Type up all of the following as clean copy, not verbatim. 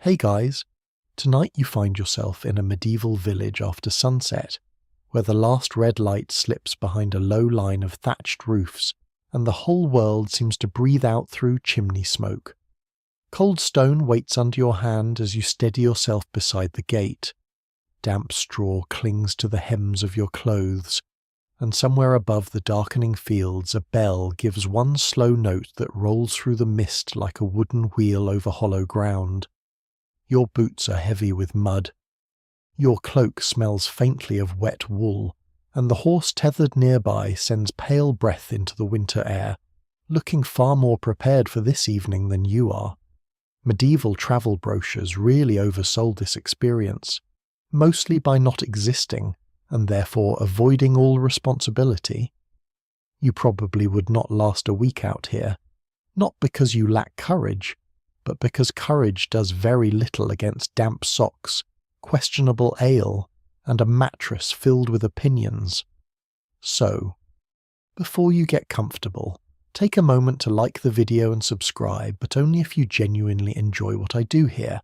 Hey guys, tonight you find yourself in a medieval village after sunset, where the last red light slips behind a low line of thatched roofs and the whole world seems to breathe out through chimney smoke. Cold stone waits under your hand as you steady yourself beside the gate. Damp straw clings to the hems of your clothes, and somewhere above the darkening fields a bell gives one slow note that rolls through the mist like a wooden wheel over hollow ground. Your boots are heavy with mud. Your cloak smells faintly of wet wool, and the horse tethered nearby sends pale breath into the winter air, looking far more prepared for this evening than you are. Medieval travel brochures really oversold this experience, mostly by not existing, and therefore avoiding all responsibility. You probably would not last a week out here, not because you lack courage, but because courage does very little against damp socks, questionable ale, and a mattress filled with opinions. So, before you get comfortable, take a moment to like the video and subscribe, but only if you genuinely enjoy what I do here.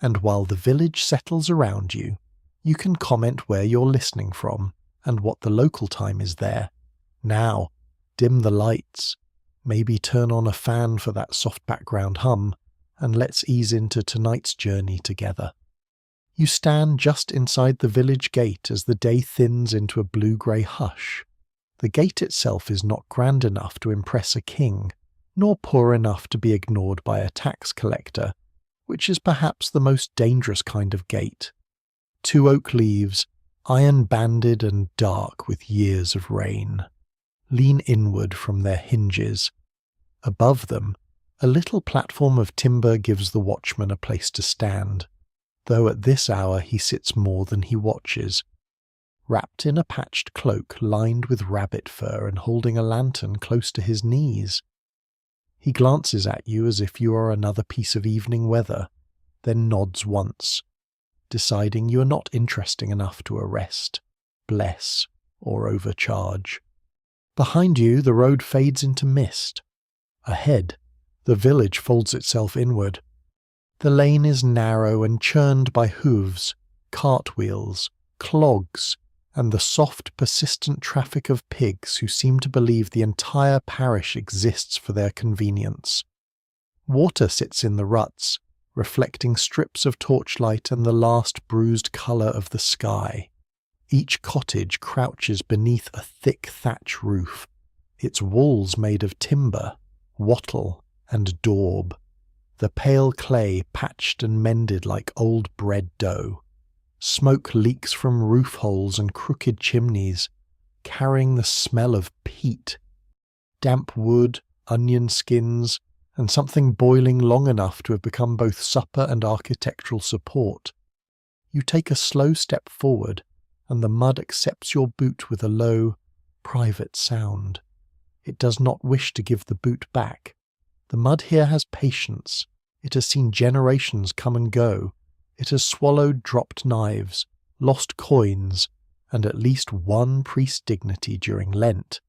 And while the village settles around you, you can comment where you're listening from and what the local time is there. Now, dim the lights, maybe turn on a fan for that soft background hum, and let's ease into tonight's journey together. You stand just inside the village gate as the day thins into a blue-grey hush. The gate itself is not grand enough to impress a king, nor poor enough to be ignored by a tax collector, which is perhaps the most dangerous kind of gate. 2 oak leaves, iron-banded and dark with years of rain, lean inward from their hinges. Above them, a little platform of timber gives the watchman a place to stand, though at this hour he sits more than he watches. Wrapped in a patched cloak lined with rabbit fur and holding a lantern close to his knees. He glances at you as if you are another piece of evening weather, then nods once, deciding you are not interesting enough to arrest, bless, or overcharge. Behind you, the road fades into mist. Ahead, the village folds itself inward. The lane is narrow and churned by hooves, cartwheels, clogs, and the soft, persistent traffic of pigs who seem to believe the entire parish exists for their convenience. Water sits in the ruts, reflecting strips of torchlight and the last bruised colour of the sky. Each cottage crouches beneath a thick thatch roof, its walls made of timber, wattle, and daub, the pale clay patched and mended like old bread dough. Smoke leaks from roof holes and crooked chimneys, carrying the smell of peat, damp wood, onion skins, and something boiling long enough to have become both supper and architectural support. You take a slow step forward, and the mud accepts your boot with a low, private sound. It does not wish to give the boot back. The mud here has patience. It has seen generations come and go. It has swallowed dropped knives, lost coins, and at least one priest's dignity during Lent,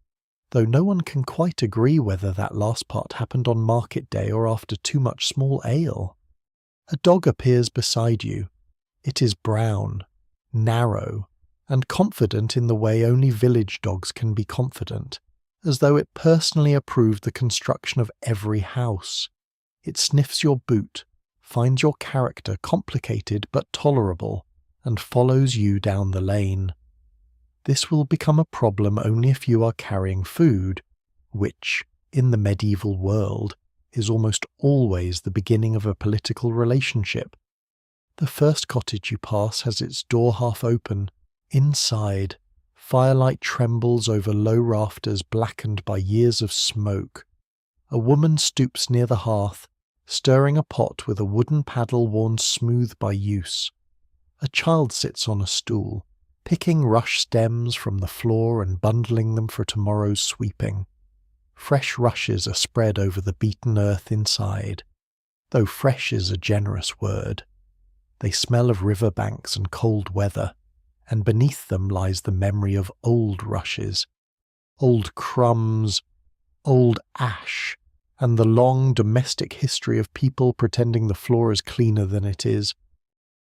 though no one can quite agree whether that last part happened on market day or after too much small ale. A dog appears beside you. It is brown, narrow, and confident in the way only village dogs can be confident, as though it personally approved the construction of every house. It sniffs your boot, finds your character complicated but tolerable, and follows you down the lane. This will become a problem only if you are carrying food, which, in the medieval world, is almost always the beginning of a political relationship. The first cottage you pass has its door half open. Inside, firelight trembles over low rafters blackened by years of smoke. A woman stoops near the hearth, stirring a pot with a wooden paddle worn smooth by use. A child sits on a stool, picking rush stems from the floor and bundling them for tomorrow's sweeping. Fresh rushes are spread over the beaten earth inside, though fresh is a generous word. They smell of river banks and cold weather, and beneath them lies the memory of old rushes, old crumbs, old ash, and the long domestic history of people pretending the floor is cleaner than it is.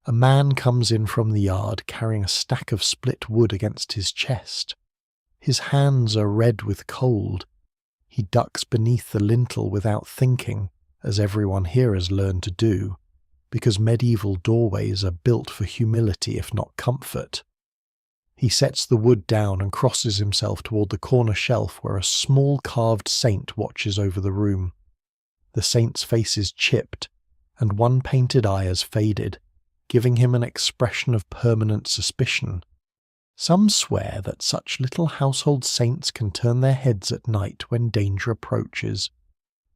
A man comes in from the yard carrying a stack of split wood against his chest. His hands are red with cold. He ducks beneath the lintel without thinking, as everyone here has learned to do, because medieval doorways are built for humility if not comfort. He sets the wood down and crosses himself toward the corner shelf where a small carved saint watches over the room. The saint's face is chipped, and one painted eye has faded, giving him an expression of permanent suspicion. Some swear that such little household saints can turn their heads at night when danger approaches,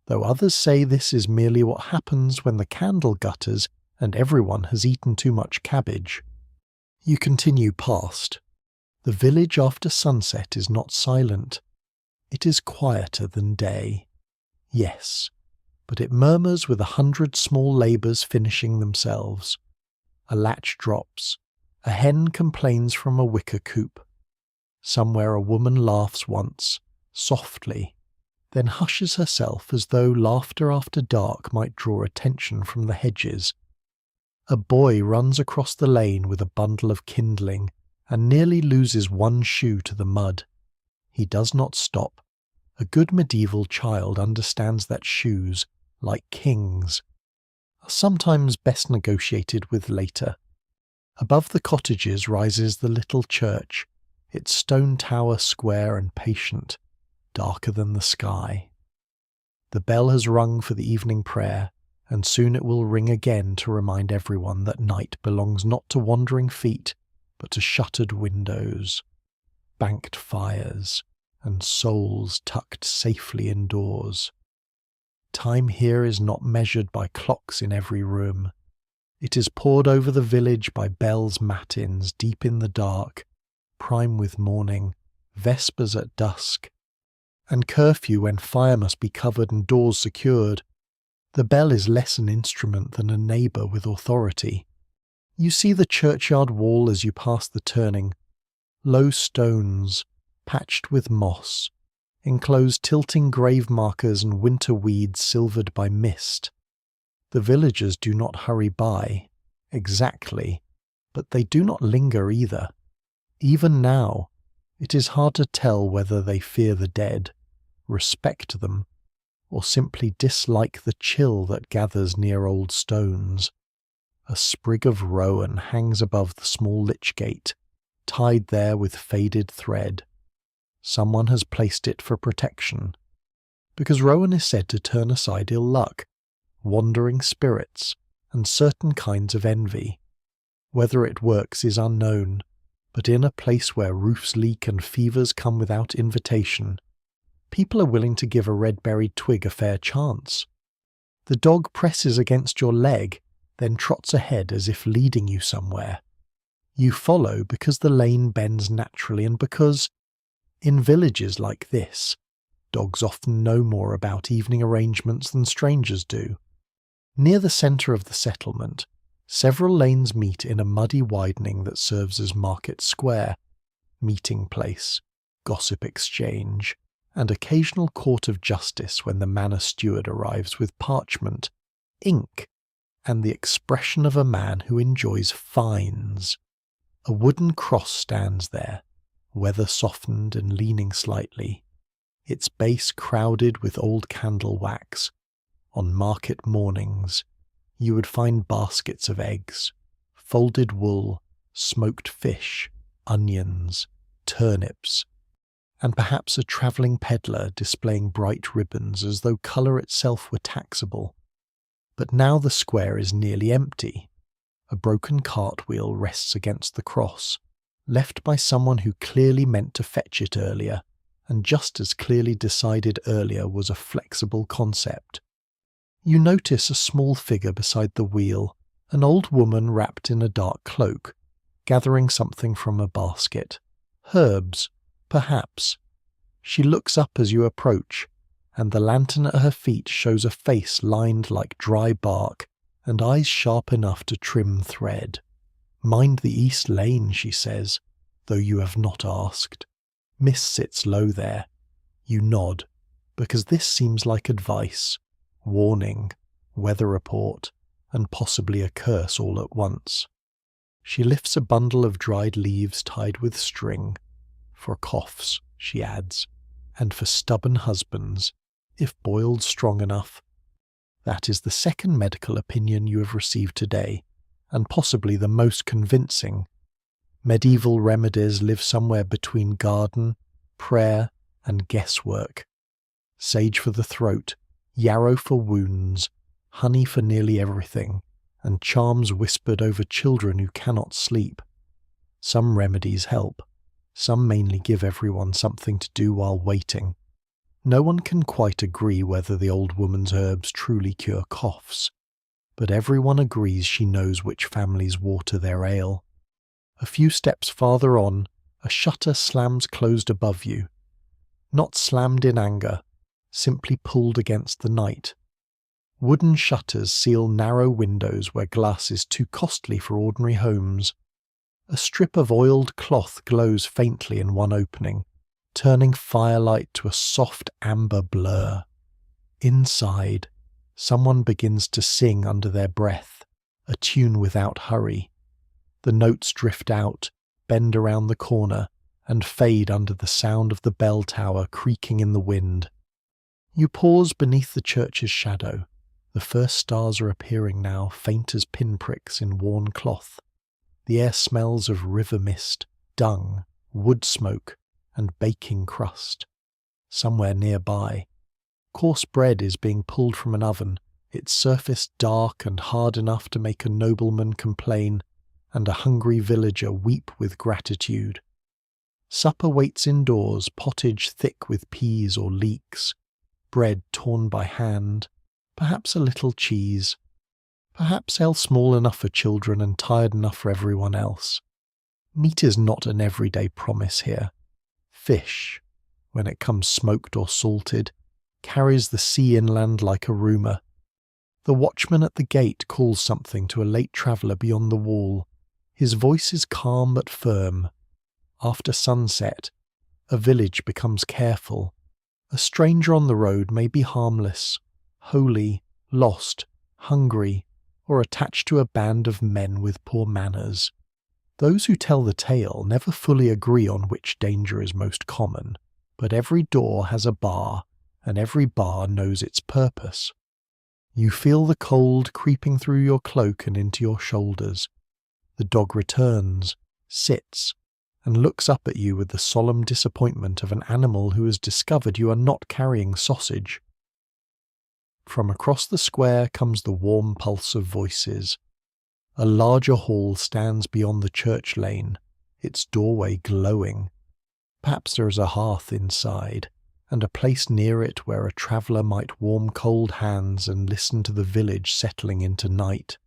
though others say this is merely what happens when the candle gutters and everyone has eaten too much cabbage. You continue past. The village after sunset is not silent. It is quieter than day. Yes, but it murmurs with 100 small labours finishing themselves. A latch drops. A hen complains from a wicker coop. Somewhere a woman laughs once, softly, then hushes herself as though laughter after dark might draw attention from the hedges. A boy runs across the lane with a bundle of kindling and nearly loses one shoe to the mud. He does not stop. A good medieval child understands that shoes, like kings, are sometimes best negotiated with later. Above the cottages rises the little church, its stone tower square and patient, darker than the sky. The bell has rung for the evening prayer, and soon it will ring again to remind everyone that night belongs not to wandering feet, but to shuttered windows, banked fires, and souls tucked safely indoors. Time here is not measured by clocks in every room. It is poured over the village by bells matins deep in the dark, prime with morning, vespers at dusk, and curfew when fire must be covered and doors secured. The bell is less an instrument than a neighbour with authority. You see the churchyard wall as you pass the turning. Low stones, patched with moss, enclose tilting grave markers and winter weeds silvered by mist. The villagers do not hurry by, exactly, but they do not linger either. Even now, it is hard to tell whether they fear the dead, respect them, or simply dislike the chill that gathers near old stones. A sprig of rowan hangs above the small lich gate, tied there with faded thread. Someone has placed it for protection, because rowan is said to turn aside ill luck, wandering spirits, and certain kinds of envy. Whether it works is unknown, but in a place where roofs leak and fevers come without invitation, people are willing to give a red-berried twig a fair chance. The dog presses against your leg, then trots ahead as if leading you somewhere. You follow because the lane bends naturally and because, in villages like this, dogs often know more about evening arrangements than strangers do. Near the centre of the settlement, several lanes meet in a muddy widening that serves as market square, meeting place, gossip exchange, and occasional court of justice when the manor steward arrives with parchment, ink, and the expression of a man who enjoys fines. A wooden cross stands there, weather-softened and leaning slightly, its base crowded with old candle wax. On market mornings, you would find baskets of eggs, folded wool, smoked fish, onions, turnips, and perhaps a travelling peddler displaying bright ribbons as though colour itself were taxable. But now the square is nearly empty. A broken cartwheel rests against the cross, left by someone who clearly meant to fetch it earlier, and just as clearly decided earlier was a flexible concept. You notice a small figure beside the wheel, an old woman wrapped in a dark cloak, gathering something from a basket. Herbs, perhaps. She looks up as you approach, and the lantern at her feet shows a face lined like dry bark and eyes sharp enough to trim thread. "Mind the east lane," she says, though you have not asked. Miss sits low there. You nod. because this seems like advice, warning, weather report, and possibly a curse all at once. She lifts a bundle of dried leaves tied with string. For coughs, she adds, and for stubborn husbands, if boiled strong enough. That is the second medical opinion you have received today, and possibly the most convincing. Medieval remedies live somewhere between garden, prayer, and guesswork. Sage for the throat, yarrow for wounds, honey for nearly everything, and charms whispered over children who cannot sleep. Some remedies help. Some mainly give everyone something to do while waiting. No one can quite agree whether the old woman's herbs truly cure coughs, but everyone agrees she knows which families water their ale. A few steps farther on, a shutter slams closed above you. Not slammed in anger, simply pulled against the night. Wooden shutters seal narrow windows where glass is too costly for ordinary homes. A strip of oiled cloth glows faintly in one opening, turning firelight to a soft amber blur. Inside, someone begins to sing under their breath, a tune without hurry. The notes drift out, bend around the corner, and fade under the sound of the bell tower creaking in the wind. You pause beneath the church's shadow. The first stars are appearing now, faint as pinpricks in worn cloth. The air smells of river mist, dung, wood smoke, and baking crust. Somewhere nearby, coarse bread is being pulled from an oven, its surface dark and hard enough to make a nobleman complain, and a hungry villager weep with gratitude. Supper waits indoors, pottage thick with peas or leeks, bread torn by hand, perhaps a little cheese, perhaps ale small enough for children and tired enough for everyone else. Meat is not an everyday promise here. Fish, when it comes smoked or salted, carries the sea inland like a rumour. The watchman at the gate calls something to a late traveller beyond the wall. His voice is calm but firm. After sunset, a village becomes careful. A stranger on the road may be harmless, holy, lost, hungry, or attached to a band of men with poor manners. Those who tell the tale never fully agree on which danger is most common, but every door has a bar, and every bar knows its purpose. You feel the cold creeping through your cloak and into your shoulders. The dog returns, sits, and looks up at you with the solemn disappointment of an animal who has discovered you are not carrying sausage. From across the square comes the warm pulse of voices. A larger hall stands beyond the church lane, its doorway glowing. Perhaps there is a hearth inside, and a place near it where a traveller might warm cold hands and listen to the village settling into night.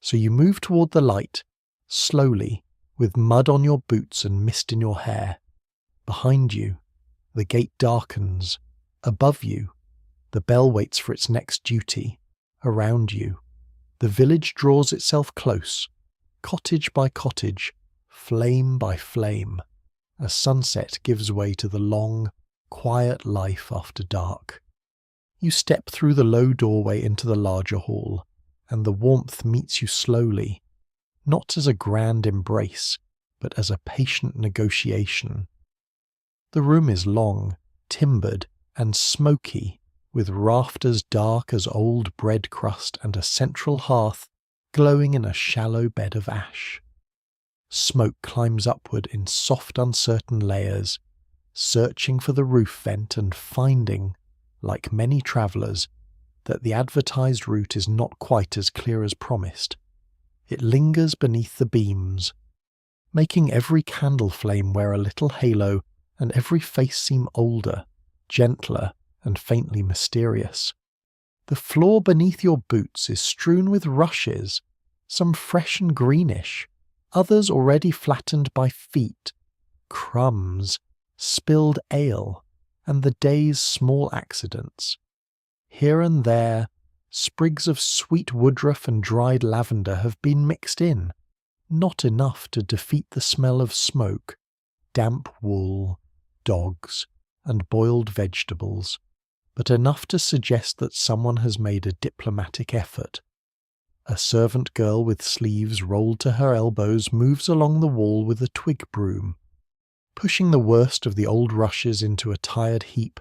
So you move toward the light, slowly, with mud on your boots and mist in your hair. Behind you, the gate darkens. Above you, the bell waits for its next duty. Around you, the village draws itself close, cottage by cottage, flame by flame, as sunset gives way to the long, quiet life after dark. You step through the low doorway into the larger hall, and the warmth meets you slowly, not as a grand embrace, but as a patient negotiation. The room is long, timbered, and smoky, with rafters dark as old bread crust and a central hearth glowing in a shallow bed of ash. Smoke climbs upward in soft, uncertain layers, searching for the roof vent and finding, like many travellers, that the advertised route is not quite as clear as promised. It lingers beneath the beams, making every candle flame wear a little halo and every face seem older, gentler, and faintly mysterious. The floor beneath your boots is strewn with rushes, some fresh and greenish, others already flattened by feet, crumbs, spilled ale, and the day's small accidents. Here and there, sprigs of sweet woodruff and dried lavender have been mixed in, not enough to defeat the smell of smoke, damp wool, dogs, and boiled vegetables. but enough to suggest that someone has made a diplomatic effort. A servant girl with sleeves rolled to her elbows moves along the wall with a twig broom. Pushing the worst of the old rushes into a tired heap,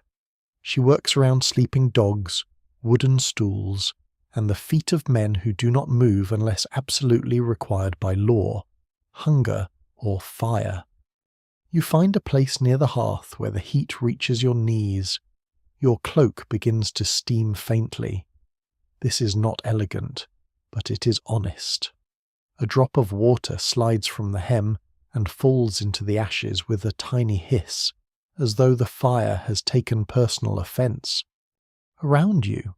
she works around sleeping dogs, wooden stools, and the feet of men who do not move unless absolutely required by law, hunger, or fire. You find a place near the hearth where the heat reaches your knees. Your cloak begins to steam faintly. This is not elegant, but it is honest. A drop of water slides from the hem and falls into the ashes with a tiny hiss, as though the fire has taken personal offence. Around you,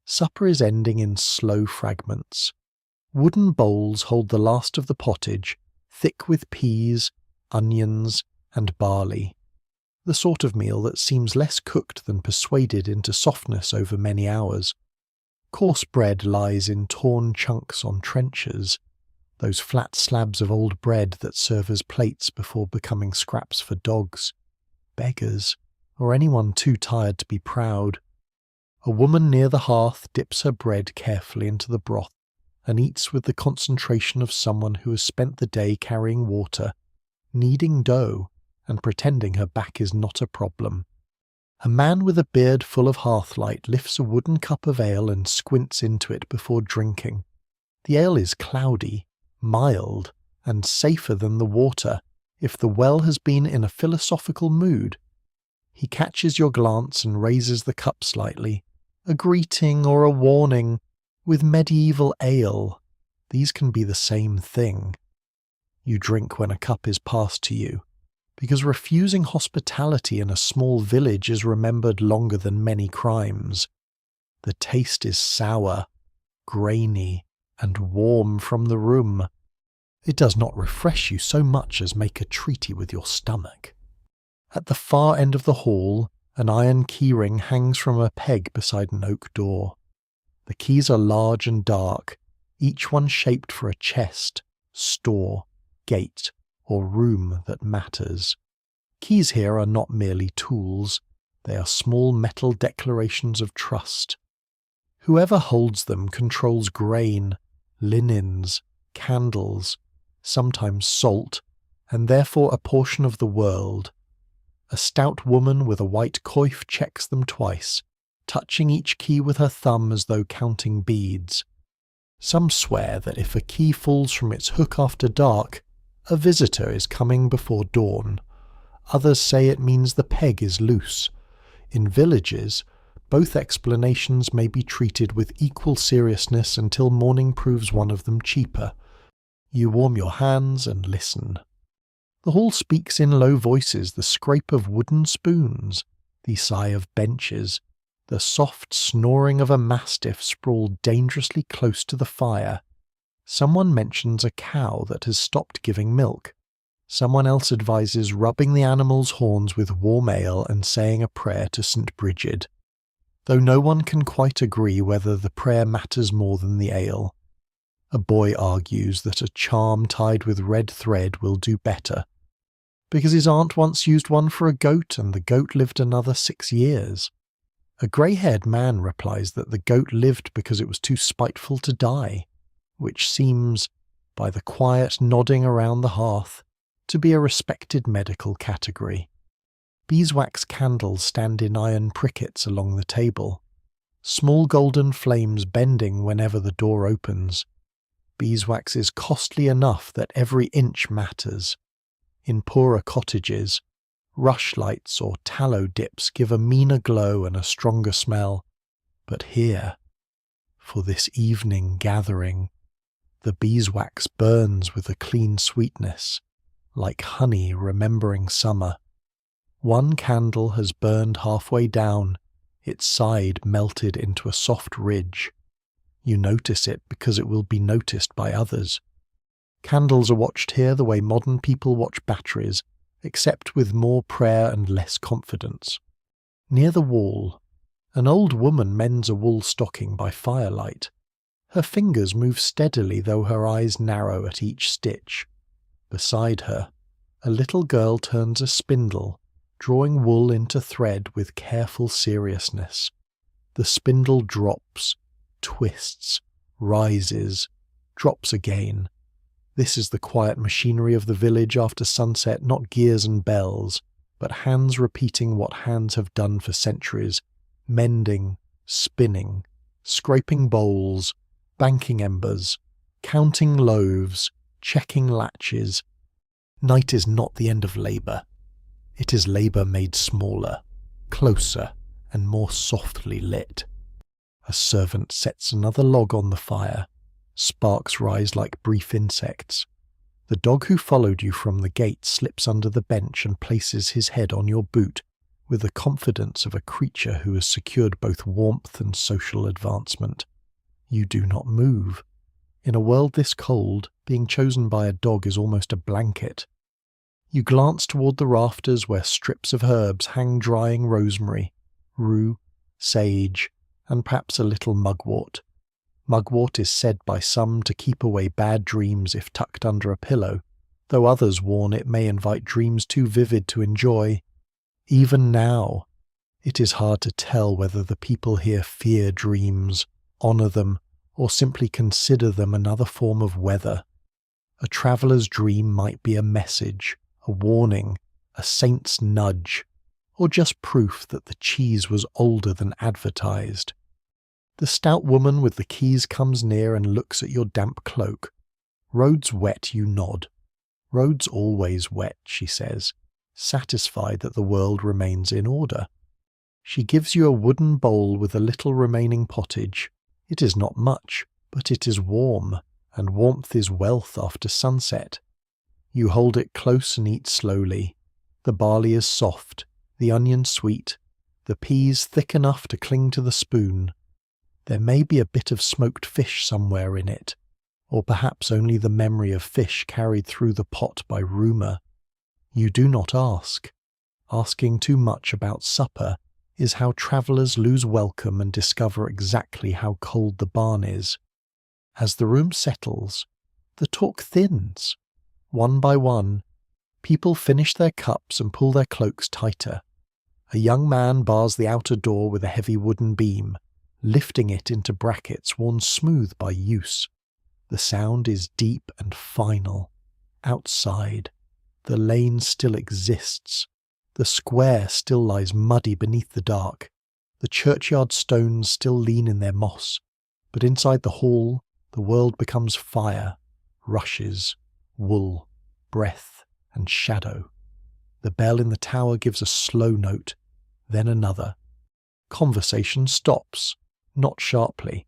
supper is ending in slow fragments. Wooden bowls hold the last of the pottage, thick with peas, onions, and barley. The sort of meal that seems less cooked than persuaded into softness over many hours. Coarse bread lies in torn chunks on trenchers, those flat slabs of old bread that serve as plates before becoming scraps for dogs, beggars, or anyone too tired to be proud. A woman near the hearth dips her bread carefully into the broth and eats with the concentration of someone who has spent the day carrying water, kneading dough, and pretending her back is not a problem. A man with a beard full of hearthlight lifts a wooden cup of ale and squints into it before drinking. The ale is cloudy, mild, and safer than the water if the well has been in a philosophical mood. He catches your glance and raises the cup slightly, a greeting or a warning. With medieval ale, these can be the same thing. You drink when a cup is passed to you, because refusing hospitality in a small village is remembered longer than many crimes. The taste is sour, grainy, and warm from the room. It does not refresh you so much as make a treaty with your stomach. At the far end of the hall, an iron keyring hangs from a peg beside an oak door. The keys are large and dark, each one shaped for a chest, store, gate, or room that matters. Keys here are not merely tools, they are small metal declarations of trust. Whoever holds them controls grain, linens, candles, sometimes salt, and therefore a portion of the world. A stout woman with a white coif checks them twice, touching each key with her thumb as though counting beads. Some swear that if a key falls from its hook after dark, a visitor is coming before dawn. Others say it means the peg is loose. In villages, both explanations may be treated with equal seriousness until morning proves one of them cheaper. You warm your hands and listen. The hall speaks in low voices the scrape of wooden spoons, the sigh of benches, the soft snoring of a mastiff sprawled dangerously close to the fire. Someone mentions a cow that has stopped giving milk. Someone else advises rubbing the animal's horns with warm ale and saying a prayer to St. Brigid, though no one can quite agree whether the prayer matters more than the ale. A boy argues that a charm tied with red thread will do better, because his aunt once used one for a goat and the goat lived another 6 years. A grey-haired man replies that the goat lived because it was too spiteful to die, which seems, by the quiet nodding around the hearth, to be a respected medical category. Beeswax candles stand in iron prickets along the table, small golden flames bending whenever the door opens. Beeswax is costly enough that every inch matters. In poorer cottages, rushlights or tallow dips give a meaner glow and a stronger smell. But here, for this evening gathering, the beeswax burns with a clean sweetness, like honey remembering summer. One candle has burned halfway down, its side melted into a soft ridge. You notice it because it will be noticed by others. Candles are watched here the way modern people watch batteries, except with more prayer and less confidence. Near the wall, an old woman mends a wool stocking by firelight. Her fingers move steadily, though her eyes narrow at each stitch. Beside her, a little girl turns a spindle, drawing wool into thread with careful seriousness. The spindle drops, twists, rises, drops again. This is the quiet machinery of the village after sunset, not gears and bells, but hands repeating what hands have done for centuries, mending, spinning, scraping bowls, banking embers, counting loaves, checking latches. Night is not the end of labour. It is labour made smaller, closer, and more softly lit. A servant sets another log on the fire. Sparks rise like brief insects. The dog who followed you from the gate slips under the bench and places his head on your boot with the confidence of a creature who has secured both warmth and social advancement. You do not move. In a world this cold, being chosen by a dog is almost a blanket. You glance toward the rafters where strips of herbs hang drying rosemary, rue, sage, and perhaps a little mugwort. Mugwort is said by some to keep away bad dreams if tucked under a pillow, though others warn it may invite dreams too vivid to enjoy. Even now, it is hard to tell whether the people here fear dreams, honour them, or simply consider them another form of weather. A traveller's dream might be a message, a warning, a saint's nudge, or just proof that the cheese was older than advertised. The stout woman with the keys comes near and looks at your damp cloak. Roads wet, you nod. Roads always wet, she says, satisfied that the world remains in order. She gives you a wooden bowl with a little remaining pottage. It is not much, but it is warm, and warmth is wealth after sunset. You hold it close and eat slowly. The barley is soft, the onion sweet, the peas thick enough to cling to the spoon. There may be a bit of smoked fish somewhere in it, or perhaps only the memory of fish carried through the pot by rumour. You do not ask. Asking too much about supper is how travellers lose welcome and discover exactly how cold the barn is. As the room settles, the talk thins. One by one, people finish their cups and pull their cloaks tighter. A young man bars the outer door with a heavy wooden beam, lifting it into brackets worn smooth by use. The sound is deep and final. Outside, the lane still exists. The square still lies muddy beneath the dark. The churchyard stones still lean in their moss. But inside the hall, the world becomes fire, rushes, wool, breath, and shadow. The bell in the tower gives a slow note, then another. Conversation stops. Not sharply,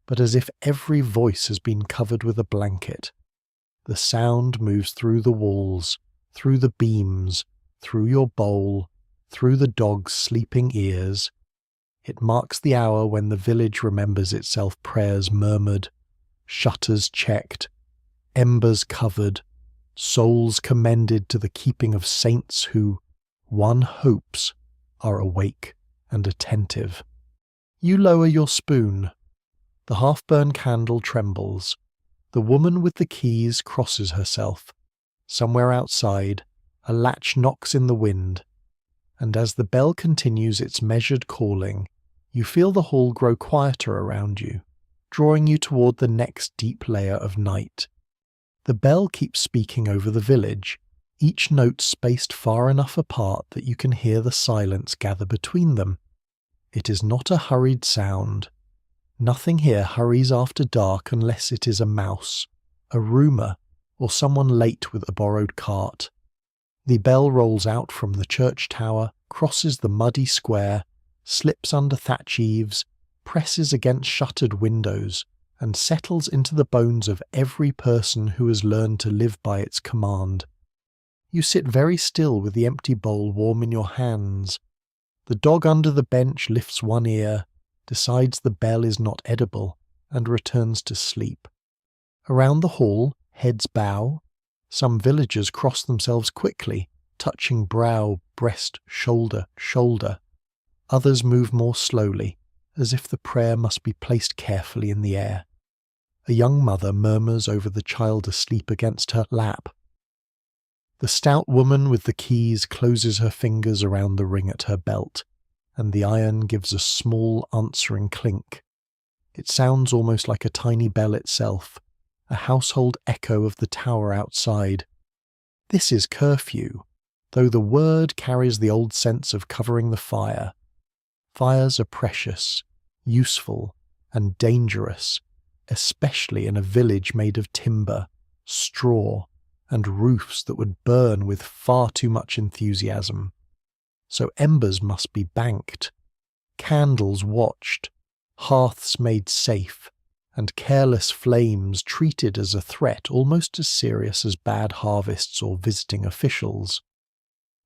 but as if every voice has been covered with a blanket. The sound moves through the walls, through the beams, through your bowl, through the dog's sleeping ears. It marks the hour when the village remembers itself, prayers murmured, shutters checked, embers covered, souls commended to the keeping of saints who, one hopes, are awake and attentive. You lower your spoon. The half-burned candle trembles. The woman with the keys crosses herself. Somewhere outside, a latch knocks in the wind, and as the bell continues its measured calling, you feel the hall grow quieter around you, drawing you toward the next deep layer of night. The bell keeps speaking over the village, each note spaced far enough apart that you can hear the silence gather between them. It is not a hurried sound. Nothing here hurries after dark unless it is a mouse, a rumour, or someone late with a borrowed cart. The bell rolls out from the church tower, crosses the muddy square, slips under thatch eaves, presses against shuttered windows, and settles into the bones of every person who has learned to live by its command. You sit very still with the empty bowl warm in your hands. The dog under the bench lifts one ear, decides the bell is not edible, and returns to sleep. Around the hall, heads bow. Some villagers cross themselves quickly, touching brow, breast, shoulder, shoulder. Others move more slowly, as if the prayer must be placed carefully in the air. A young mother murmurs over the child asleep against her lap. The stout woman with the keys closes her fingers around the ring at her belt, and the iron gives a small answering clink. It sounds almost like a tiny bell itself, a household echo of the tower outside. This is curfew, though the word carries the old sense of covering the fire. Fires are precious, useful, and dangerous, especially in a village made of timber, straw, and roofs that would burn with far too much enthusiasm. So embers must be banked, candles watched, hearths made safe, and careless flames treated as a threat almost as serious as bad harvests or visiting officials.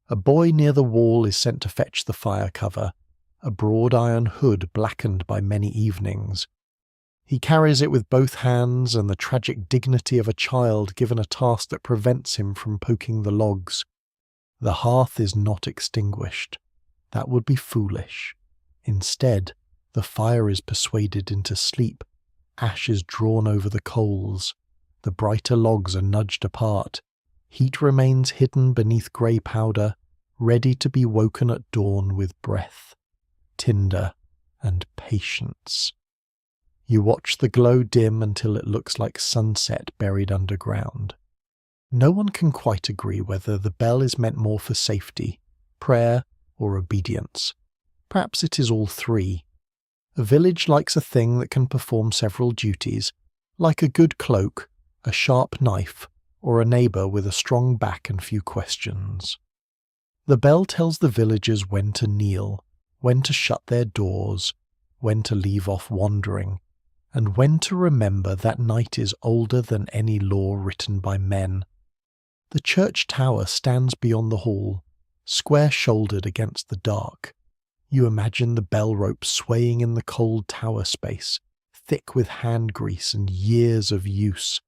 A boy near the wall is sent to fetch the fire cover, a broad iron hood blackened by many evenings. He carries it with both hands and the tragic dignity of a child given a task that prevents him from poking the logs. The hearth is not extinguished. That would be foolish. Instead, the fire is persuaded into sleep. Ash is drawn over the coals. The brighter logs are nudged apart. Heat remains hidden beneath grey powder, ready to be woken at dawn with breath, tinder, and patience. You watch the glow dim until it looks like sunset buried underground. No one can quite agree whether the bell is meant more for safety, prayer, or obedience. Perhaps it is all three. A village likes a thing that can perform several duties, like a good cloak, a sharp knife, or a neighbour with a strong back and few questions. The bell tells the villagers when to kneel, when to shut their doors, when to leave off wandering, and when to remember that night is older than any law written by men. The church tower stands beyond the hall, square-shouldered against the dark. You imagine the bell rope swaying in the cold tower space, thick with hand grease and years of use.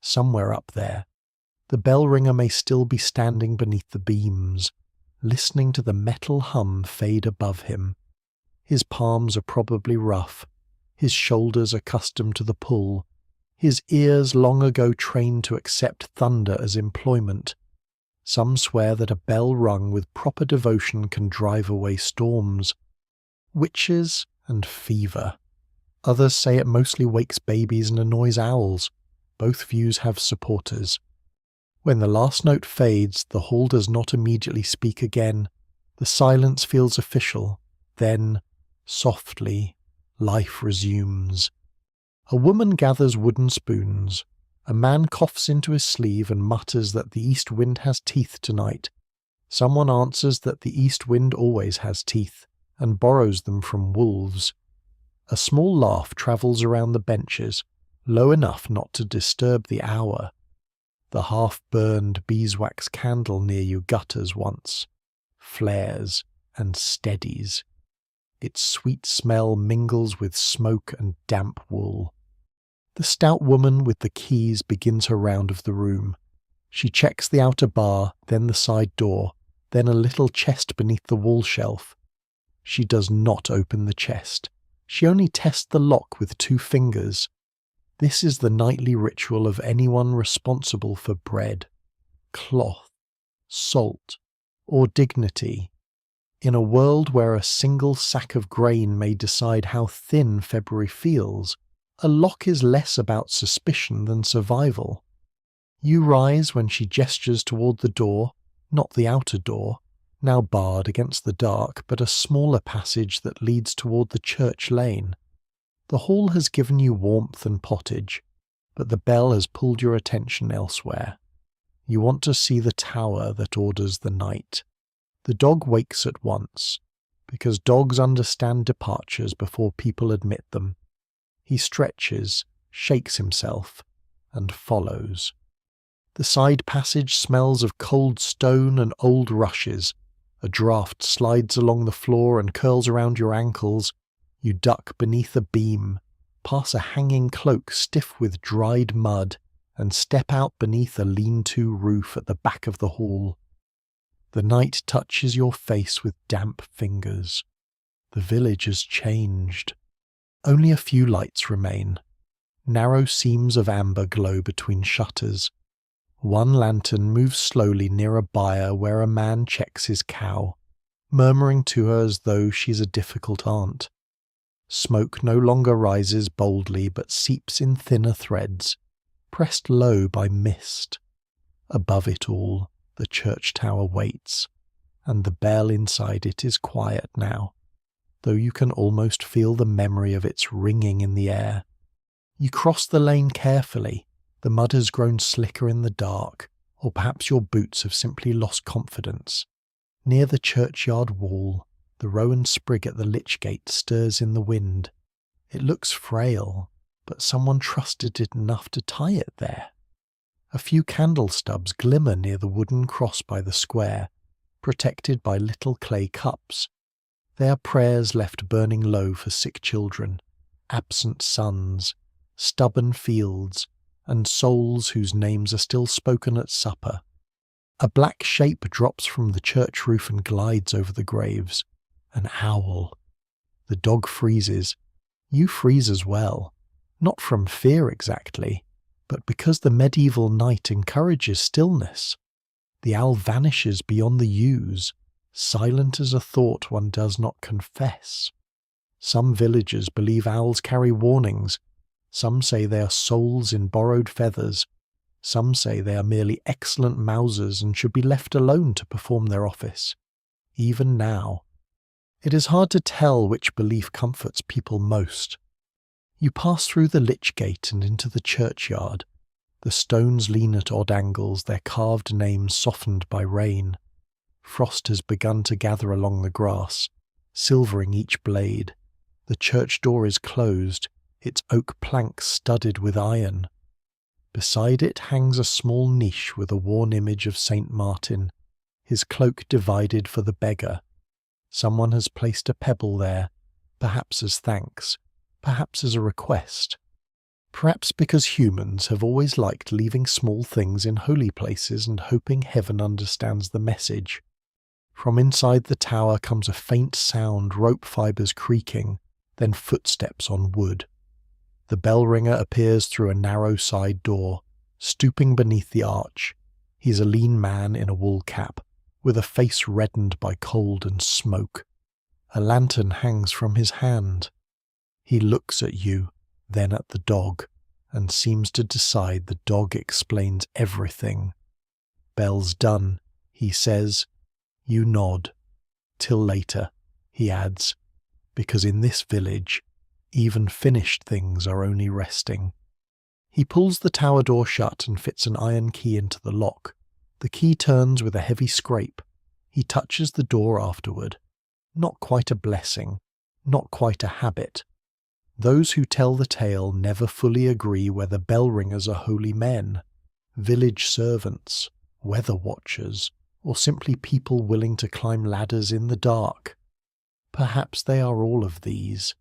Somewhere up there, the bell ringer may still be standing beneath the beams, listening to the metal hum fade above him. His palms are probably rough, his shoulders accustomed to the pull, his ears long ago trained to accept thunder as employment. Some swear that a bell rung with proper devotion can drive away storms, witches, and fever. Others say it mostly wakes babies and annoys owls. Both views have supporters. When the last note fades, the hall does not immediately speak again. The silence feels official. Then, softly, life resumes. A woman gathers wooden spoons. A man coughs into his sleeve and mutters that the east wind has teeth tonight. Someone answers that the east wind always has teeth, and borrows them from wolves. A small laugh travels around the benches, low enough not to disturb the hour. The half-burned beeswax candle near you gutters once, flares and steadies. Its sweet smell mingles with smoke and damp wool. The stout woman with the keys begins her round of the room. She checks the outer bar, then the side door, then a little chest beneath the wall shelf. She does not open the chest. She only tests the lock with 2 fingers. This is the nightly ritual of anyone responsible for bread, cloth, salt, or dignity. In a world where a single sack of grain may decide how thin February feels, a lock is less about suspicion than survival. You rise when she gestures toward the door, not the outer door, now barred against the dark, but a smaller passage that leads toward the church lane. The hall has given you warmth and pottage, but the bell has pulled your attention elsewhere. You want to see the tower that orders the night. The dog wakes at once, because dogs understand departures before people admit them. He stretches, shakes himself, and follows. The side passage smells of cold stone and old rushes. A draught slides along the floor and curls around your ankles. You duck beneath a beam, pass a hanging cloak stiff with dried mud, and step out beneath a lean-to roof at the back of the hall. The night touches your face with damp fingers. The village has changed. Only a few lights remain. Narrow seams of amber glow between shutters. One lantern moves slowly near a byre where a man checks his cow, murmuring to her as though she's a difficult aunt. Smoke no longer rises boldly but seeps in thinner threads, pressed low by mist. Above it all, the church tower waits, and the bell inside it is quiet now, though you can almost feel the memory of its ringing in the air. You cross the lane carefully. The mud has grown slicker in the dark, or perhaps your boots have simply lost confidence. Near the churchyard wall, the rowan sprig at the lich gate stirs in the wind. It looks frail, but someone trusted it enough to tie it there. A few candle stubs glimmer near the wooden cross by the square, protected by little clay cups. They are prayers left burning low for sick children, absent sons, stubborn fields, and souls whose names are still spoken at supper. A black shape drops from the church roof and glides over the graves. An owl. The dog freezes. You freeze as well. Not from fear exactly, but because the medieval night encourages stillness. The owl vanishes beyond the yews, silent as a thought one does not confess. Some villagers believe owls carry warnings. Some say they are souls in borrowed feathers. Some say they are merely excellent mousers and should be left alone to perform their office. Even now, it is hard to tell which belief comforts people most. You pass through the lich gate and into the churchyard. The stones lean at odd angles, their carved names softened by rain. Frost has begun to gather along the grass, silvering each blade. The church door is closed, its oak planks studded with iron. Beside it hangs a small niche with a worn image of Saint Martin, his cloak divided for the beggar. Someone has placed a pebble there, perhaps as thanks, perhaps as a request. Perhaps because humans have always liked leaving small things in holy places and hoping heaven understands the message. From inside the tower comes a faint sound, rope fibres creaking, then footsteps on wood. The bell ringer appears through a narrow side door, stooping beneath the arch. He's a lean man in a wool cap, with a face reddened by cold and smoke. A lantern hangs from his hand. He looks at you, then at the dog, and seems to decide the dog explains everything. Bell's done, he says. You nod. Till later, he adds, because in this village, even finished things are only resting. He pulls the tower door shut and fits an iron key into the lock. The key turns with a heavy scrape. He touches the door afterward. Not quite a blessing, not quite a habit. Those who tell the tale never fully agree whether bell ringers are holy men, village servants, weather watchers, or simply people willing to climb ladders in the dark. Perhaps they are all of these.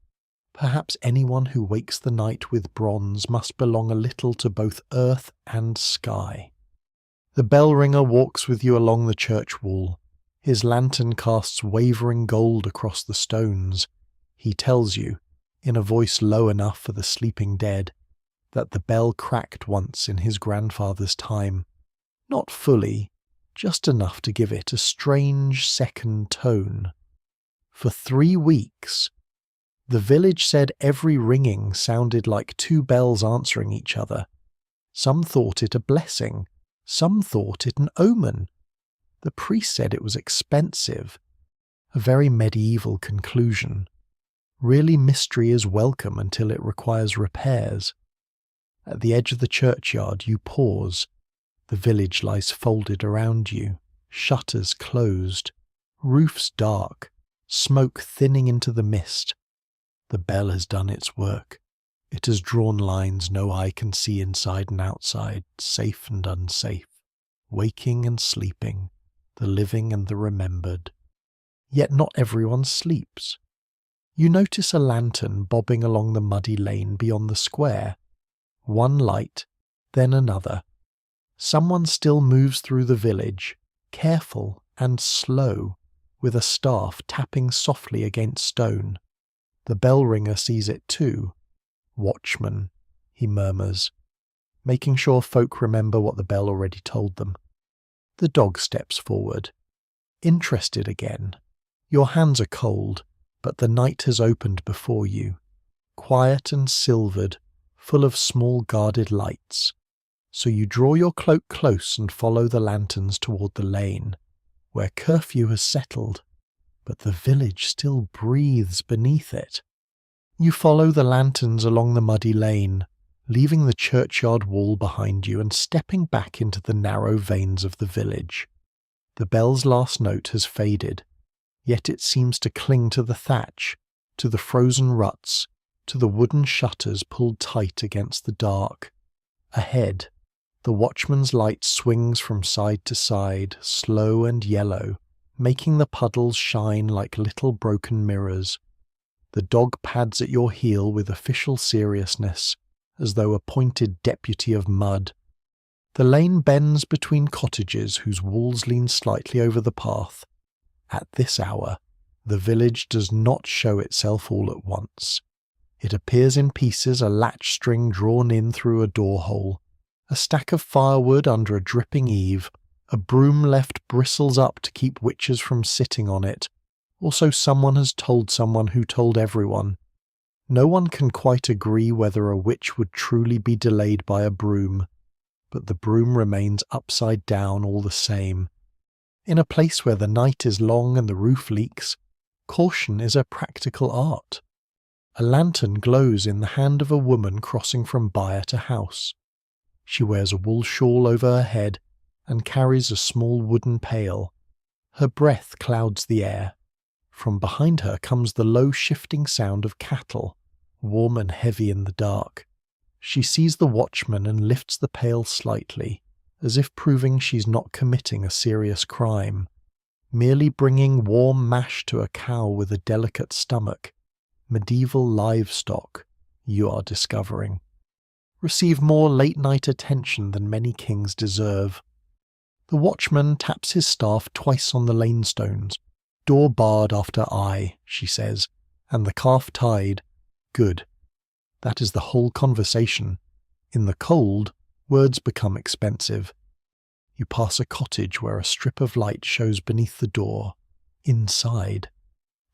Perhaps anyone who wakes the night with bronze must belong a little to both earth and sky. The bell ringer walks with you along the church wall. His lantern casts wavering gold across the stones. He tells you, in a voice low enough for the sleeping dead, that the bell cracked once in his grandfather's time. Not fully, just enough to give it a strange second tone. For 3 weeks, the village said every ringing sounded like 2 bells answering each other. Some thought it a blessing, some thought it an omen. The priest said it was expensive, a very medieval conclusion. Really, mystery is welcome until it requires repairs. At the edge of the churchyard you pause. The village lies folded around you, shutters closed, roofs dark, smoke thinning into the mist. The bell has done its work. It has drawn lines no eye can see inside and outside, safe and unsafe, waking and sleeping, the living and the remembered. Yet not everyone sleeps. You notice a lantern bobbing along the muddy lane beyond the square. One light, then another. Someone still moves through the village, careful and slow, with a staff tapping softly against stone. The bell ringer sees it too. Watchman, he murmurs. making sure folk remember what the bell already told them. The dog steps forward, interested again. Your hands are cold, but the night has opened before you, quiet and silvered, full of small guarded lights. So you draw your cloak close and follow the lanterns toward the lane, where curfew has settled, but the village still breathes beneath it. You follow the lanterns along the muddy lane, leaving the churchyard wall behind you and stepping back into the narrow veins of the village. The bell's last note has faded, yet it seems to cling to the thatch, to the frozen ruts, to the wooden shutters pulled tight against the dark. Ahead, the watchman's light swings from side to side, slow and yellow, making the puddles shine like little broken mirrors. The dog pads at your heel with official seriousness, as though appointed deputy of mud. The lane bends between cottages whose walls lean slightly over the path. At this hour, the village does not show itself all at once. It appears in pieces, a latch string drawn in through a door hole, a stack of firewood under a dripping eave, a broom left bristles up to keep witches from sitting on it. Also someone has told someone who told everyone. No one can quite agree whether a witch would truly be delayed by a broom, but the broom remains upside down all the same. In a place where the night is long and the roof leaks, caution is a practical art. A lantern glows in the hand of a woman crossing from byre to house. She wears a wool shawl over her head and carries a small wooden pail. Her breath clouds the air. From behind her comes the low shifting sound of cattle, warm and heavy in the dark. She sees the watchman and lifts the pail slightly, as if proving she's not committing a serious crime, merely bringing warm mash to a cow with a delicate stomach. Medieval livestock, you are discovering, receive more late-night attention than many kings deserve. The watchman taps his staff twice on the lane stones. Door barred after eye, she says, and the calf tied. Good. That is the whole conversation. In the cold, words become expensive. You pass a cottage where a strip of light shows beneath the door. Inside,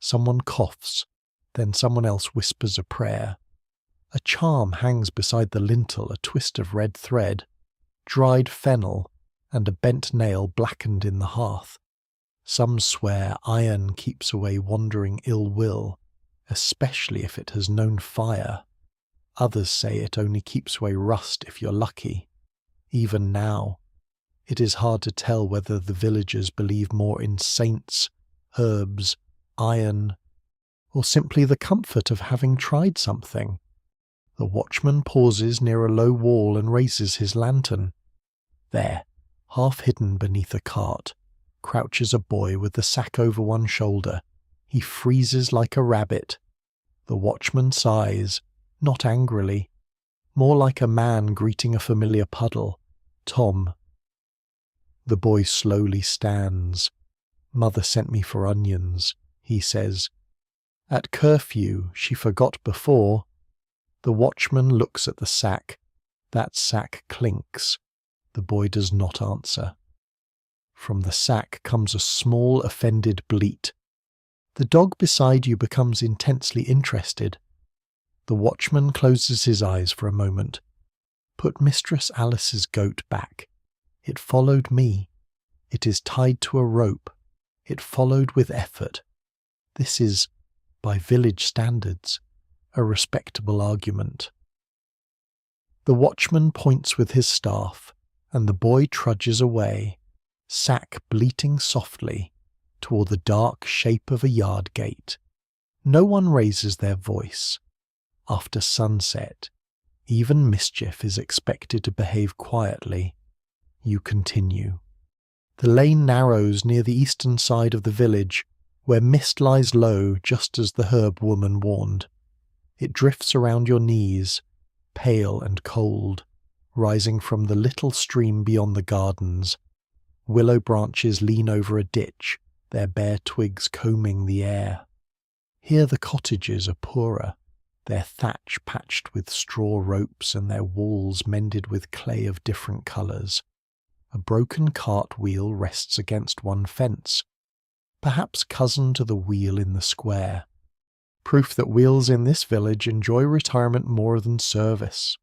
someone coughs, then someone else whispers a prayer. A charm hangs beside the lintel, a twist of red thread, dried fennel, and a bent nail blackened in the hearth. Some swear iron keeps away wandering ill will, especially if it has known fire. Others say it only keeps away rust if you're lucky. Even now, it is hard to tell whether the villagers believe more in saints, herbs, iron, or simply the comfort of having tried something. The watchman pauses near a low wall and raises his lantern. There, half hidden beneath a cart, crouches a boy with the sack over one shoulder. He freezes like a rabbit. The watchman sighs, not angrily, more like a man greeting a familiar puddle. Tom. The boy slowly stands. Mother sent me for onions, he says. At curfew, she forgot before. The watchman looks at the sack. That sack clinks. The boy does not answer. From the sack comes a small offended bleat. The dog beside you becomes intensely interested. The watchman closes his eyes for a moment. Put Mistress Alice's goat back. It followed me. It is tied to a rope. It followed with effort. This is, by village standards, a respectable argument. The watchman points with his staff, and the boy trudges away, sack bleating softly, toward the dark shape of a yard gate. No one raises their voice. After sunset, even mischief is expected to behave quietly. You continue. The lane narrows near the eastern side of the village, where mist lies low just as the herb woman warned. It drifts around your knees, pale and cold, rising from the little stream beyond the gardens. Willow branches lean over a ditch, their bare twigs combing the air. Here the cottages are poorer. their thatch patched with straw ropes and their walls mended with clay of different colours. A broken cart wheel rests against one fence, perhaps cousin to the wheel in the square. Proof that wheels in this village enjoy retirement more than service.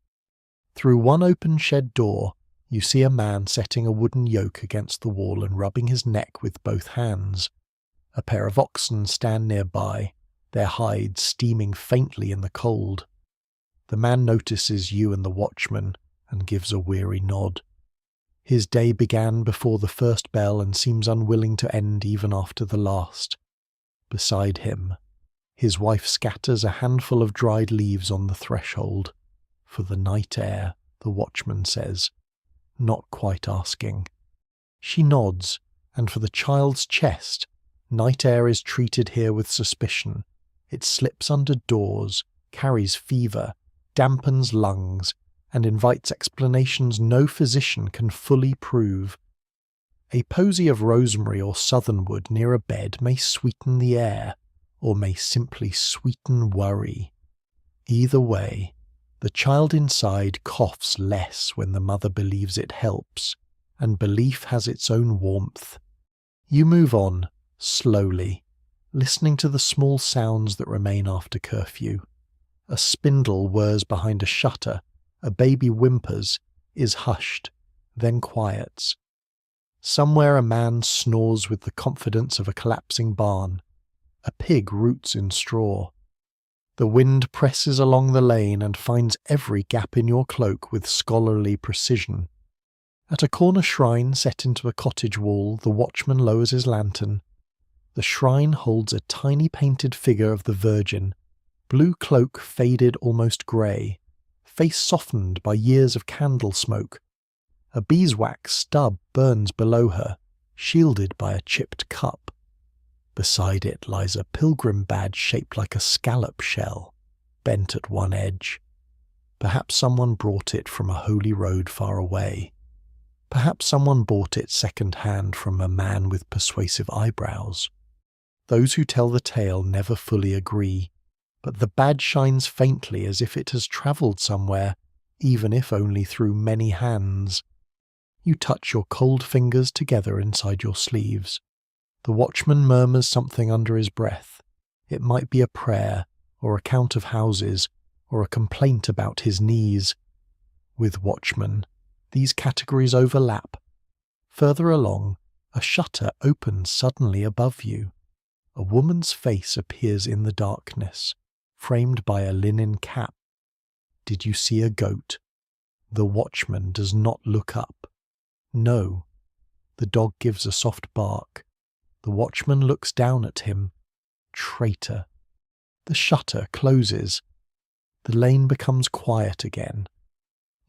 Through one open shed door, you see a man setting a wooden yoke against the wall and rubbing his neck with both hands. A pair of oxen stand nearby, their hides steaming faintly in the cold. The man notices you and the watchman and gives a weary nod. His day began before the first bell and seems unwilling to end even after the last. Beside him, his wife scatters a handful of dried leaves on the threshold. For the night air, the watchman says, not quite asking. She nods, and for the child's chest, night air is treated here with suspicion. It slips under doors, carries fever, dampens lungs, and invites explanations no physician can fully prove. A posy of rosemary or southernwood near a bed may sweeten the air, or may simply sweeten worry. Either way, the child inside coughs less when the mother believes it helps, and belief has its own warmth. You move on, slowly, listening to the small sounds that remain after curfew. A spindle whirs behind a shutter, a baby whimpers, is hushed, then quiets. Somewhere a man snores with the confidence of a collapsing barn. A pig roots in straw. The wind presses along the lane and finds every gap in your cloak with scholarly precision. At a corner shrine set into a cottage wall, the watchman lowers his lantern. The shrine holds a tiny painted figure of the Virgin, blue cloak faded almost grey, face softened by years of candle smoke. A beeswax stub burns below her, shielded by a chipped cup. Beside it lies a pilgrim badge shaped like a scallop shell, bent at one edge. Perhaps someone brought it from a holy road far away. Perhaps someone bought it second-hand from a man with persuasive eyebrows. Those who tell the tale never fully agree, but the badge shines faintly as if it has travelled somewhere, even if only through many hands. You touch your cold fingers together inside your sleeves. The watchman murmurs something under his breath. It might be a prayer, or a count of houses, or a complaint about his knees. With watchman, these categories overlap. Further along, a shutter opens suddenly above you. A woman's face appears in the darkness, framed by a linen cap. Did you see a goat? The watchman does not look up. No. The dog gives a soft bark. The watchman looks down at him. Traitor. The shutter closes. The lane becomes quiet again.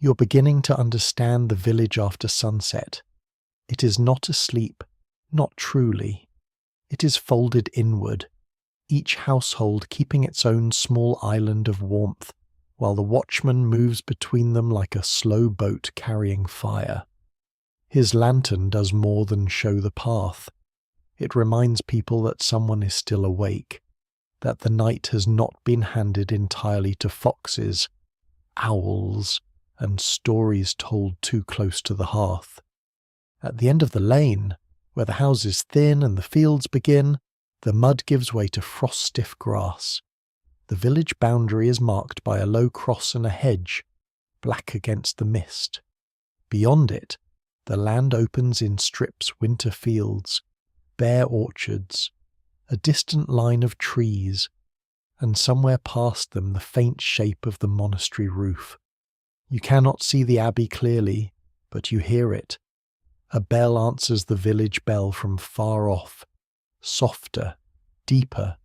You're beginning to understand the village after sunset. It is not asleep, not truly. It is folded inward, each household keeping its own small island of warmth, while the watchman moves between them like a slow boat carrying fire. His lantern does more than show the path. It reminds people that someone is still awake, that the night has not been handed entirely to foxes, owls, and stories told too close to the hearth. At the end of the lane, where the house is thin and the fields begin, the mud gives way to frost-stiff grass. The village boundary is marked by a low cross and a hedge, black against the mist. Beyond it, the land opens in strips winter fields, bare orchards, a distant line of trees, and somewhere past them the faint shape of the monastery roof. You cannot see the abbey clearly, but you hear it. A bell answers the village bell from far off, softer, deeper,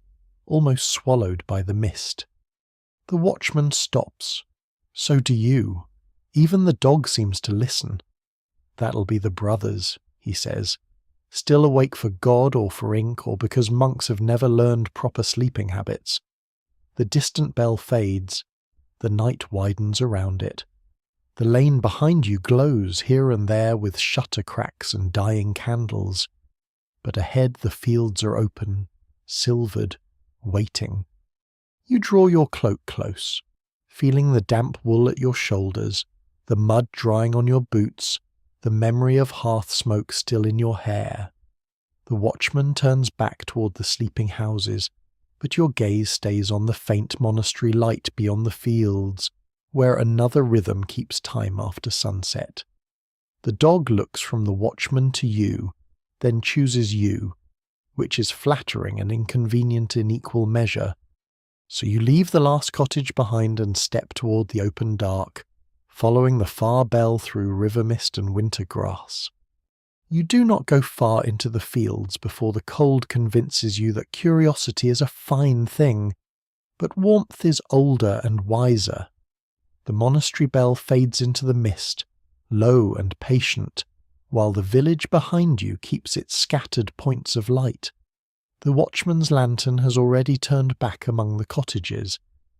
almost swallowed by the mist. The watchman stops. So do you. Even the dog seems to listen. That'll be the brothers, he says, still awake for God or for ink or because monks have never learned proper sleeping habits. The distant bell fades. The night widens around it. The lane behind you glows here and there with shutter cracks and dying candles. But ahead the fields are open, silvered, waiting. You draw your cloak close, feeling the damp wool at your shoulders, the mud drying on your boots, the memory of hearth smoke still in your hair. The watchman turns back toward the sleeping houses, but your gaze stays on the faint monastery light beyond the fields, where another rhythm keeps time after sunset. The dog looks from the watchman to you, then chooses you, which is flattering and inconvenient in equal measure. So you leave the last cottage behind and step toward the open dark, following the far bell through river mist and winter grass. You do not go far into the fields before the cold convinces you that curiosity is a fine thing, but warmth is older and wiser. The monastery bell fades into the mist, low and patient, while the village behind you keeps its scattered points of light. The watchman's lantern has already turned back among the cottages,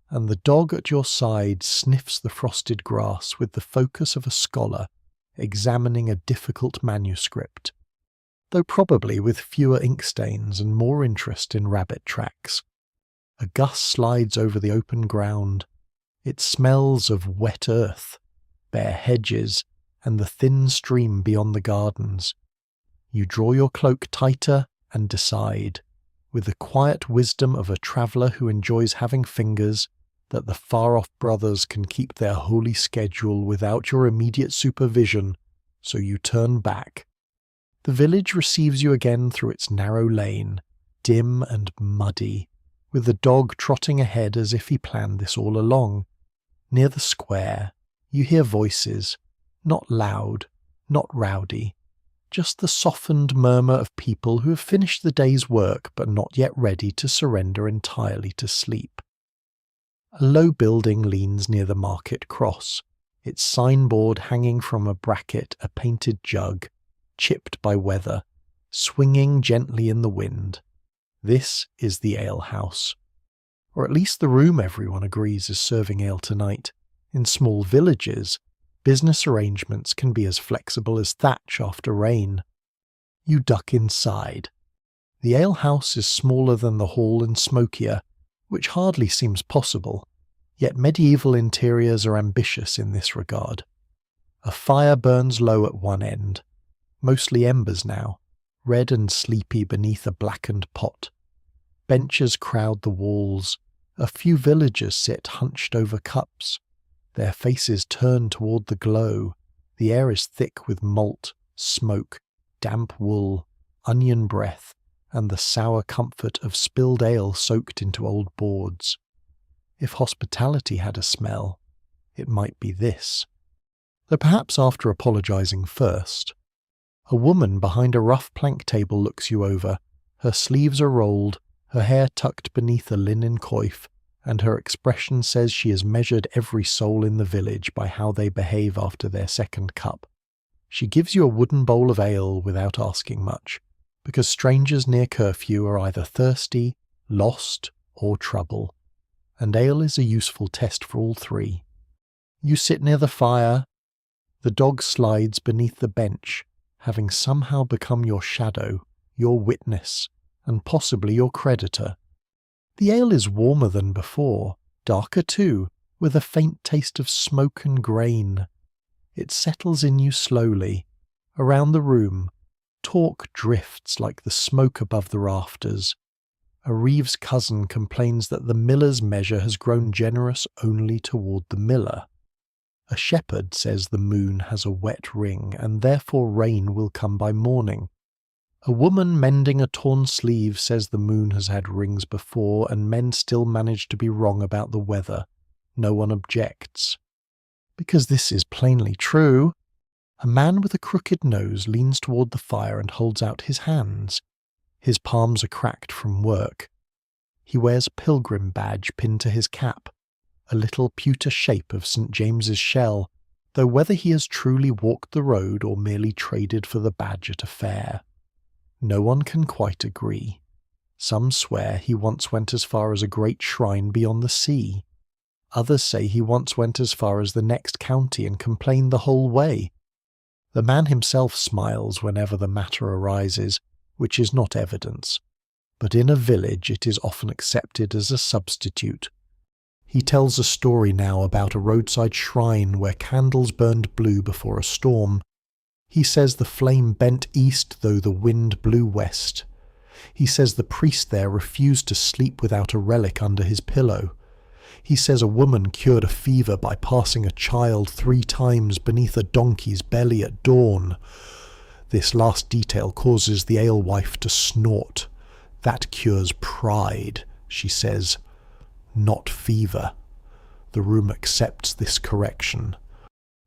and the dog at your side sniffs the frosted grass with the focus of a scholar examining a difficult manuscript, though probably with fewer ink stains and more interest in rabbit tracks. A gust slides over the open ground. It smells of wet earth, bare hedges, and the thin stream beyond the gardens. You draw your cloak tighter and decide, with the quiet wisdom of a traveller who enjoys having fingers, that the far-off brothers can keep their holy schedule without your immediate supervision, so you turn back. The village receives you again through its narrow lane, dim and muddy, with the dog trotting ahead as if he planned this all along. Near the square, you hear voices, not loud, not rowdy, just the softened murmur of people who have finished the day's work but not yet ready to surrender entirely to sleep. A low building leans near the market cross, its signboard hanging from a bracket, a painted jug, chipped by weather, swinging gently in the wind. This is the alehouse, or at least the room everyone agrees is serving ale tonight. In small villages, business arrangements can be as flexible as thatch after rain. You duck inside. The alehouse is smaller than the hall and smokier, which hardly seems possible, yet medieval interiors are ambitious in this regard. A fire burns low at one end, mostly embers now, red and sleepy beneath a blackened pot. Benches crowd the walls. A few villagers sit hunched over cups. Their faces turn toward the glow. The air is thick with malt, smoke, damp wool, onion breath, and the sour comfort of spilled ale soaked into old boards. If hospitality had a smell, it might be this. Though perhaps after apologizing first. A woman behind a rough plank table looks you over. Her sleeves are rolled, her hair tucked beneath a linen coif, and her expression says she has measured every soul in the village by how they behave after their second cup. She gives you a wooden bowl of ale without asking much, because strangers near curfew are either thirsty, lost, or trouble, and ale is a useful test for all three. You sit near the fire. The dog slides beneath the bench, having somehow become your shadow, your witness, and possibly your creditor. The ale is warmer than before, darker too, with a faint taste of smoke and grain. It settles in you slowly. Around the room, talk drifts like the smoke above the rafters. A Reeves cousin complains that the miller's measure has grown generous only toward the miller. A shepherd says the moon has a wet ring, and therefore rain will come by morning. A woman mending a torn sleeve says the moon has had rings before, and men still manage to be wrong about the weather. No one objects. Because this is plainly true. A man with a crooked nose leans toward the fire and holds out his hands. His palms are cracked from work. He wears a pilgrim badge pinned to his cap, a little pewter shape of St. James's shell, though whether he has truly walked the road or merely traded for the badge at a fair. No one can quite agree. Some swear he once went as far as a great shrine beyond the sea. Others say he once went as far as the next county and complained the whole way. The man himself smiles whenever the matter arises, which is not evidence, but in a village it is often accepted as a substitute He tells a story now about a roadside shrine where candles burned blue before a storm. He says the flame bent east though the wind blew west. He says the priest there refused to sleep without a relic under his pillow. He says a woman cured a fever by passing a child 3 times beneath a donkey's belly at dawn. This last detail causes the alewife to snort. That cures pride, she says, not fever. The room accepts this correction.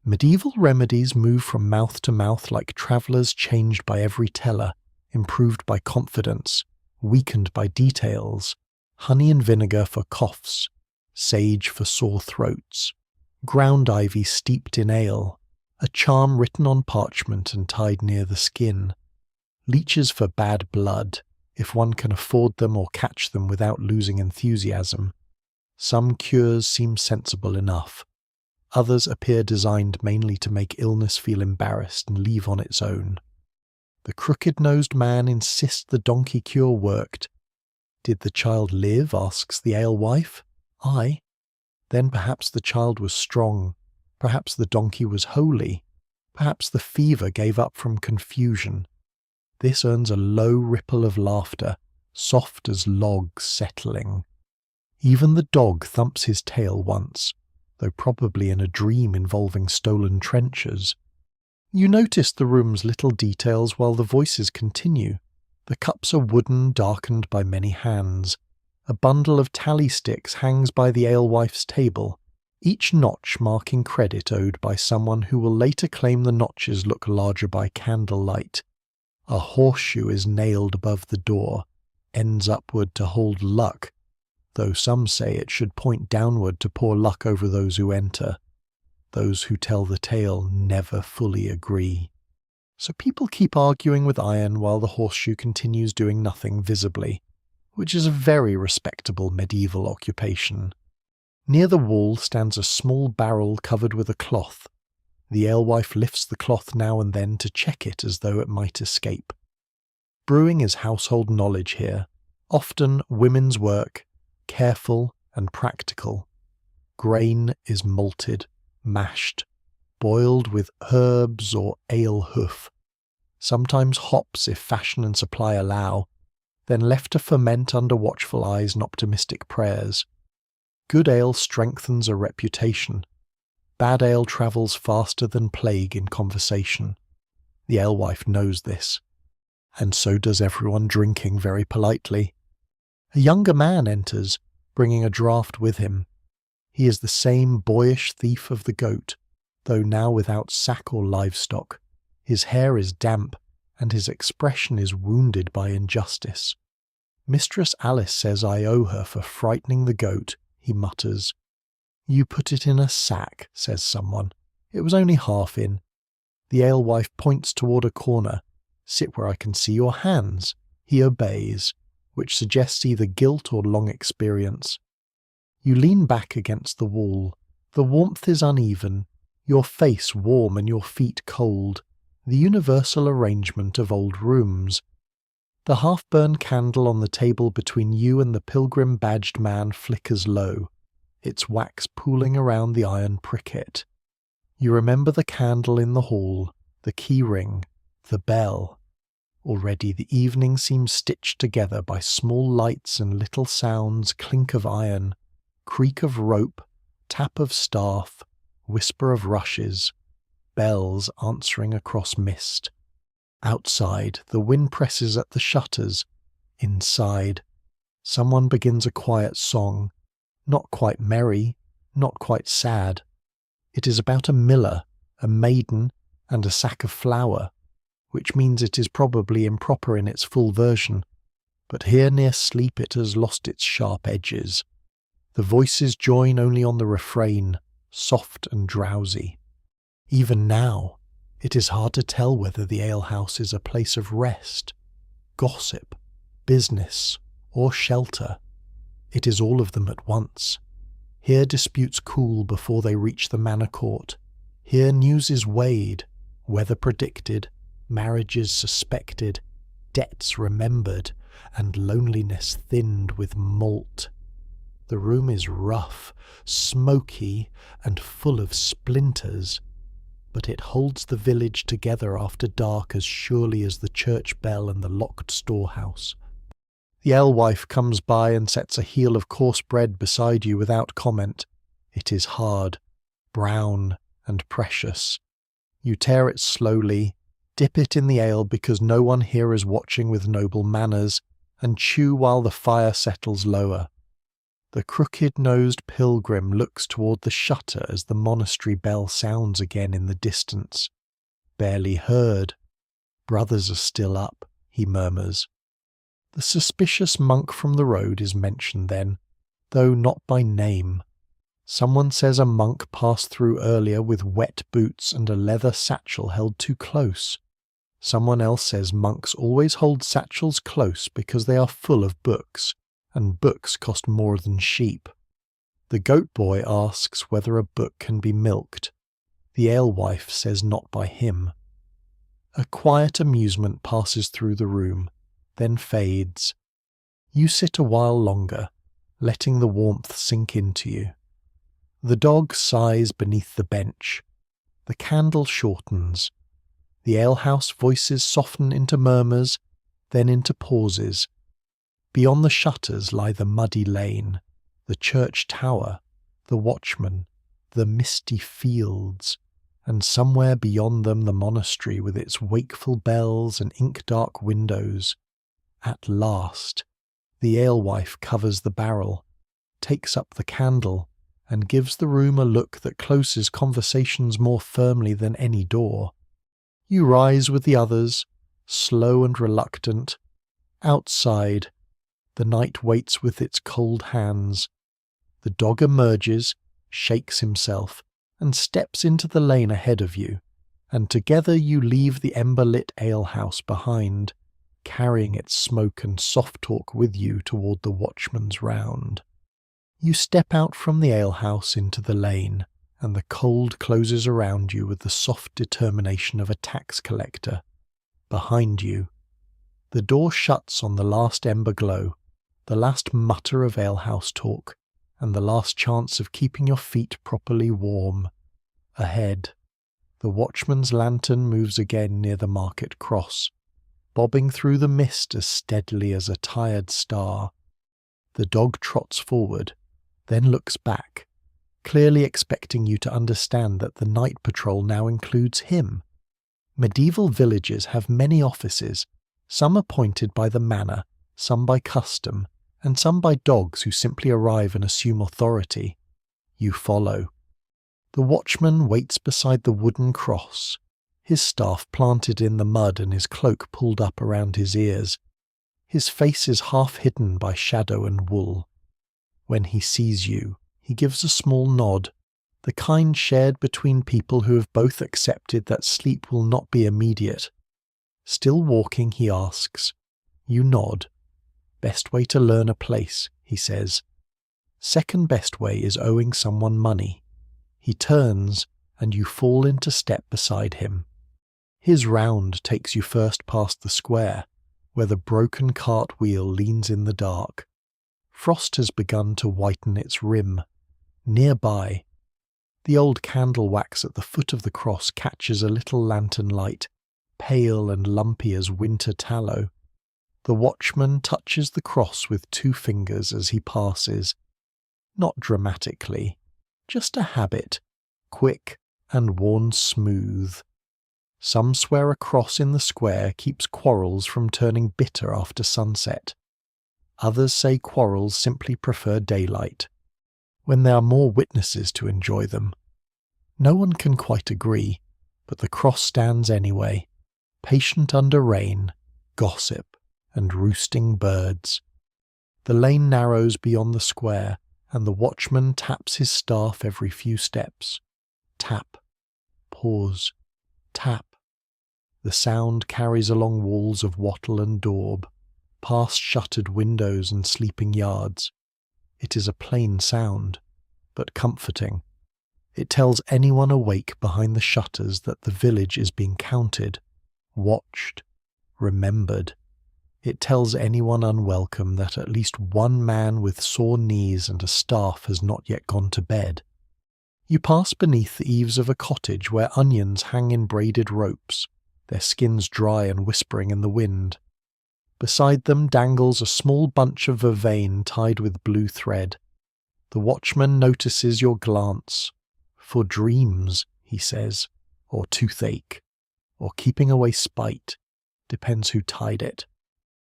Medieval remedies move from mouth to mouth like travellers changed by every teller, improved by confidence, weakened by details. Honey and vinegar for coughs, sage for sore throats, ground ivy steeped in ale, a charm written on parchment and tied near the skin, leeches for bad blood, if one can afford them or catch them without losing enthusiasm. Some cures seem sensible enough. Others appear designed mainly to make illness feel embarrassed and leave on its own. The crooked-nosed man insists the donkey cure worked. Did the child live? Asks the alewife. Aye. Then perhaps the child was strong. Perhaps the donkey was holy. Perhaps the fever gave up from confusion. This earns a low ripple of laughter, soft as logs settling. Even the dog thumps his tail once, though probably in a dream involving stolen trenchers. You notice the room's little details while the voices continue. The cups are wooden, darkened by many hands. A bundle of tally sticks hangs by the alewife's table, each notch marking credit owed by someone who will later claim the notches look larger by candlelight. A horseshoe is nailed above the door, ends upward to hold luck, though some say it should point downward to pour luck over those who enter. Those who tell the tale never fully agree. So people keep arguing with iron while the horseshoe continues doing nothing visibly, which is a very respectable medieval occupation. Near the wall stands a small barrel covered with a cloth. The alewife lifts the cloth now and then to check it as though it might escape. Brewing is household knowledge here, often women's work, careful and practical. Grain is malted, mashed, boiled with herbs or ale hoof, sometimes hops if fashion and supply allow, then left to ferment under watchful eyes and optimistic prayers. Good ale strengthens a reputation. Bad ale travels faster than plague in conversation. The alewife knows this, and so does everyone drinking very politely. A younger man enters, bringing a draught with him. He is the same boyish thief of the goat, though now without sack or livestock. His hair is damp, and his expression is wounded by injustice. Mistress Alice says I owe her for frightening the goat, he mutters. You put it in a sack, says someone. It was only half in. The alewife points toward a corner. Sit where I can see your hands. He obeys, which suggests either guilt or long experience. You lean back against the wall. The warmth is uneven, your face warm and your feet cold, the universal arrangement of old rooms. The half-burned candle on the table between you and the pilgrim-badged man flickers low, its wax pooling around the iron pricket. You remember the candle in the hall, the key ring, the bell. Already the evening seems stitched together by small lights and little sounds, clink of iron, creak of rope, tap of staff, whisper of rushes, bells answering across mist. Outside, the wind presses at the shutters. Inside, someone begins a quiet song, not quite merry, not quite sad. It is about a miller, a maiden, and a sack of flour, which means it is probably improper in its full version, but here near sleep it has lost its sharp edges. The voices join only on the refrain, soft and drowsy. Even now, it is hard to tell whether the alehouse is a place of rest, gossip, business, or shelter. It is all of them at once. Here disputes cool before they reach the manor court. Here news is weighed, weather predicted, marriages suspected, debts remembered, and loneliness thinned with malt. The room is rough, smoky, and full of splinters, but it holds the village together after dark as surely as the church bell and the locked storehouse. The alewife comes by and sets a heel of coarse bread beside you without comment. It is hard, brown, and precious. You tear it slowly, dip it in the ale because no one here is watching with noble manners, and chew while the fire settles lower. The crooked-nosed pilgrim looks toward the shutter as the monastery bell sounds again in the distance. Barely heard. Brothers are still up, he murmurs. The suspicious monk from the road is mentioned then, though not by name. Someone says a monk passed through earlier with wet boots and a leather satchel held too close. Someone else says monks always hold satchels close because they are full of books, and books cost more than sheep. The goat boy asks whether a book can be milked. The alewife says not by him. A quiet amusement passes through the room, then fades. You sit a while longer, letting the warmth sink into you. The dog sighs beneath the bench. The candle shortens. The alehouse voices soften into murmurs, then into pauses. Beyond the shutters lie the muddy lane, the church tower, the watchman, the misty fields, and somewhere beyond them the monastery with its wakeful bells and ink-dark windows. At last, the alewife covers the barrel, takes up the candle, and gives the room a look that closes conversations more firmly than any door. You rise with the others, slow and reluctant. Outside, the night waits with its cold hands. The dog emerges, shakes himself, and steps into the lane ahead of you, and together you leave the ember-lit alehouse behind, carrying its smoke and soft talk with you toward the watchman's round. You step out from the alehouse into the lane, and the cold closes around you with the soft determination of a tax collector. Behind you, the door shuts on the last ember glow, the last mutter of alehouse talk, and the last chance of keeping your feet properly warm. Ahead, the watchman's lantern moves again near the market cross, bobbing through the mist as steadily as a tired star. The dog trots forward, then looks back, clearly expecting you to understand that the night patrol now includes him. Medieval villages have many offices, some appointed by the manor, some by custom, and some by dogs who simply arrive and assume authority. You follow. The watchman waits beside the wooden cross, his staff planted in the mud and his cloak pulled up around his ears. His face is half hidden by shadow and wool. When he sees you, he gives a small nod, the kind shared between people who have both accepted that sleep will not be immediate. Still walking, he asks. You nod. Best way to learn a place, he says. Second best way is owing someone money. He turns, and you fall into step beside him. His round takes you first past the square, where the broken cart wheel leans in the dark. Frost has begun to whiten its rim. Nearby, the old candle wax at the foot of the cross catches a little lantern light, pale and lumpy as winter tallow. The watchman touches the cross with 2 fingers as he passes. Not dramatically, just a habit, quick and worn smooth. Some swear a cross in the square keeps quarrels from turning bitter after sunset. Others say quarrels simply prefer daylight, when there are more witnesses to enjoy them. No one can quite agree, but the cross stands anyway, patient under rain, gossip, and roosting birds. The lane narrows beyond the square, and the watchman taps his staff every few steps. Tap, pause, tap. The sound carries along walls of wattle and daub, past shuttered windows and sleeping yards. It is a plain sound, but comforting. It tells anyone awake behind the shutters that the village is being counted, watched, remembered. It tells anyone unwelcome that at least one man with sore knees and a staff has not yet gone to bed. You pass beneath the eaves of a cottage where onions hang in braided ropes, their skins dry and whispering in the wind. Beside them dangles a small bunch of vervain tied with blue thread. The watchman notices your glance. For dreams, he says, or toothache, or keeping away spite, depends who tied it.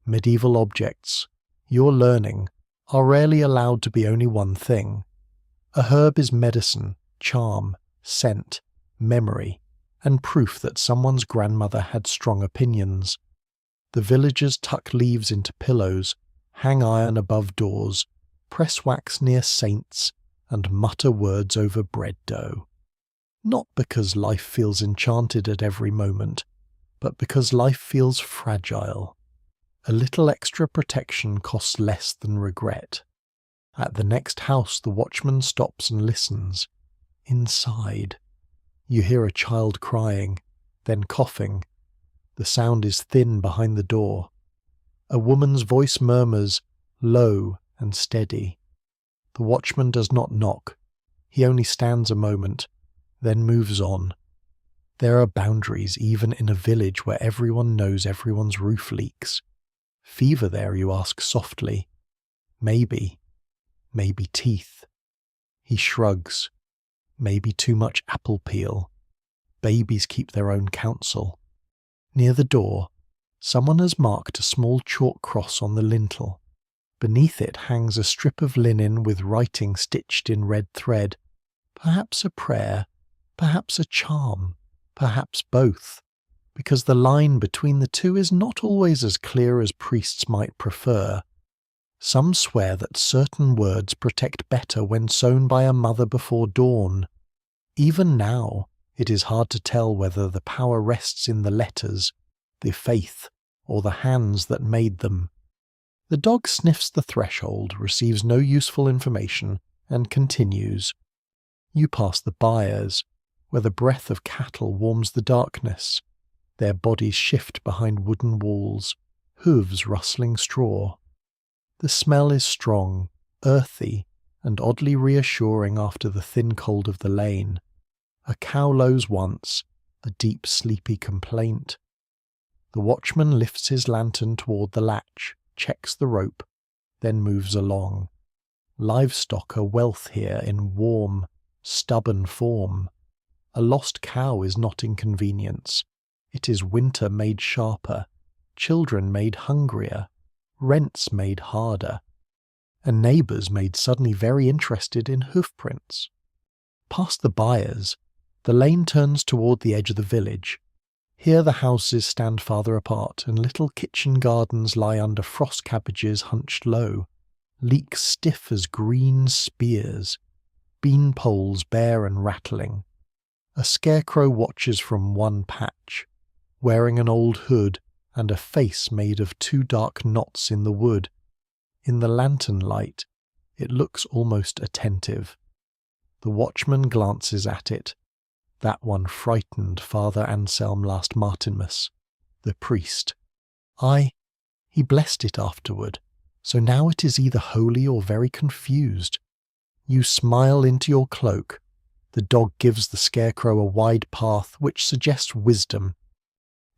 Medieval objects, you're learning, are rarely allowed to be only one thing. A herb is medicine, charm, scent, memory, and proof that someone's grandmother had strong opinions. The villagers tuck leaves into pillows, hang iron above doors, press wax near saints, and mutter words over bread dough. Not because life feels enchanted at every moment, but because life feels fragile. A little extra protection costs less than regret. At the next house the watchman stops and listens. Inside, you hear a child crying, then coughing. The sound is thin behind the door. A woman's voice murmurs, low and steady. The watchman does not knock. He only stands a moment, then moves on. There are boundaries even in a village where everyone knows everyone's roof leaks. Fever there, you ask softly. Maybe teeth. He shrugs. Maybe too much apple peel. Babies keep their own counsel. Near the door, someone has marked a small chalk cross on the lintel. Beneath it hangs a strip of linen with writing stitched in red thread. Perhaps a prayer, perhaps a charm, perhaps both, because the line between the two is not always as clear as priests might prefer. Some swear that certain words protect better when sown by a mother before dawn. Even now, it is hard to tell whether the power rests in the letters, the faith, or the hands that made them. The dog sniffs the threshold, receives no useful information, and continues. You pass the byres, where the breath of cattle warms the darkness. Their bodies shift behind wooden walls, hooves rustling straw. The smell is strong, earthy, and oddly reassuring after the thin cold of the lane. A cow lows once, a deep sleepy complaint. The watchman lifts his lantern toward the latch, checks the rope, then moves along. Livestock are wealth here in warm, stubborn form. A lost cow is not inconvenience. It is winter made sharper, children made hungrier, rents made harder, and neighbours made suddenly very interested in hoofprints. Past the byres, the lane turns toward the edge of the village. Here the houses stand farther apart, and little kitchen gardens lie under frost cabbages hunched low, leeks stiff as green spears, bean poles bare and rattling. A scarecrow watches from one patch, wearing an old hood and a face made of two dark knots in the wood. In the lantern light, it looks almost attentive. The watchman glances at it. That one frightened Father Anselm last Martinmas, the priest. He blessed it afterward, so now it is either holy or very confused. You smile into your cloak. The dog gives the scarecrow a wide path which suggests wisdom.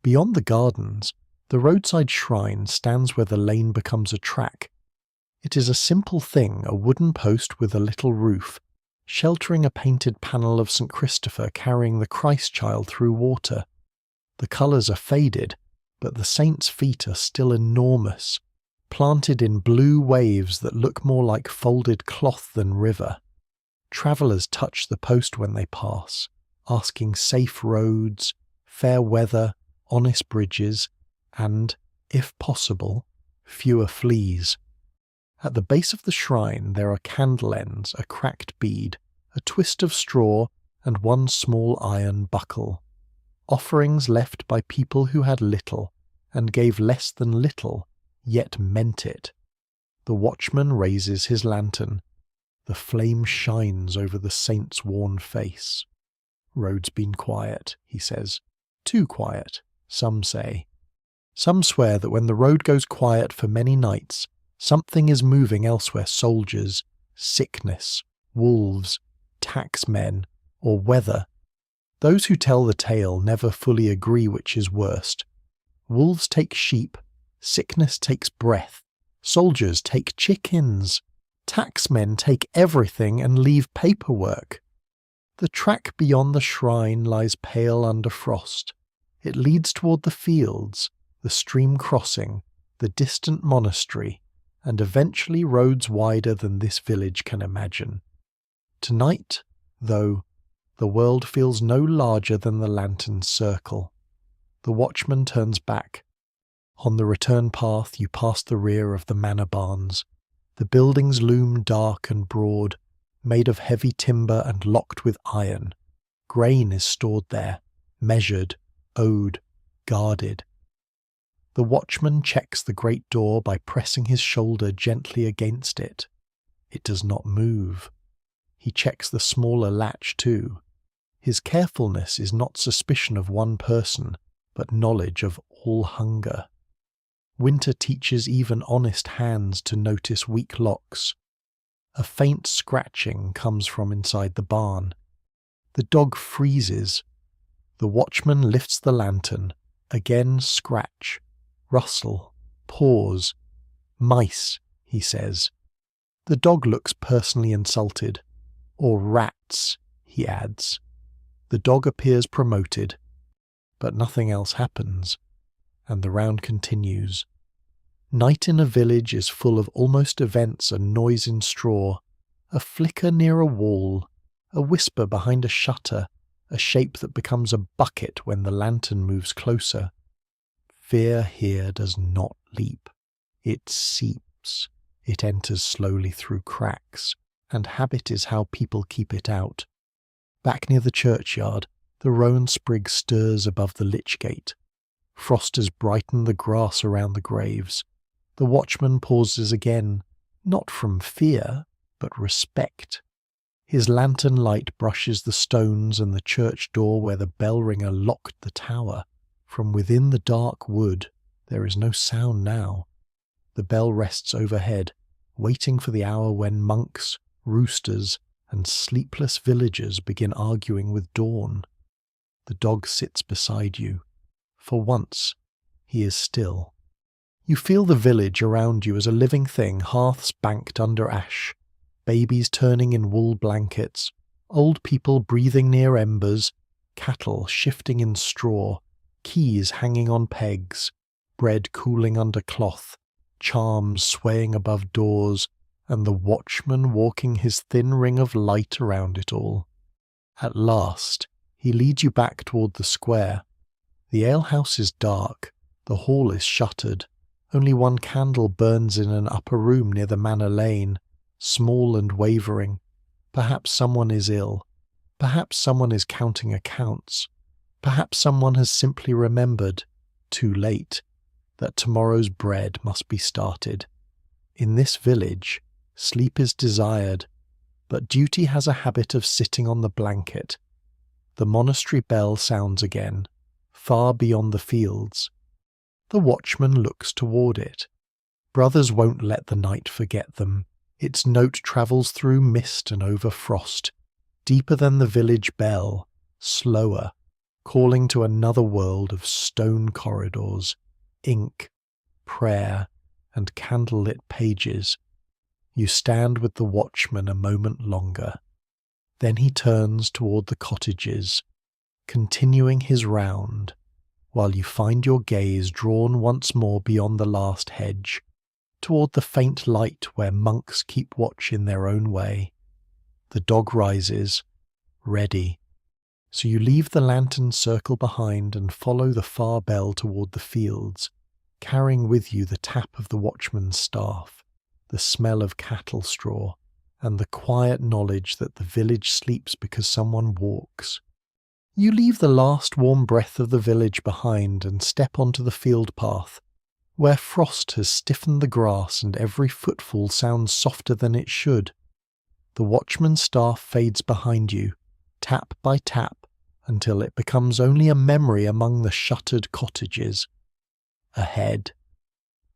Beyond the gardens, the roadside shrine stands where the lane becomes a track. It is a simple thing, a wooden post with a little roof, sheltering a painted panel of St. Christopher carrying the Christ child through water. The colours are faded, but the saint's feet are still enormous, planted in blue waves that look more like folded cloth than river. Travellers touch the post when they pass, asking safe roads, fair weather, honest bridges, and, if possible, fewer fleas. At the base of the shrine there are candle ends, a cracked bead, a twist of straw, and one small iron buckle. Offerings left by people who had little, and gave less than little, yet meant it. The watchman raises his lantern. The flame shines over the saint's worn face. "Road's been quiet," he says. "Too quiet, some say." Some swear that when the road goes quiet for many nights, something is moving elsewhere: soldiers, sickness, wolves, taxmen, or weather. Those who tell the tale never fully agree which is worst. Wolves take sheep, sickness takes breath, soldiers take chickens, taxmen take everything and leave paperwork. The track beyond the shrine lies pale under frost. It leads toward the fields, the stream crossing, the distant monastery, and eventually roads wider than this village can imagine. Tonight, though, the world feels no larger than the lantern's circle. The watchman turns back. On the return path you pass the rear of the manor barns. The buildings loom dark and broad, made of heavy timber and locked with iron. Grain is stored there, measured, owed, guarded. The watchman checks the great door by pressing his shoulder gently against it. It does not move. He checks the smaller latch too. His carefulness is not suspicion of one person, but knowledge of all hunger. Winter teaches even honest hands to notice weak locks. A faint scratching comes from inside the barn. The dog freezes. The watchman lifts the lantern. Again scratch, rustle, pause. Mice, he says. The dog looks personally insulted. Or rats, he adds. The dog appears promoted. But nothing else happens, and the round continues. Night in a village is full of almost events: a noise in straw, a flicker near a wall, a whisper behind a shutter, a shape that becomes a bucket when the lantern moves closer. Fear here does not leap. It seeps. It enters slowly through cracks, and habit is how people keep it out. Back near the churchyard, the rowan sprig stirs above the lich gate. Frost has brightened the grass around the graves. The watchman pauses again, not from fear, but respect. His lantern light brushes the stones and the church door where the bell ringer locked the tower. From within the dark wood, there is no sound now. The bell rests overhead, waiting for the hour when monks, roosters, and sleepless villagers begin arguing with dawn. The dog sits beside you. For once, he is still. You feel the village around you as a living thing: hearths banked under ash, babies turning in wool blankets, old people breathing near embers, cattle shifting in straw, keys hanging on pegs, bread cooling under cloth, charms swaying above doors, and the watchman walking his thin ring of light around it all. At last, he leads you back toward the square. The alehouse is dark, the hall is shuttered. Only one candle burns in an upper room near the manor lane, small and wavering. Perhaps someone is ill. Perhaps someone is counting accounts. Perhaps someone has simply remembered, too late, that tomorrow's bread must be started. In this village, sleep is desired, but duty has a habit of sitting on the blanket. The monastery bell sounds again, far beyond the fields. The watchman looks toward it. Brothers won't let the night forget them. Its note travels through mist and over frost, deeper than the village bell, slower, calling to another world of stone corridors, ink, prayer, and candlelit pages. You stand with the watchman a moment longer. Then he turns toward the cottages, continuing his round, while you find your gaze drawn once more beyond the last hedge, toward the faint light where monks keep watch in their own way. The dog rises, ready, so you leave the lantern circle behind and follow the far bell toward the fields, carrying with you the tap of the watchman's staff, the smell of cattle straw, and the quiet knowledge that the village sleeps because someone walks. You leave the last warm breath of the village behind and step onto the field path, where frost has stiffened the grass and every footfall sounds softer than it should. The watchman's staff fades behind you, tap by tap, until it becomes only a memory among the shuttered cottages. Ahead.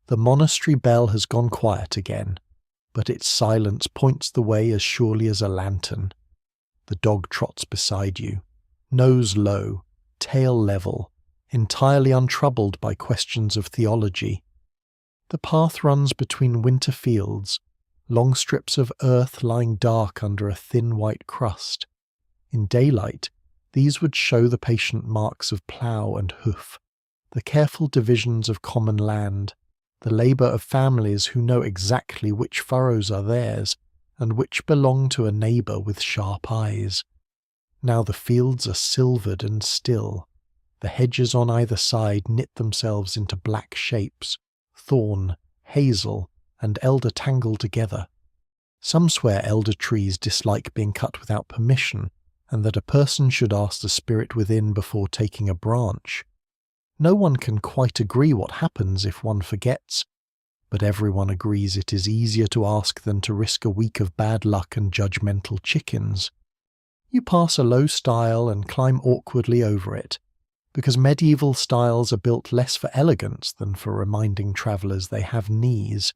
The monastery bell has gone quiet again, but its silence points the way as surely as a lantern. The dog trots beside you, nose low, tail level, entirely untroubled by questions of theology. The path runs between winter fields, long strips of earth lying dark under a thin white crust. In daylight, these would show the patient marks of plough and hoof, the careful divisions of common land, the labour of families who know exactly which furrows are theirs and which belong to a neighbour with sharp eyes. Now the fields are silvered and still. The hedges on either side knit themselves into black shapes, thorn, hazel, and elder tangled together. Some swear elder trees dislike being cut without permission, and that a person should ask the spirit within before taking a branch. No one can quite agree what happens if one forgets, but everyone agrees it is easier to ask than to risk a week of bad luck and judgmental chickens. You pass a low stile and climb awkwardly over it, because medieval stiles are built less for elegance than for reminding travellers they have knees.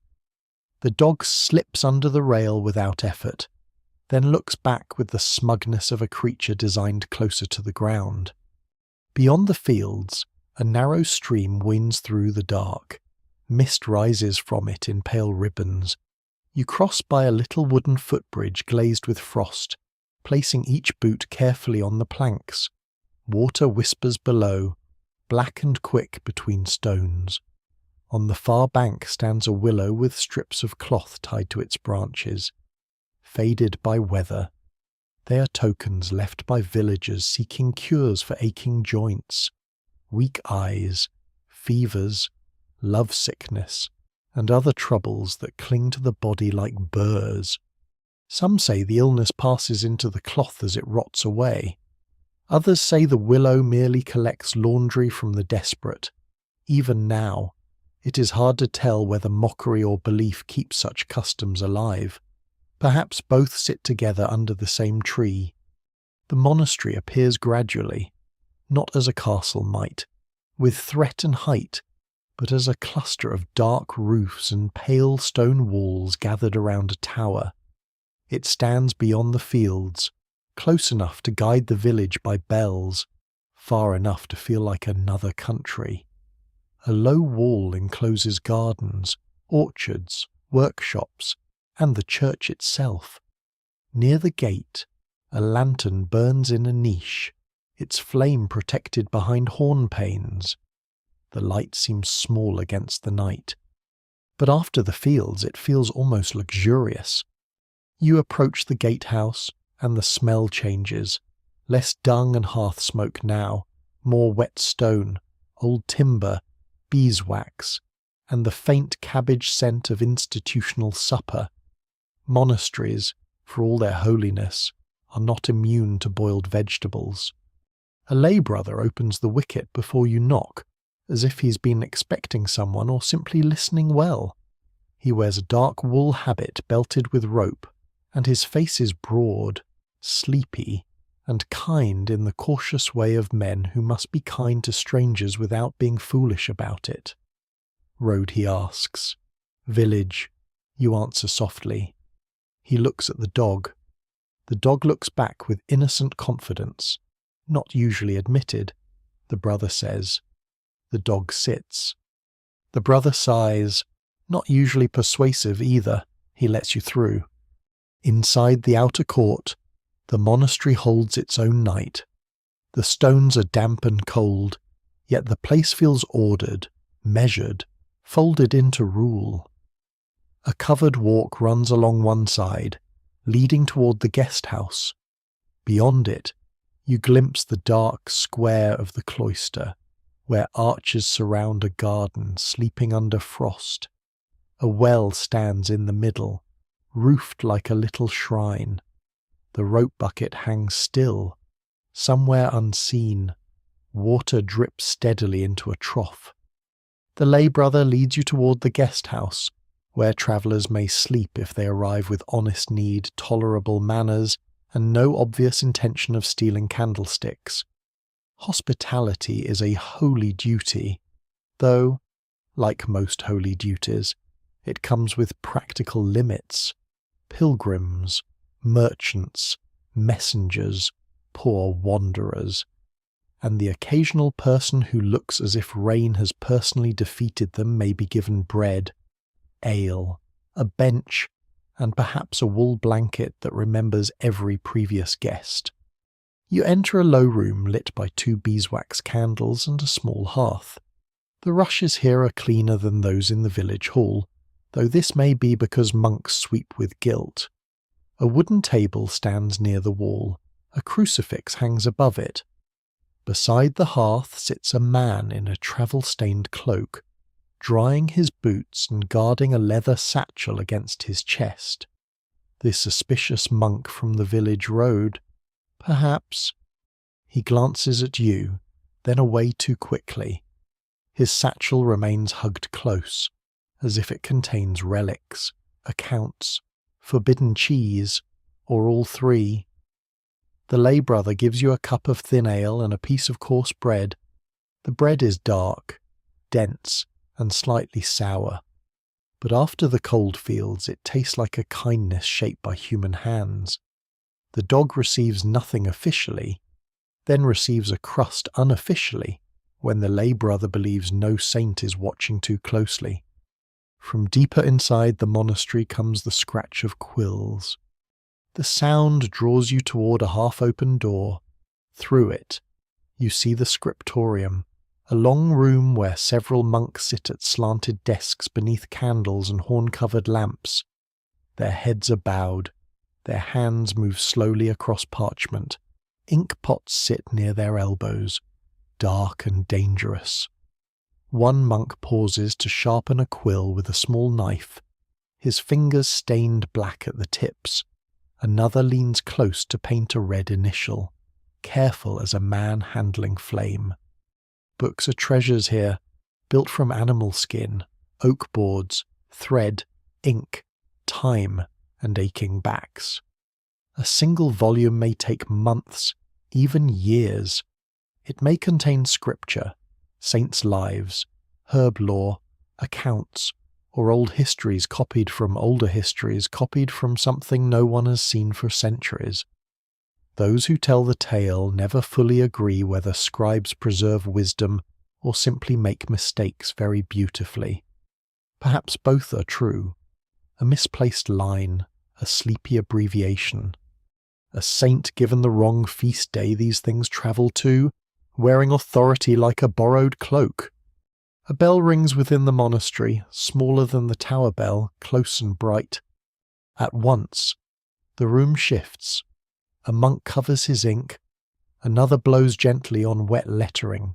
The dog slips under the rail without effort, then looks back with the smugness of a creature designed closer to the ground. Beyond the fields, a narrow stream winds through the dark. Mist rises from it in pale ribbons. You cross by a little wooden footbridge glazed with frost, placing each boot carefully on the planks. Water whispers below, black and quick between stones. On the far bank stands a willow with strips of cloth tied to its branches, faded by weather. They are tokens left by villagers seeking cures for aching joints, weak eyes, fevers, love sickness, and other troubles that cling to the body like burrs. Some say the illness passes into the cloth as it rots away. Others say the willow merely collects laundry from the desperate. Even now, it is hard to tell whether mockery or belief keep such customs alive. Perhaps both sit together under the same tree. The monastery appears gradually, not as a castle might, with threat and height, but as a cluster of dark roofs and pale stone walls gathered around a tower. It stands beyond the fields, close enough to guide the village by bells, far enough to feel like another country. A low wall encloses gardens, orchards, workshops, and the church itself. Near the gate, a lantern burns in a niche, its flame protected behind horn panes. The light seems small against the night, but after the fields it feels almost luxurious. You approach the gatehouse, and the smell changes. Less dung and hearth smoke now, more wet stone, old timber, beeswax, and the faint cabbage scent of institutional supper. Monasteries, for all their holiness, are not immune to boiled vegetables. A lay brother opens the wicket before you knock, as if he's been expecting someone or simply listening well. He wears a dark wool habit belted with rope, and his face is broad, sleepy, and kind in the cautious way of men who must be kind to strangers without being foolish about it. Road, he asks. Village, you answer softly. He looks at the dog. The dog looks back with innocent confidence, not usually admitted, the brother says. The dog sits. The brother sighs, not usually persuasive either. He lets you through. Inside the outer court, the monastery holds its own night. The stones are damp and cold, yet the place feels ordered, measured, folded into rule. A covered walk runs along one side, leading toward the guest house. Beyond it, you glimpse the dark square of the cloister, where arches surround a garden sleeping under frost. A well stands in the middle, roofed like a little shrine. The rope bucket hangs still, somewhere unseen. Water drips steadily into a trough. The lay brother leads you toward the guest house, where travellers may sleep if they arrive with honest need, tolerable manners, and no obvious intention of stealing candlesticks. Hospitality is a holy duty, though, Like most holy duties, it comes with practical limits. Pilgrims, merchants, messengers, poor wanderers, and the occasional person who looks as if rain has personally defeated them may be given bread, ale, a bench, and perhaps a wool blanket that remembers every previous guest. You enter a low room lit by 2 beeswax candles and a small hearth. The rushes here are cleaner than those in the village hall, though this may be because monks sweep with guilt. A wooden table stands near the wall. A crucifix hangs above it. Beside the hearth sits a man in a travel-stained cloak, drying his boots and guarding a leather satchel against his chest. The suspicious monk from the village road, perhaps. He glances at you, then away too quickly. His satchel remains hugged close, as if it contains relics, accounts, forbidden cheese, or all 3. The lay brother gives you a cup of thin ale and a piece of coarse bread. The bread is dark, dense, and slightly sour, but after the cold fields it tastes like a kindness shaped by human hands. The dog receives nothing officially, then receives a crust unofficially when the lay brother believes no saint is watching too closely. From deeper inside the monastery comes the scratch of quills. The sound draws you toward a half-open door. Through it, you see the scriptorium, a long room where several monks sit at slanted desks beneath candles and horn-covered lamps. Their heads are bowed, their hands move slowly across parchment. Ink pots sit near their elbows, dark and dangerous. One monk pauses to sharpen a quill with a small knife, his fingers stained black at the tips. Another leans close to paint a red initial, careful as a man handling flame. Books are treasures here, built from animal skin, oak boards, thread, ink, time, and aching backs. A single volume may take months, even years. It may contain scripture, saints' lives, herb lore, accounts, or old histories copied from older histories copied from something no one has seen for centuries. Those who tell the tale never fully agree whether scribes preserve wisdom or simply make mistakes very beautifully. Perhaps both are true. A misplaced line, a sleepy abbreviation. A saint given the wrong feast day these things travel to, wearing authority like a borrowed cloak. A bell rings within the monastery, smaller than the tower bell, close and bright. At once, the room shifts. A monk covers his ink. Another blows gently on wet lettering.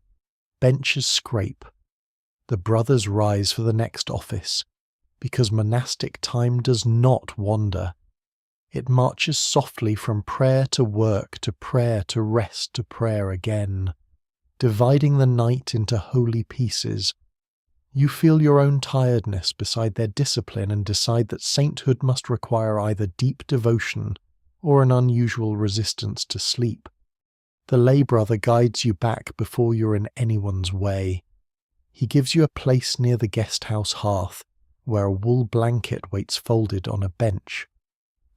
Benches scrape. The brothers rise for the next office, because monastic time does not wander. It marches softly from prayer to work to prayer to rest to prayer again, dividing the night into holy pieces. You feel your own tiredness beside their discipline and decide that sainthood must require either deep devotion or an unusual resistance to sleep. The lay brother guides you back before you're in anyone's way. He gives you a place near the guest house hearth, where a wool blanket waits folded on a bench.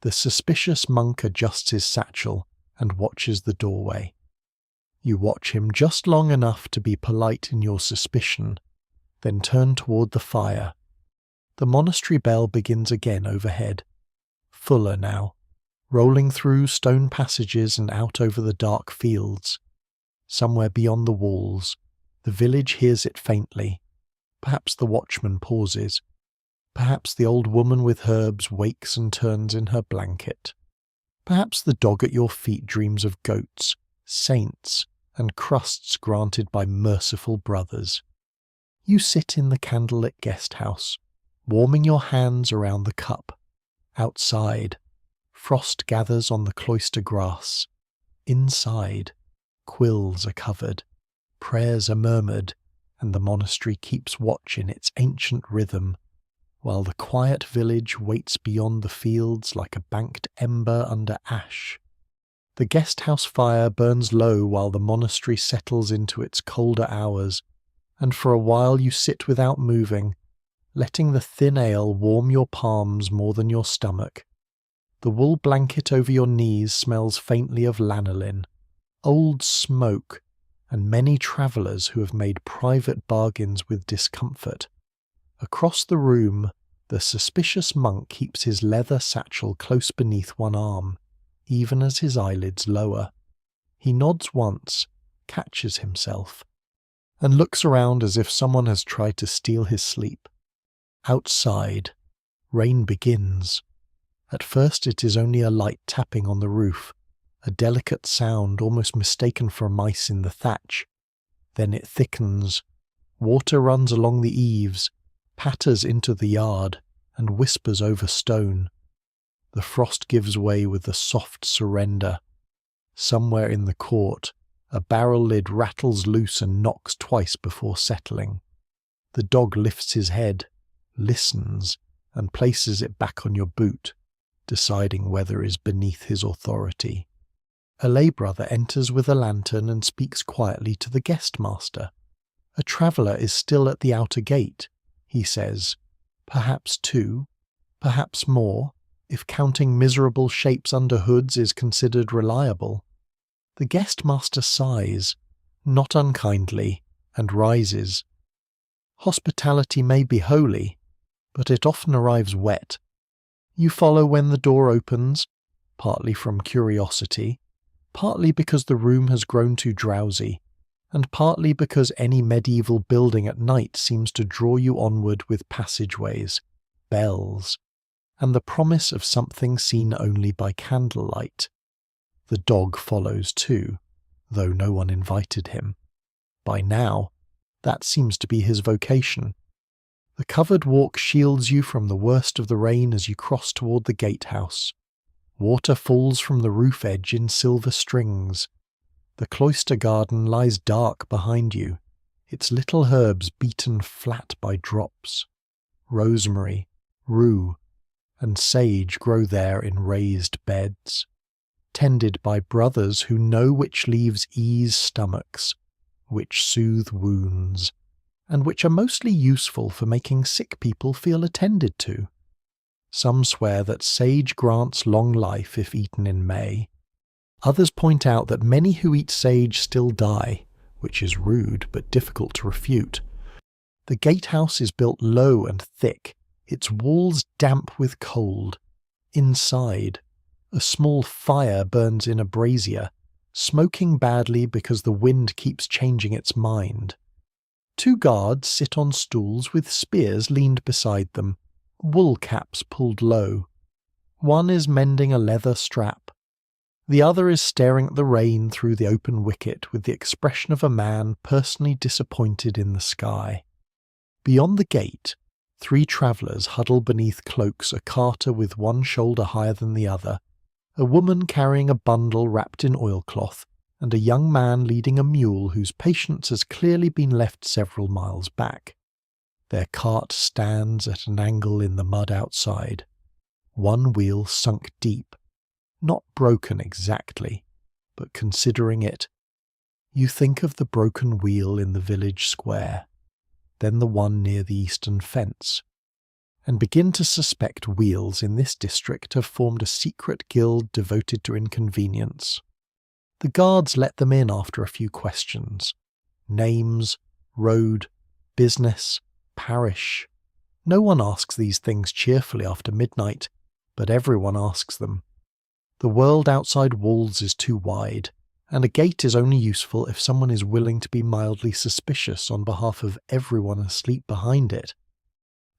The suspicious monk adjusts his satchel and watches the doorway. You watch him just long enough to be polite in your suspicion, then turn toward the fire. The monastery bell begins again overhead, fuller now, rolling through stone passages and out over the dark fields. Somewhere beyond the walls, the village hears it faintly. Perhaps the watchman pauses. Perhaps the old woman with herbs wakes and turns in her blanket. Perhaps the dog at your feet dreams of goats, saints, and crusts granted by merciful brothers. You sit in the candlelit guest house, warming your hands around the cup. Outside, frost gathers on the cloister grass. Inside, quills are covered, prayers are murmured, and the monastery keeps watch in its ancient rhythm, while the quiet village waits beyond the fields like a banked ember under ash. The guest house fire burns low while the monastery settles into its colder hours, and for a while you sit without moving, letting the thin ale warm your palms more than your stomach. The wool blanket over your knees smells faintly of lanolin, old smoke, and many travellers who have made private bargains with discomfort. Across the room, the suspicious monk keeps his leather satchel close beneath one arm, even as his eyelids lower. He nods once, catches himself, and looks around as if someone has tried to steal his sleep. Outside, rain begins. At first it is only a light tapping on the roof, a delicate sound almost mistaken for mice in the thatch. Then it thickens. Water runs along the eaves, patters into the yard, and whispers over stone. The frost gives way with a soft surrender. Somewhere in the court, a barrel lid rattles loose and knocks twice before settling. The dog lifts his head, listens, and places it back on your boot, deciding whether it is beneath his authority. A lay brother enters with a lantern and speaks quietly to the guest master. A traveller is still at the outer gate, he says. Perhaps 2, perhaps more, if counting miserable shapes under hoods is considered reliable. The guest master sighs, not unkindly, and rises. Hospitality may be holy, but it often arrives wet. You follow when the door opens, partly from curiosity, partly because the room has grown too drowsy, and partly because any medieval building at night seems to draw you onward with passageways, bells, and the promise of something seen only by candlelight. The dog follows too, though no one invited him. By now, that seems to be his vocation. The covered walk shields you from the worst of the rain as you cross toward the gatehouse. Water falls from the roof edge in silver strings. The cloister garden lies dark behind you, its little herbs beaten flat by drops. Rosemary, rue, and sage grow there in raised beds, tended by brothers who know which leaves ease stomachs, which soothe wounds, and which are mostly useful for making sick people feel attended to. Some swear that sage grants long life if eaten in May. Others point out that many who eat sage still die, which is rude but difficult to refute. The gatehouse is built low and thick, its walls damp with cold. Inside, a small fire burns in a brazier, smoking badly because the wind keeps changing its mind. 2 guards sit on stools with spears leaned beside them, wool caps pulled low. One is mending a leather strap. The other is staring at the rain through the open wicket with the expression of a man personally disappointed in the sky. Beyond the gate, 3 travellers huddle beneath cloaks, a carter with one shoulder higher than the other, a woman carrying a bundle wrapped in oilcloth, and a young man leading a mule whose patience has clearly been left several miles back. Their cart stands at an angle in the mud outside, one wheel sunk deep, not broken exactly, but considering it, you think of the broken wheel in the village square, then the one near the eastern fence, and begin to suspect wheels in this district have formed a secret guild devoted to inconvenience. The guards let them in after a few questions. Names, road, business, parish. No one asks these things cheerfully after midnight, but everyone asks them. The world outside walls is too wide, and a gate is only useful if someone is willing to be mildly suspicious on behalf of everyone asleep behind it.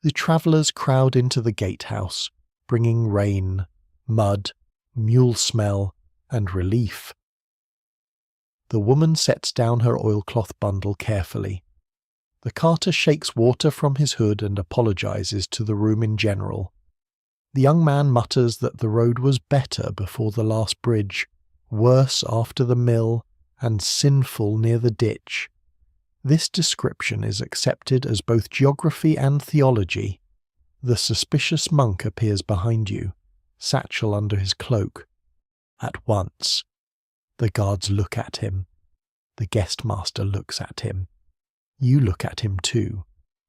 The travellers crowd into the gatehouse, bringing rain, mud, mule smell, and relief. The woman sets down her oilcloth bundle carefully. The carter shakes water from his hood and apologizes to the room in general. The young man mutters that the road was better before the last bridge, worse after the mill, and sinful near the ditch. This description is accepted as both geography and theology. The suspicious monk appears behind you, satchel under his cloak. At once, the guards look at him. The guest master looks at him. You look at him too,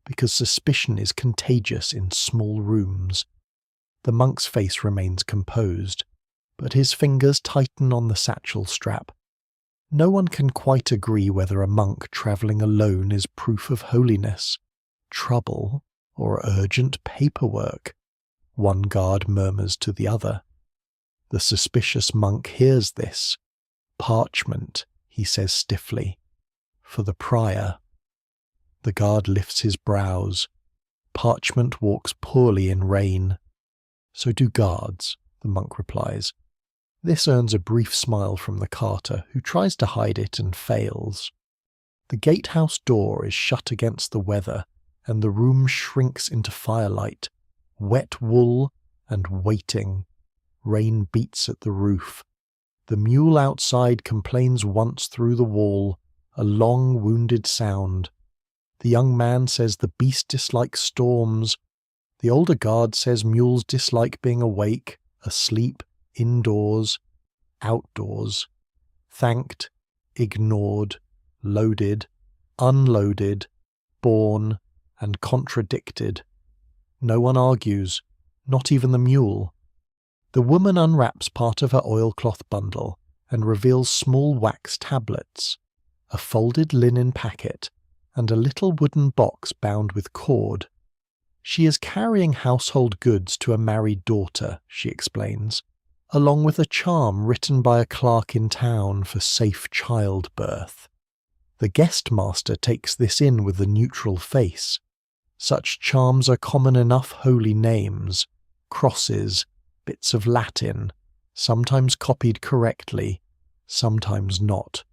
because suspicion is contagious in small rooms. The monk's face remains composed, but his fingers tighten on the satchel strap. No one can quite agree whether a monk travelling alone is proof of holiness, trouble, or urgent paperwork. One guard murmurs to the other. The suspicious monk hears this. Parchment, he says stiffly. For the prior. The guard lifts his brows. Parchment walks poorly in rain. So do guards, the monk replies. This earns a brief smile from the carter, who tries to hide it and fails. The gatehouse door is shut against the weather, and the room shrinks into firelight, wet wool and waiting. Rain beats at the roof. The mule outside complains once through the wall, a long wounded sound. The young man says the beast dislikes storms. The older guard says mules dislike being awake, asleep, indoors, outdoors, thanked, ignored, loaded, unloaded, born, and contradicted. No one argues, not even the mule. The woman unwraps part of her oilcloth bundle and reveals small wax tablets, a folded linen packet, and a little wooden box bound with cord. She is carrying household goods to a married daughter, she explains, along with a charm written by a clerk in town for safe childbirth. The guest master takes this in with a neutral face. Such charms are common enough holy names, crosses, bits of Latin, sometimes copied correctly, sometimes not.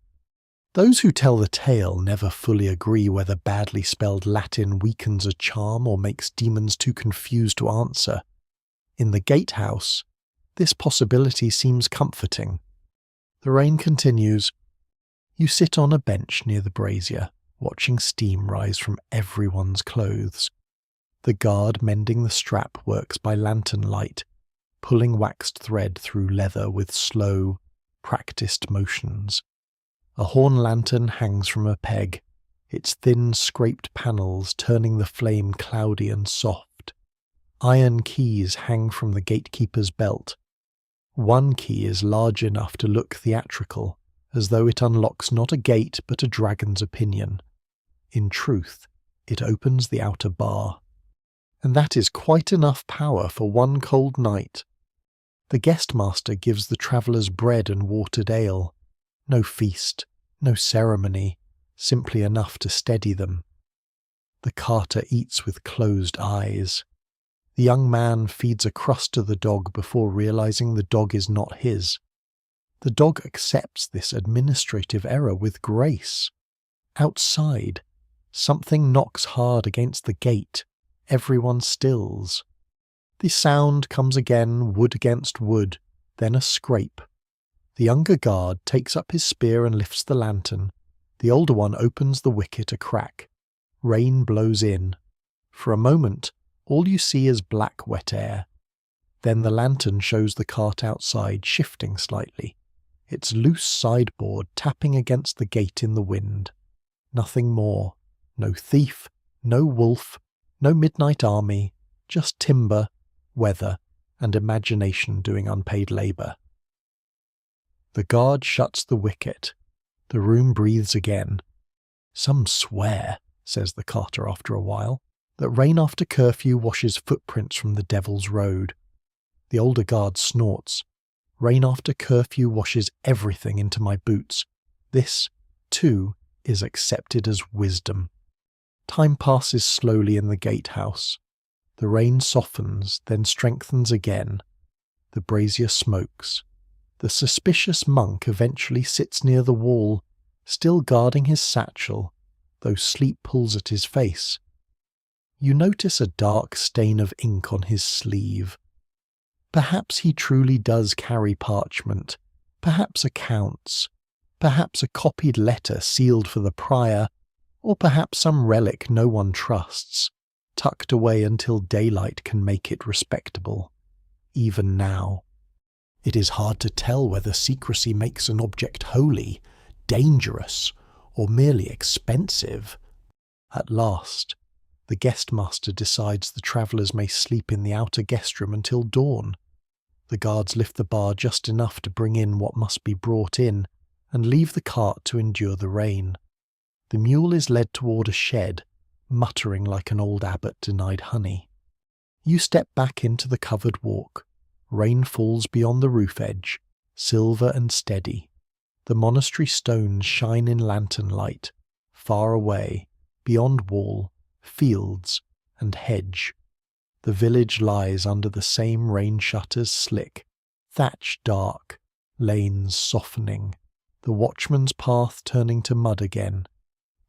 Those who tell the tale never fully agree whether badly spelled Latin weakens a charm or makes demons too confused to answer. In the gatehouse, this possibility seems comforting. The rain continues. You sit on a bench near the brazier, watching steam rise from everyone's clothes. The guard mending the strap works by lantern light, pulling waxed thread through leather with slow, practiced motions. A horn lantern hangs from a peg, its thin scraped panels turning the flame cloudy and soft. Iron keys hang from the gatekeeper's belt. One key is large enough to look theatrical, as though it unlocks not a gate but a dragon's opinion. In truth, it opens the outer bar. And that is quite enough power for one cold night. The guest-master gives the travellers bread and watered ale. No feast, no ceremony, simply enough to steady them. The carter eats with closed eyes. The young man feeds a crust to the dog before realizing the dog is not his. The dog accepts this administrative error with grace. Outside, something knocks hard against the gate. Everyone stills. The sound comes again, wood against wood, then a scrape. The younger guard takes up his spear and lifts the lantern. The older one opens the wicket a crack. Rain blows in. For a moment, all you see is black wet air. Then the lantern shows the cart outside shifting slightly, its loose sideboard tapping against the gate in the wind. Nothing more. No thief, no wolf, no midnight army, just timber, weather, and imagination doing unpaid labour. The guard shuts the wicket. The room breathes again. Some swear, says the carter after a while, that rain after curfew washes footprints from the Devil's Road. The older guard snorts. Rain after curfew washes everything into my boots. This, too, is accepted as wisdom. Time passes slowly in the gatehouse. The rain softens, then strengthens again. The brazier smokes. The suspicious monk eventually sits near the wall, still guarding his satchel, though sleep pulls at his face. You notice a dark stain of ink on his sleeve. Perhaps he truly does carry parchment, perhaps accounts, perhaps a copied letter sealed for the prior, or perhaps some relic no one trusts, tucked away until daylight can make it respectable, even now. It is hard to tell whether secrecy makes an object holy, dangerous, or merely expensive. At last, the guest master decides the travellers may sleep in the outer guest room until dawn. The guards lift the bar just enough to bring in what must be brought in, and leave the cart to endure the rain. The mule is led toward a shed, muttering like an old abbot denied honey. You step back into the covered walk. Rain falls beyond the roof edge, silver and steady. The monastery stones shine in lantern light, far away, beyond wall, fields, and hedge. The village lies under the same rain shutters slick, thatch dark, lanes softening, the watchman's path turning to mud again.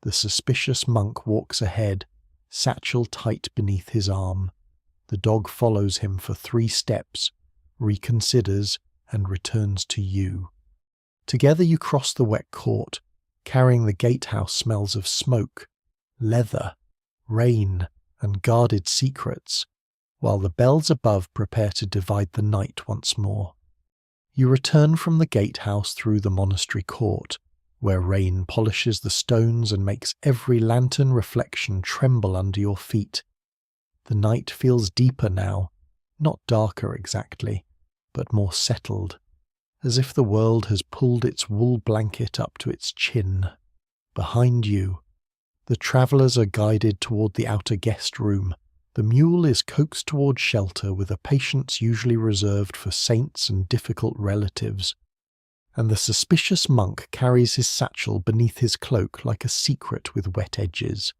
The suspicious monk walks ahead, satchel tight beneath his arm. The dog follows him for 3 steps, reconsiders, and returns to you. Together you cross the wet court, carrying the gatehouse smells of smoke, leather, rain, and guarded secrets, while the bells above prepare to divide the night once more. You return from the gatehouse through the monastery court, where rain polishes the stones and makes every lantern reflection tremble under your feet. The night feels deeper now, not darker exactly, but more settled, as if the world has pulled its wool blanket up to its chin. Behind you, the travellers are guided toward the outer guest room. The mule is coaxed toward shelter with a patience usually reserved for saints and difficult relatives, and the suspicious monk carries his satchel beneath his cloak like a secret with wet edges.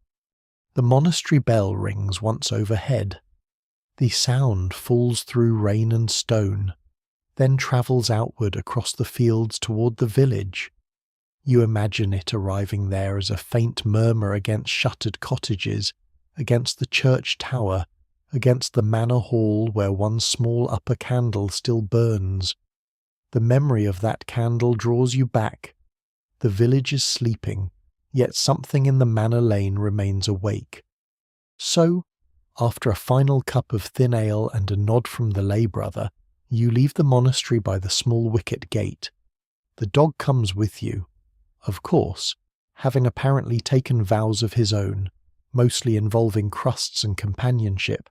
The monastery bell rings once overhead. The sound falls through rain and stone, then travels outward across the fields toward the village. You imagine it arriving there as a faint murmur against shuttered cottages, against the church tower, against the manor hall where one small upper candle still burns. The memory of that candle draws you back. The village is sleeping, yet something in the manor lane remains awake. So, after a final cup of thin ale and a nod from the lay brother, you leave the monastery by the small wicket gate. The dog comes with you, of course, having apparently taken vows of his own, mostly involving crusts and companionship.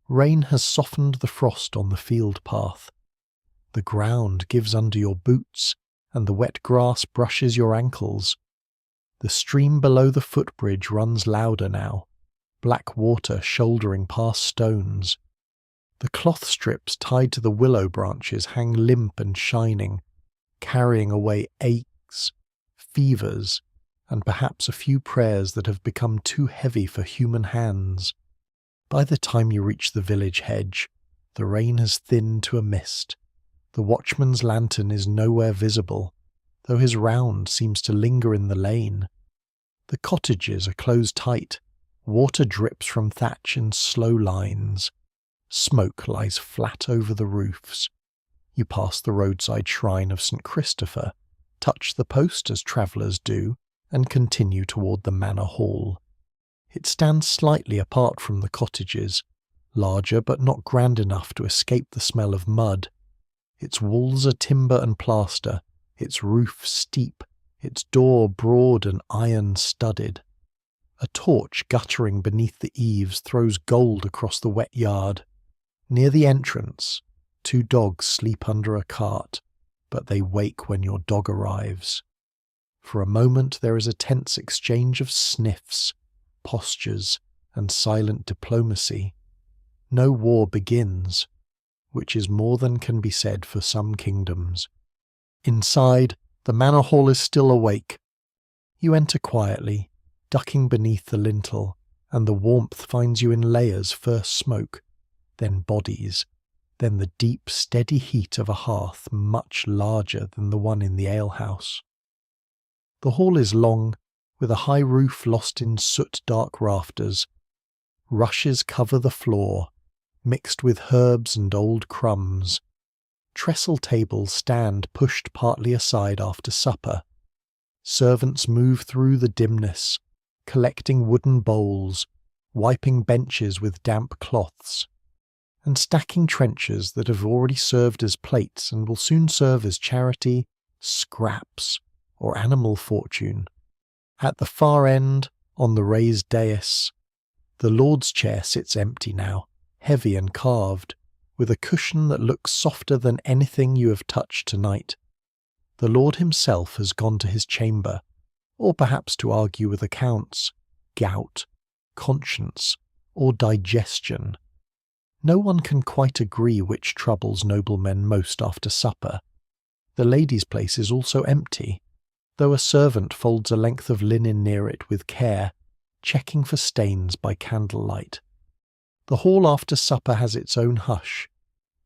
Rain has softened the frost on the field path. The ground gives under your boots, and the wet grass brushes your ankles. The stream below the footbridge runs louder now, black water shouldering past stones. The cloth strips tied to the willow branches hang limp and shining, carrying away aches, fevers, and perhaps a few prayers that have become too heavy for human hands. By the time you reach the village hedge, the rain has thinned to a mist. The watchman's lantern is nowhere visible, though his round seems to linger in the lane. The cottages are closed tight. Water drips from thatch in slow lines. Smoke lies flat over the roofs. You pass the roadside shrine of St. Christopher, touch the post as travellers do, and continue toward the manor hall. It stands slightly apart from the cottages, larger but not grand enough to escape the smell of mud. Its walls are timber and plaster, its roof steep, its door broad and iron-studded. A torch guttering beneath the eaves throws gold across the wet yard. Near the entrance, 2 dogs sleep under a cart, but they wake when your dog arrives. For a moment there is a tense exchange of sniffs, postures, and silent diplomacy. No war begins, which is more than can be said for some kingdoms. Inside, the manor hall is still awake. You enter quietly, ducking beneath the lintel, and the warmth finds you in layers, first smoke, then bodies, then the deep, steady heat of a hearth much larger than the one in the alehouse. The hall is long, with a high roof lost in soot-dark rafters. Rushes cover the floor, mixed with herbs and old crumbs. Trestle tables stand pushed partly aside after supper. Servants move through the dimness, collecting wooden bowls, wiping benches with damp cloths, and stacking trenchers that have already served as plates and will soon serve as charity, scraps, or animal fortune. At the far end, On the raised dais, the Lord's chair sits empty now, heavy and carved, with a cushion that looks softer than anything you have touched tonight. The Lord himself has gone to his chamber, or perhaps to argue with accounts, gout, conscience, or digestion. No one can quite agree which troubles noblemen most after supper. The lady's place is also empty, though a servant folds a length of linen near it with care, checking for stains by candlelight. The hall after supper has its own hush.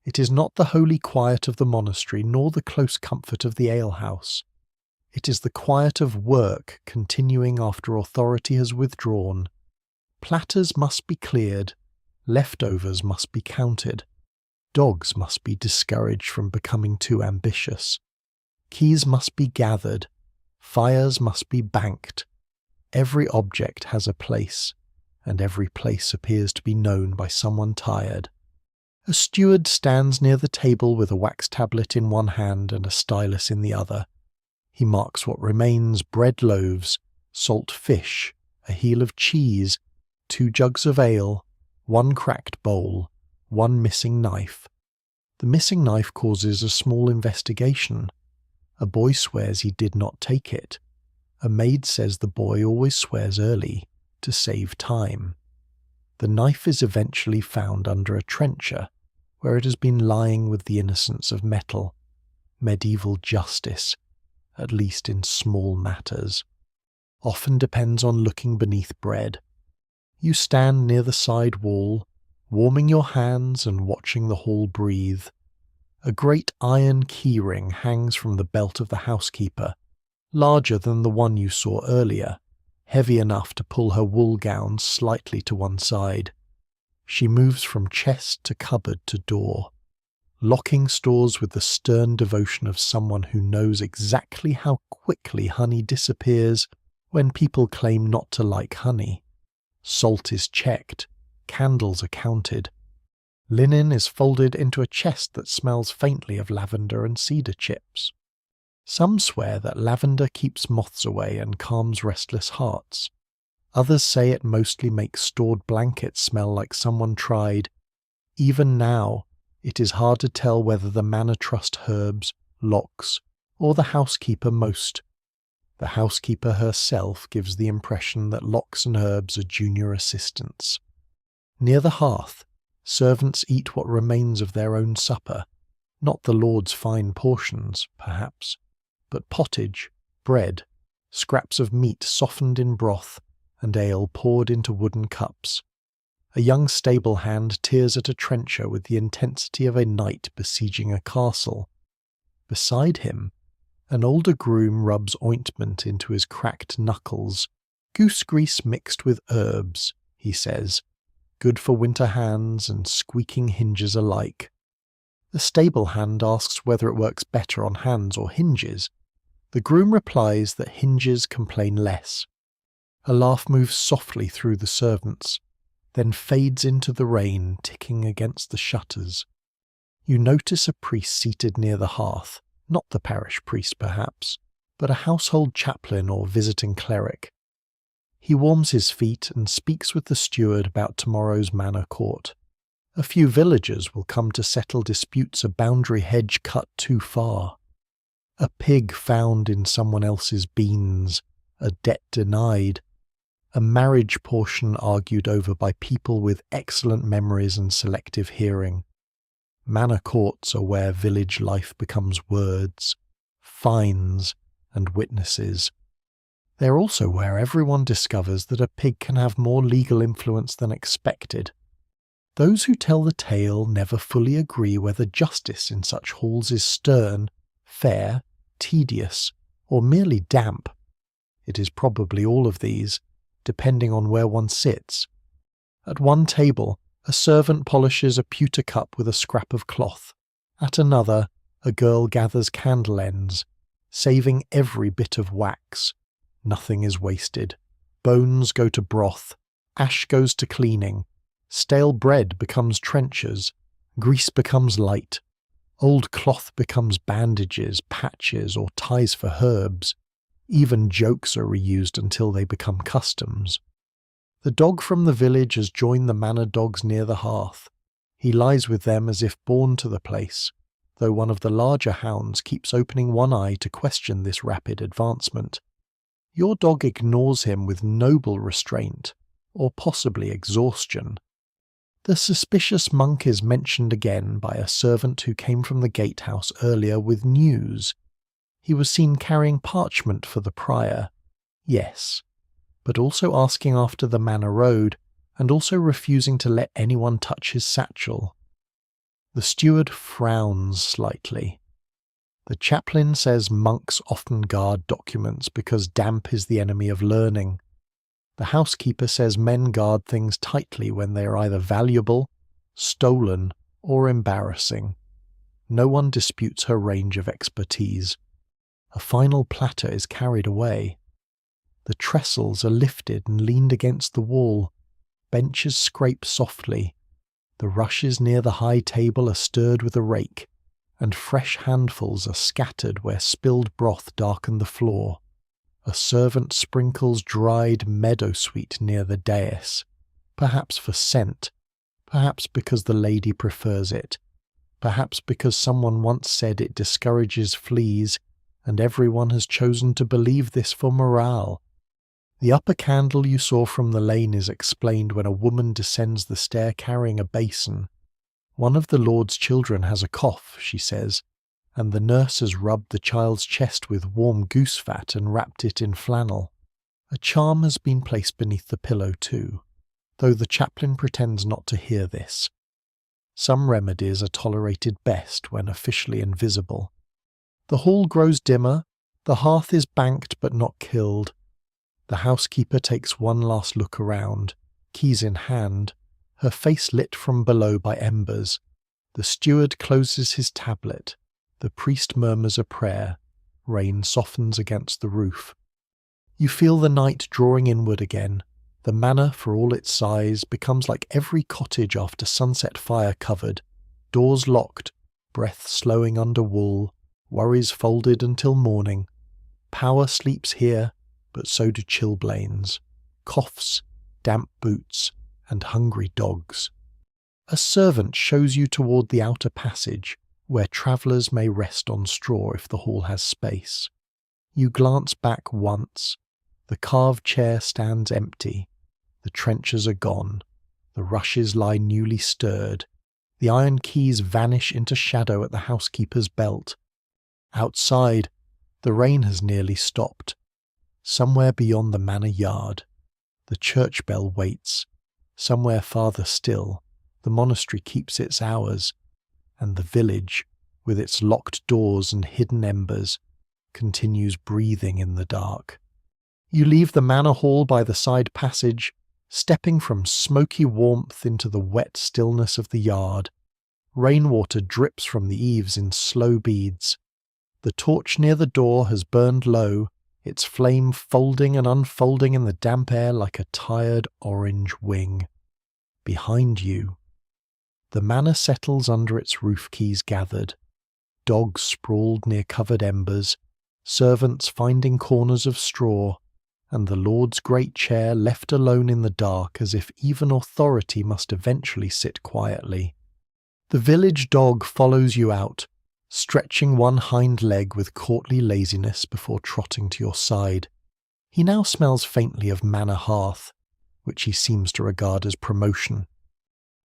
It is not the holy quiet of the monastery, nor the close comfort of the alehouse. It is the quiet of work continuing after authority has withdrawn. Platters must be cleared, leftovers must be counted, dogs must be discouraged from becoming too ambitious, keys must be gathered, fires must be banked. Every object has a place, and every place appears to be known by someone tired. A steward stands near the table with a wax tablet in one hand and a stylus in the other. He marks what remains: bread loaves, salt fish, a heel of cheese, 2 jugs of ale, 1 cracked bowl, 1 missing knife. The missing knife causes a small investigation. A boy swears he did not take it. A maid says the boy always swears early, to save time. The knife is eventually found under a trencher, where it has been lying with the innocence of metal. Medieval justice, at least in small matters, often depends on looking beneath bread. You stand near the side wall, warming your hands and watching the hall breathe. A great iron keyring hangs from the belt of the housekeeper, larger than the one you saw earlier, heavy enough to pull her wool gown slightly to one side. She moves from chest to cupboard to door, locking stores with the stern devotion of someone who knows exactly how quickly honey disappears when people claim not to like honey. Salt is checked, candles are counted. Linen is folded into a chest that smells faintly of lavender and cedar chips. Some swear that lavender keeps moths away and calms restless hearts. Others say it mostly makes stored blankets smell like someone tried. Even now, it is hard to tell whether the manor trust herbs, locks, or the housekeeper most. The housekeeper herself gives the impression that locks and herbs are junior assistants. Near the hearth, servants eat what remains of their own supper, not the Lord's fine portions, perhaps, but pottage, bread, scraps of meat softened in broth, and ale poured into wooden cups. A young stable hand tears at a trencher with the intensity of a knight besieging a castle. Beside him, an older groom rubs ointment into his cracked knuckles. "Goose grease mixed with herbs," he says, "good for winter hands and squeaking hinges alike." The stable hand asks whether it works better on hands or hinges. The groom replies that hinges complain less. A laugh moves softly through the servants, then fades into the rain ticking against the shutters. You notice a priest seated near the hearth, not the parish priest perhaps, but a household chaplain or visiting cleric. He warms his feet and speaks with the steward about tomorrow's manor court. A few villagers will come to settle disputes, a boundary hedge cut too far, a pig found in someone else's beans, a debt denied, a marriage portion argued over by people with excellent memories and selective hearing. Manor courts are where village life becomes words, fines, and witnesses. They're also where everyone discovers that a pig can have more legal influence than expected. Those who tell the tale never fully agree whether justice in such halls is stern, fair, tedious, or merely damp. It is probably all of these, depending on where one sits. At one table, a servant polishes a pewter cup with a scrap of cloth. At another, a girl gathers candle ends, saving every bit of wax. Nothing is wasted. Bones go to broth, ash goes to cleaning, stale bread becomes trenchers, grease becomes light, old cloth becomes bandages, patches, or ties for herbs. Even jokes are reused until they become customs. The dog from the village has joined the manor dogs near the hearth. He lies with them as if born to the place, though one of the larger hounds keeps opening one eye to question this rapid advancement. Your dog ignores him with noble restraint, or possibly exhaustion. The suspicious monk is mentioned again by a servant who came from the gatehouse earlier with news. He was seen carrying parchment for the prior, yes, but also asking after the manor road, and also refusing to let anyone touch his satchel. The steward frowns slightly. The chaplain says monks often guard documents because damp is the enemy of learning. The housekeeper says men guard things tightly when they are either valuable, stolen, or embarrassing. No one disputes her range of expertise. A final platter is carried away. The trestles are lifted and leaned against the wall. Benches scrape softly. The rushes near the high table are stirred with a rake, and fresh handfuls are scattered where spilled broth darkened the floor. A servant sprinkles dried meadowsweet near the dais, perhaps for scent, perhaps because the lady prefers it, perhaps because someone once said it discourages fleas, and everyone has chosen to believe this for morale. The upper candle you saw from the lane is explained when a woman descends the stair carrying a basin. One of the Lord's children has a cough, she says, and the nurse has rubbed the child's chest with warm goose fat and wrapped it in flannel. A charm has been placed beneath the pillow too, though the chaplain pretends not to hear this. Some remedies are tolerated best when officially invisible. The hall grows dimmer, the hearth is banked but not killed. The housekeeper takes one last look around, keys in hand, her face lit from below by embers. The steward closes his tablet. The priest murmurs a prayer. Rain softens against the roof. You feel the night drawing inward again. The manor, for all its size, becomes like every cottage after sunset fire covered, doors locked, breath slowing under wool, worries folded until morning. Power sleeps here, but so do chilblains, coughs, damp boots, and hungry dogs. A servant shows you toward the outer passage, where travellers may rest on straw if the hall has space. You glance back once. The carved chair stands empty. The trenchers are gone. The rushes lie newly stirred. The iron keys vanish into shadow at the housekeeper's belt. Outside, the rain has nearly stopped. Somewhere beyond the manor yard, the church bell waits. Somewhere farther still, the monastery keeps its hours, and the village, with its locked doors and hidden embers, continues breathing in the dark. You leave the manor hall by the side passage, stepping from smoky warmth into the wet stillness of the yard. Rainwater drips from the eaves in slow beads. The torch near the door has burned low, its flame folding and unfolding in the damp air like a tired orange wing. Behind you, the manor settles under its roof keys gathered, dogs sprawled near covered embers, servants finding corners of straw, and the Lord's great chair left alone in the dark as if even authority must eventually sit quietly. The village dog follows you out, stretching one hind leg with courtly laziness before trotting to your side. He now smells faintly of manor hearth, which he seems to regard as promotion.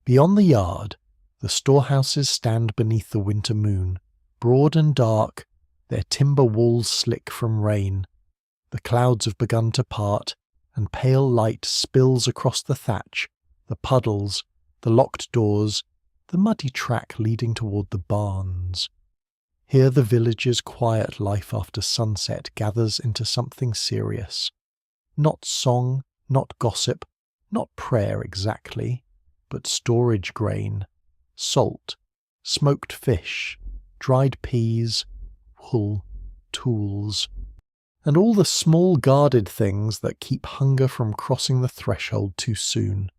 Beyond the yard, the storehouses stand beneath the winter moon, broad and dark, their timber walls slick from rain. The clouds have begun to part, and pale light spills across the thatch, the puddles, the locked doors, the muddy track leading toward the barns. Here the village's quiet life after sunset gathers into something serious. Not song, not gossip, not prayer exactly, but storage grain, salt, smoked fish, dried peas, wool, tools, and all the small guarded things that keep hunger from crossing the threshold too soon.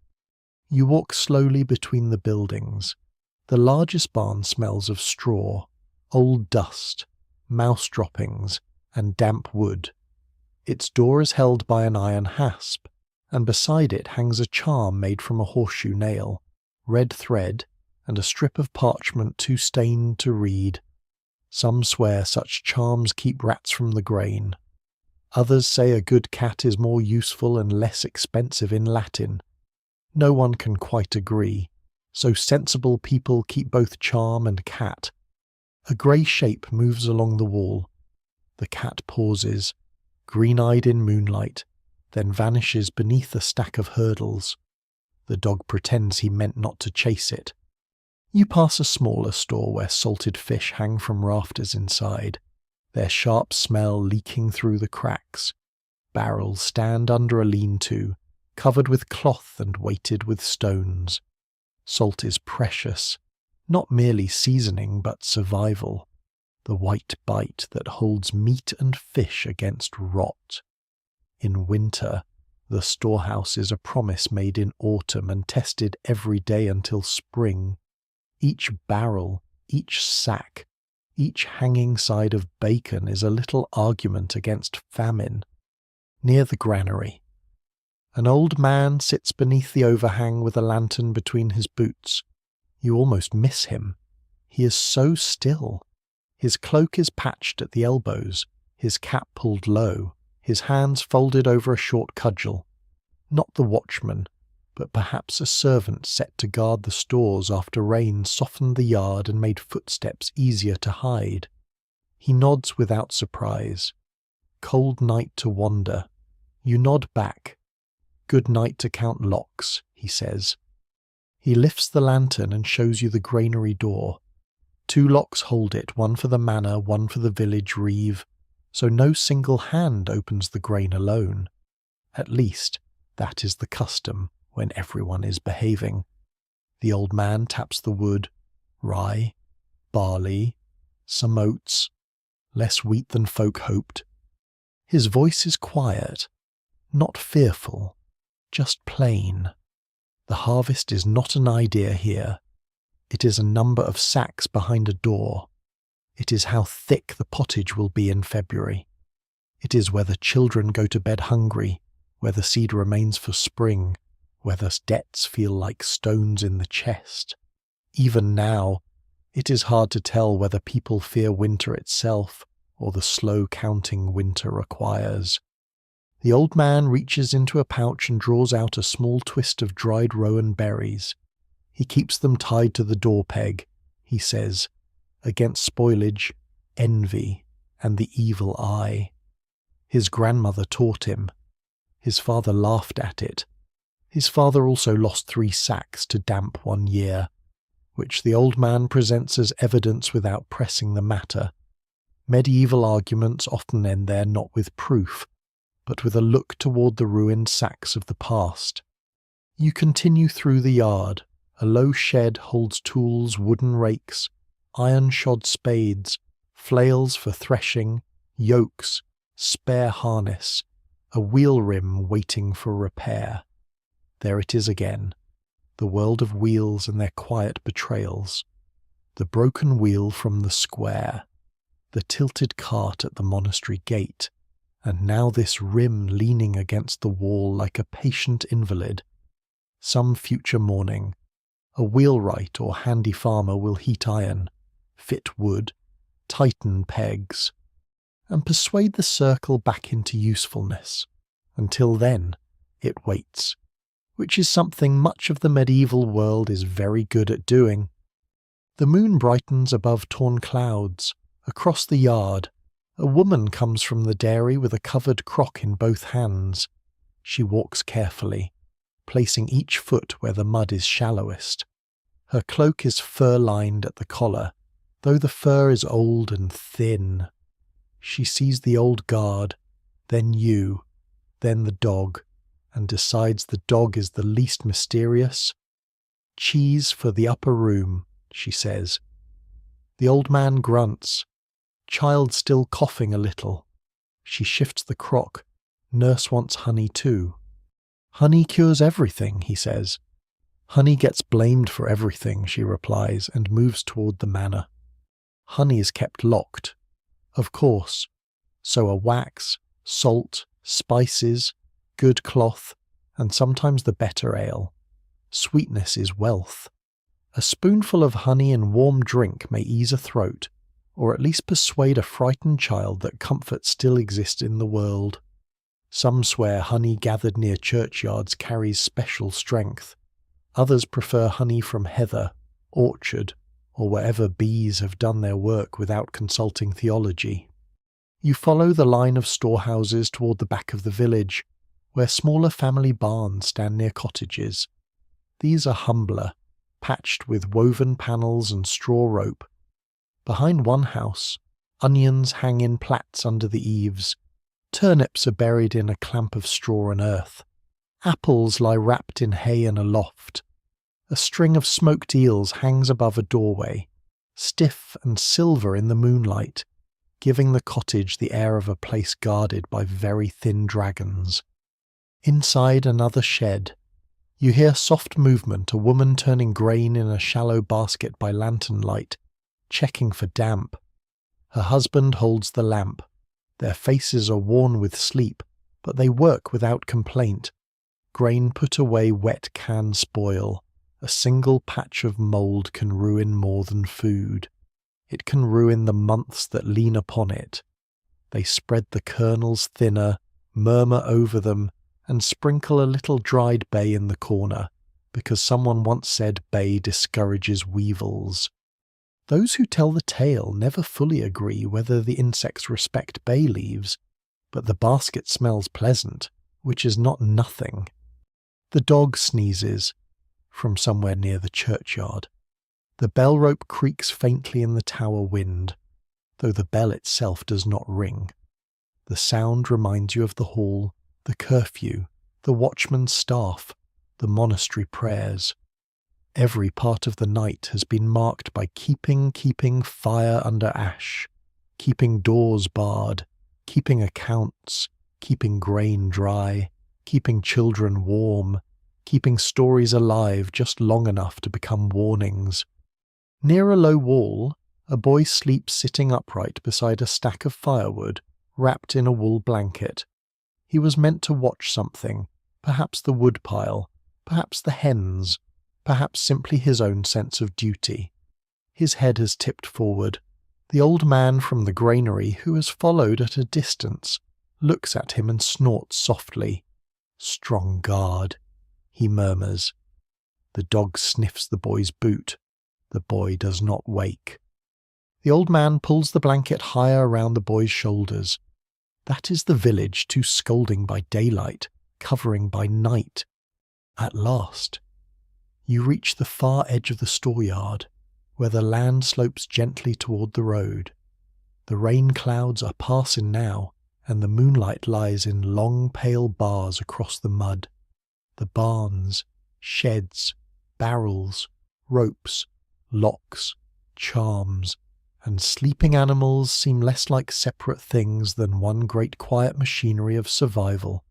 You walk slowly between the buildings. The largest barn smells of straw, old dust, mouse droppings, and damp wood. Its door is held by an iron hasp, and beside it hangs a charm made from a horseshoe nail, red thread, and a strip of parchment too stained to read. Some swear such charms keep rats from the grain. Others say a good cat is more useful and less expensive in Latin. No one can quite agree, so sensible people keep both charm and cat. A grey shape moves along the wall. The cat pauses, green-eyed in moonlight, then vanishes beneath a stack of hurdles. The dog pretends he meant not to chase it. You pass a smaller store where salted fish hang from rafters inside, their sharp smell leaking through the cracks. Barrels stand under a lean-to, covered with cloth and weighted with stones. Salt is precious, not merely seasoning but survival, the white bite that holds meat and fish against rot. In winter, the storehouse is a promise made in autumn and tested every day until spring. Each barrel, each sack, each hanging side of bacon is a little argument against famine. Near the granary, an old man sits beneath the overhang with a lantern between his boots. You almost miss him. He is so still. His cloak is patched at the elbows, his cap pulled low, his hands folded over a short cudgel. Not the watchman, but perhaps a servant set to guard the stores after rain softened the yard and made footsteps easier to hide. He nods without surprise. Cold night to wander. You nod back. Good night to count locks, he says. He lifts the lantern and shows you the granary door. 2 locks hold it, one for the manor, one for the village reeve, so no single hand opens the grain alone. At least, that is the custom when everyone is behaving. The old man taps the wood. Rye, barley, some oats, less wheat than folk hoped. His voice is quiet, not fearful, just plain. The harvest is not an idea here. It is a number of sacks behind a door. It is how thick the pottage will be in February. It is whether children go to bed hungry, whether seed remains for spring, whether debts feel like stones in the chest. Even now, it is hard to tell whether people fear winter itself or the slow counting winter requires. The old man reaches into a pouch and draws out a small twist of dried rowan berries. He keeps them tied to the door peg, he says, against spoilage, envy, and the evil eye. His grandmother taught him. His father laughed at it. His father also lost 3 sacks to damp one year, which the old man presents as evidence without pressing the matter. Medieval arguments often end there not with proof, but with a look toward the ruined sacks of the past. You continue through the yard. A low shed holds tools, wooden rakes, iron-shod spades, flails for threshing, yokes, spare harness, a wheel rim waiting for repair. There it is again, the world of wheels and their quiet betrayals. The broken wheel from the square, the tilted cart at the monastery gate, and now this rim leaning against the wall like a patient invalid. Some future morning, a wheelwright or handy farmer will heat iron, fit wood, tighten pegs, and persuade the circle back into usefulness. Until then, it waits, which is something much of the medieval world is very good at doing. The moon brightens above torn clouds. Across the yard, a woman comes from the dairy with a covered crock in both hands. She walks carefully, placing each foot where the mud is shallowest. Her cloak is fur-lined at the collar, though the fur is old and thin. She sees the old guard, then you, then the dog, and decides the dog is the least mysterious. "Cheese for the upper room," she says. The old man grunts. Child still coughing a little. She shifts the crock. Nurse wants honey too. "Honey cures everything," he says. "Honey gets blamed for everything," she replies, and moves toward the manor. Honey is kept locked. Of course. So are wax, salt, Spices, good cloth, and sometimes the better ale. Sweetness is wealth. A spoonful of honey and warm drink may ease a throat, or at least persuade a frightened child that comfort still exists in the world. Some swear honey gathered near churchyards carries special strength. Others prefer honey from heather, orchard, or wherever bees have done their work without consulting theology. You follow the line of storehouses toward the back of the village, where smaller family barns stand near cottages. These are humbler, patched with woven panels and straw rope. Behind one house, onions hang in plats under the eaves. Turnips are buried in a clamp of straw and earth. Apples lie wrapped in hay in a loft. A string of smoked eels hangs above a doorway, stiff and silver in the moonlight, giving the cottage the air of a place guarded by very thin dragons. Inside another shed, you hear soft movement, a woman turning grain in a shallow basket by lantern light, checking for damp. Her husband holds the lamp. Their faces are worn with sleep, but they work without complaint. Grain put away wet can spoil. A single patch of mould can ruin more than food. It can ruin the months that lean upon it. They spread the kernels thinner, murmur over them, and sprinkle a little dried bay in the corner, because someone once said bay discourages weevils. Those who tell the tale never fully agree whether the insects respect bay leaves, but the basket smells pleasant, which is not nothing. The dog sneezes from somewhere near the churchyard. The bell rope creaks faintly in the tower wind, though the bell itself does not ring. The sound reminds you of the hall, the curfew, the watchman's staff, the monastery prayers. Every part of the night has been marked by keeping fire under ash, keeping doors barred, keeping accounts, keeping grain dry, keeping children warm, keeping stories alive just long enough to become warnings. Near a low wall, a boy sleeps sitting upright beside a stack of firewood, wrapped in a wool blanket. He was meant to watch something, perhaps the woodpile, perhaps the hens, perhaps simply his own sense of duty. His head has tipped forward. The old man from the granary, who has followed at a distance, looks at him and snorts softly. "Strong guard," he murmurs. The dog sniffs the boy's boot. The boy does not wake. The old man pulls the blanket higher around the boy's shoulders. That is the village too scolding by daylight, covering by night. At last, you reach the far edge of the storeyard, where the land slopes gently toward the road. The rain clouds are passing now, and the moonlight lies in long pale bars across the mud. The barns, sheds, barrels, ropes, locks, charms, and sleeping animals seem less like separate things than one great quiet machinery of survival.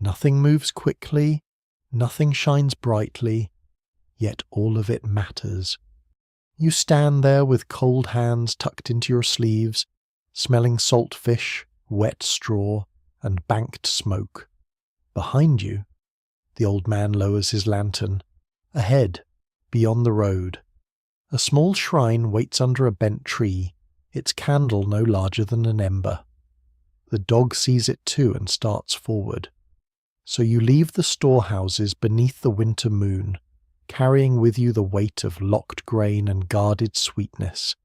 Nothing moves quickly, nothing shines brightly, yet all of it matters. You stand there with cold hands tucked into your sleeves, smelling salt fish, wet straw, and banked smoke. Behind you, the old man lowers his lantern. Ahead, beyond the road, a small shrine waits under a bent tree, its candle no larger than an ember. The dog sees it too and starts forward. So you leave the storehouses beneath the winter moon, carrying with you the weight of locked grain and guarded sweetness,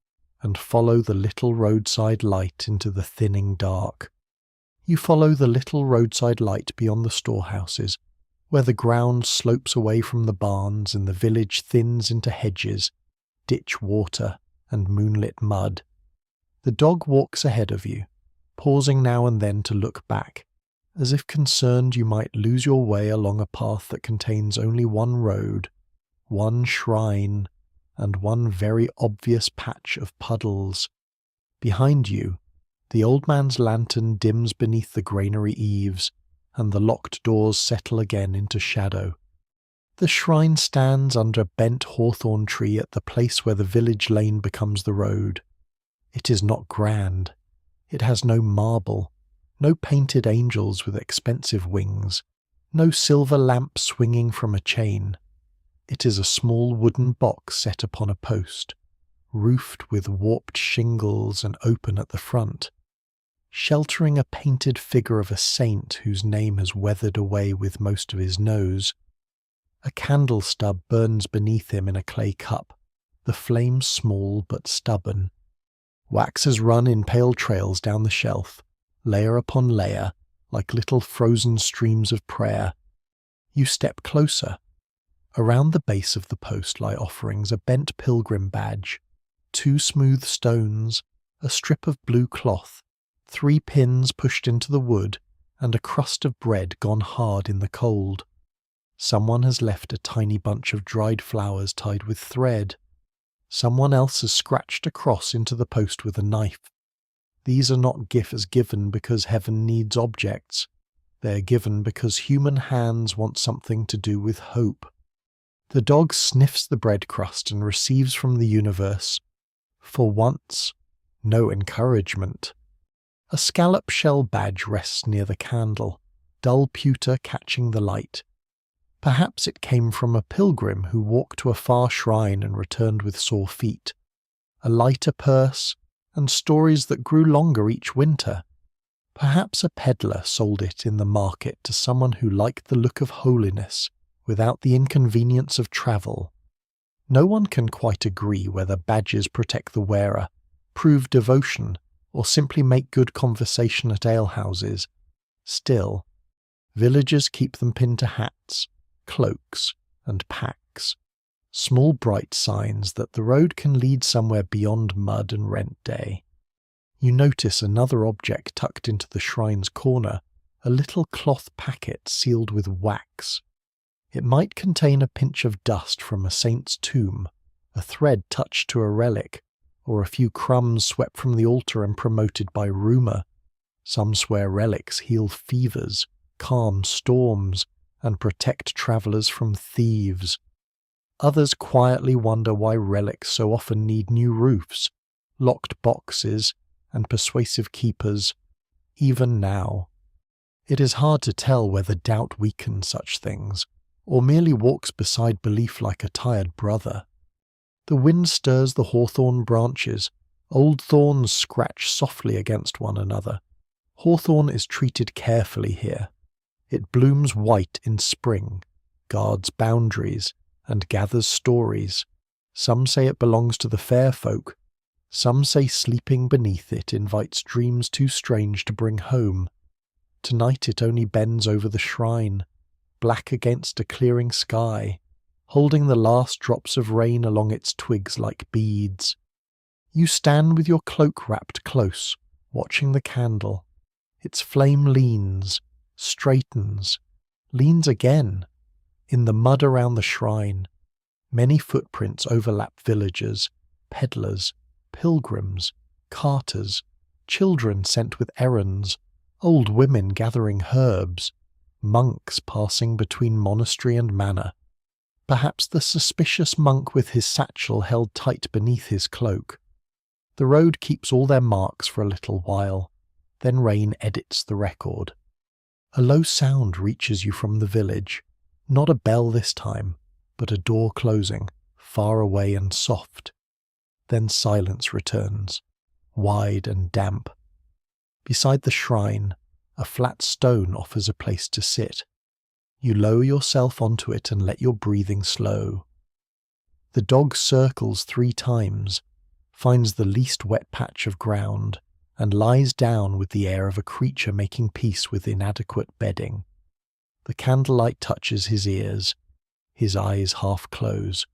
and follow the little roadside light into the thinning dark. You follow the little roadside light beyond the storehouses, where the ground slopes away from the barns and the village thins into hedges, ditch water, and moonlit mud. The dog walks ahead of you, pausing now and then to look back, as if concerned you might lose your way along a path that contains only one road, one shrine, and one very obvious patch of puddles. Behind you, the old man's lantern dims beneath the granary eaves, and the locked doors settle again into shadow. The shrine stands under a bent hawthorn tree at the place where the village lane becomes the road. It is not grand. It has no marble, No painted angels with expensive wings, no silver lamp swinging from a chain. It is a small wooden box set upon a post, roofed with warped shingles and open at the front, sheltering a painted figure of a saint whose name has weathered away with most of his nose. A candle stub burns beneath him in a clay cup, the flame small but stubborn. Wax has run in pale trails down the shelf, layer upon layer, like little frozen streams of prayer. You step closer. Around the base of the post lie offerings: a bent pilgrim badge, 2 smooth stones, a strip of blue cloth, 3 pins pushed into the wood, and a crust of bread gone hard in the cold. Someone has left a tiny bunch of dried flowers tied with thread. Someone else has scratched a cross into the post with a knife. These are not gifts given because heaven needs objects. They are given because human hands want something to do with hope. The dog sniffs the bread crust and receives from the universe, for once, no encouragement. A scallop shell badge rests near the candle, dull pewter catching the light. Perhaps it came from a pilgrim who walked to a far shrine and returned with sore feet. A lighter purse, and stories that grew longer each winter. Perhaps a peddler sold it in the market to someone who liked the look of holiness without the inconvenience of travel. No one can quite agree whether badges protect the wearer, prove devotion, or simply make good conversation at alehouses. Still, villagers keep them pinned to hats, cloaks, and packs, small bright signs that the road can lead somewhere beyond mud and rent day. You notice another object tucked into the shrine's corner, a little cloth packet sealed with wax. It might contain a pinch of dust from a saint's tomb, a thread touched to a relic, or a few crumbs swept from the altar and promoted by rumour. Some swear relics heal fevers, calm storms, and protect travellers from thieves. Others quietly wonder why relics so often need new roofs, locked boxes, and persuasive keepers, even now. It is hard to tell whether doubt weakens such things, or merely walks beside belief like a tired brother. The wind stirs the hawthorn branches, old thorns scratch softly against one another. Hawthorn is treated carefully here. It blooms white in spring, guards boundaries, and gathers stories. Some say it belongs to the fair folk. Some say sleeping beneath it invites dreams too strange to bring home. Tonight it only bends over the shrine, black against a clearing sky, holding the last drops of rain along its twigs like beads. You stand with your cloak wrapped close, watching the candle. Its flame leans, straightens, leans again. In the mud around the shrine, many footprints overlap villagers, peddlers, pilgrims, carters, children sent with errands, old women gathering herbs, monks passing between monastery and manor. Perhaps the suspicious monk with his satchel held tight beneath his cloak. The road keeps all their marks for a little while, then rain edits the record. A low sound reaches you from the village, not a bell this time, but a door closing, far away and soft. Then silence returns, wide and damp. Beside the shrine, a flat stone offers a place to sit. You lower yourself onto it and let your breathing slow. The dog circles 3 times, finds the least wet patch of ground, and lies down with the air of a creature making peace with inadequate bedding. The candlelight touches his ears. His eyes half close.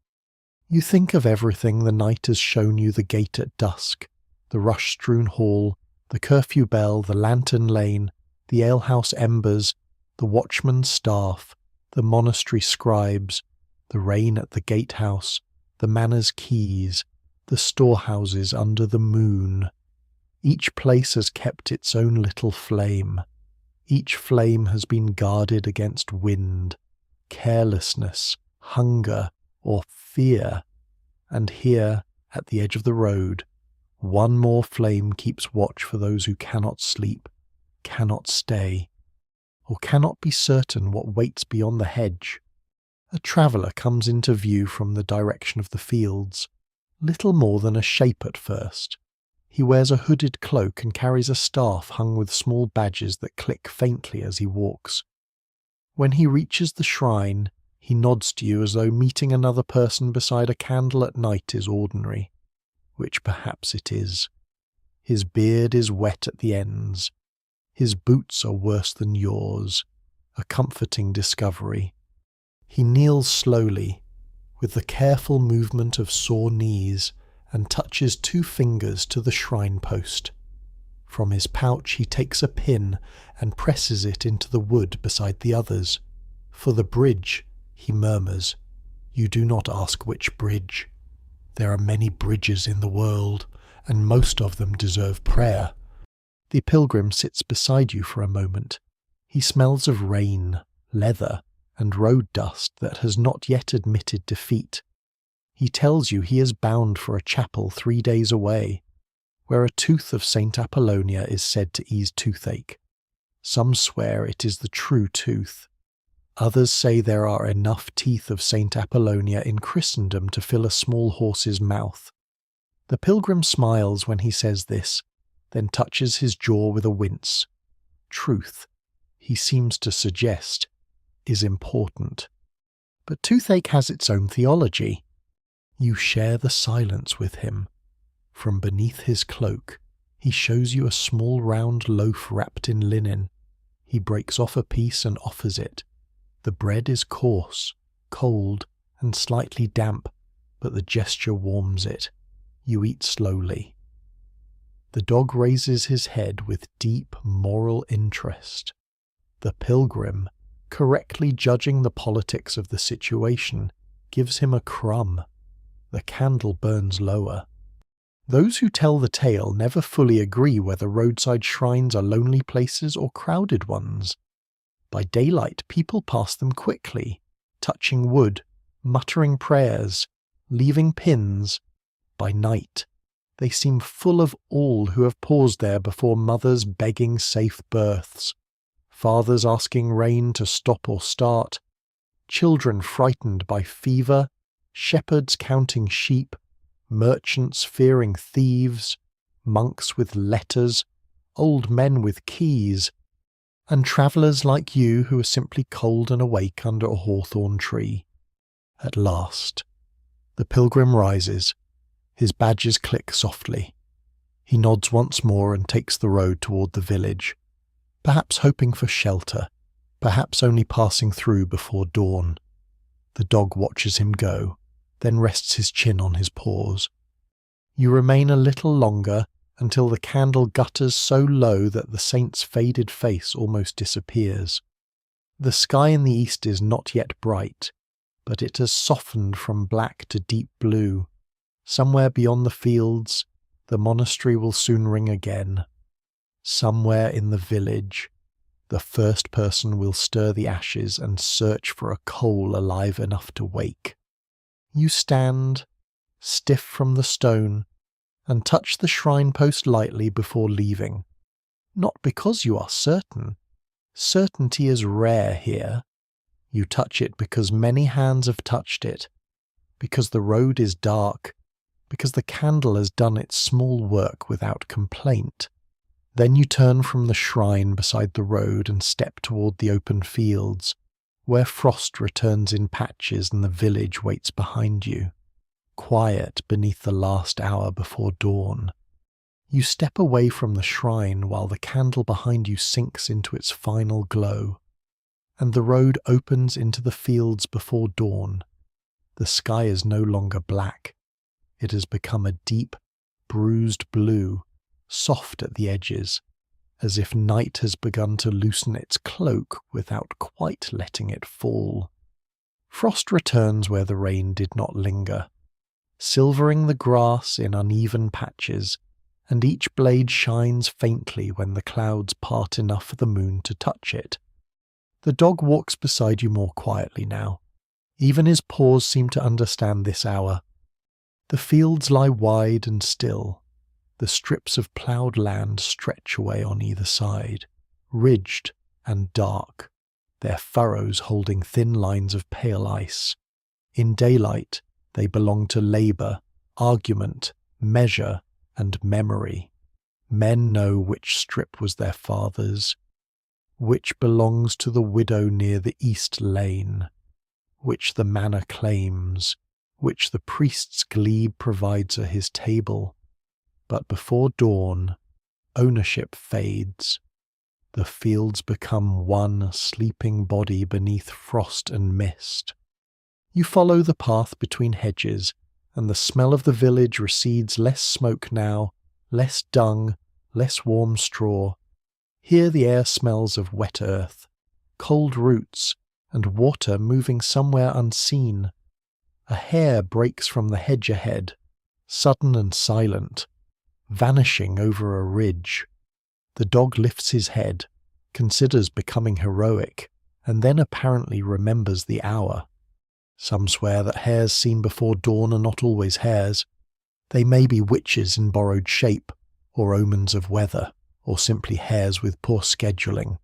You think of everything the night has shown you: the gate at dusk, the rush-strewn hall, the curfew bell, the lantern lane, the alehouse embers, the watchman's staff, the monastery scribes, the rain at the gatehouse, the manor's keys, the storehouses under the moon. Each place has kept its own little flame. Each flame has been guarded against wind, carelessness, hunger, or fear. And here, at the edge of the road, one more flame keeps watch for those who cannot sleep, cannot stay, or cannot be certain what waits beyond the hedge. A traveller comes into view from the direction of the fields, little more than a shape at first. He wears a hooded cloak and carries a staff hung with small badges that click faintly as he walks. When he reaches the shrine, he nods to you as though meeting another person beside a candle at night is ordinary, which perhaps it is. His beard is wet at the ends. His boots are worse than yours, a comforting discovery. He kneels slowly, with the careful movement of sore knees, and touches 2 fingers to the shrine post. From his pouch he takes a pin and presses it into the wood beside the others. For the bridge, he murmurs. You do not ask which bridge. There are many bridges in the world, and most of them deserve prayer. The pilgrim sits beside you for a moment. He smells of rain, leather, and road dust that has not yet admitted defeat. He tells you he is bound for a chapel 3 days away, where a tooth of Saint Apollonia is said to ease toothache. Some swear it is the true tooth. Others say there are enough teeth of Saint Apollonia in Christendom to fill a small horse's mouth. The pilgrim smiles when he says this, then touches his jaw with a wince. Truth, he seems to suggest, is important. But toothache has its own theology. You share the silence with him. From beneath his cloak, he shows you a small round loaf wrapped in linen. He breaks off a piece and offers it. The bread is coarse, cold, and slightly damp, but the gesture warms it. You eat slowly. The dog raises his head with deep moral interest. The pilgrim, correctly judging the politics of the situation, gives him a crumb. The candle burns lower. Those who tell the tale never fully agree whether roadside shrines are lonely places or crowded ones. By daylight, people pass them quickly, touching wood, muttering prayers, leaving pins. By night, they seem full of all who have paused there before mothers begging safe births, fathers asking rain to stop or start, children frightened by fever, shepherds counting sheep, merchants fearing thieves, monks with letters, old men with keys, and travellers like you who are simply cold and awake under a hawthorn tree. At last, the pilgrim rises. His badges click softly. He nods once more and takes the road toward the village, perhaps hoping for shelter, perhaps only passing through before dawn. The dog watches him go, then rests his chin on his paws. You remain a little longer until the candle gutters so low that the saint's faded face almost disappears. The sky in the east is not yet bright, but it has softened from black to deep blue. Somewhere beyond the fields, the monastery will soon ring again. Somewhere in the village, the first person will stir the ashes and search for a coal alive enough to wake. You stand, stiff from the stone, and touch the shrine post lightly before leaving. Not because you are certain. Certainty is rare here. You touch it because many hands have touched it, because the road is dark, because the candle has done its small work without complaint. Then you turn from the shrine beside the road and step toward the open fields, where frost returns in patches and the village waits behind you, quiet beneath the last hour before dawn. You step away from the shrine while the candle behind you sinks into its final glow, and the road opens into the fields before dawn. The sky is no longer black. It has become a deep, bruised blue, soft at the edges, as if night has begun to loosen its cloak without quite letting it fall. Frost returns where the rain did not linger, silvering the grass in uneven patches, and each blade shines faintly when the clouds part enough for the moon to touch it. The dog walks beside you more quietly now. Even his paws seem to understand this hour. The fields lie wide and still. The strips of ploughed land stretch away on either side. ridged and dark, their furrows holding thin lines of pale ice. In daylight, they belong to labour, argument, measure, and memory. Men know which strip was their father's, which belongs to the widow near the east lane, which the manor claims, which the priest's glebe provides at his table. But before dawn, ownership fades. The fields become one sleeping body beneath frost and mist. You follow the path between hedges, and the smell of the village recedes, less smoke now, less dung, less warm straw. Here the air smells of wet earth, cold roots, and water moving somewhere unseen. A hare breaks from the hedge ahead, sudden and silent, vanishing over a ridge. The dog lifts his head, considers becoming heroic, and then apparently remembers the hour. Some swear that hares seen before dawn are not always hares. They may be witches in borrowed shape, or omens of weather, or simply hares with poor scheduling.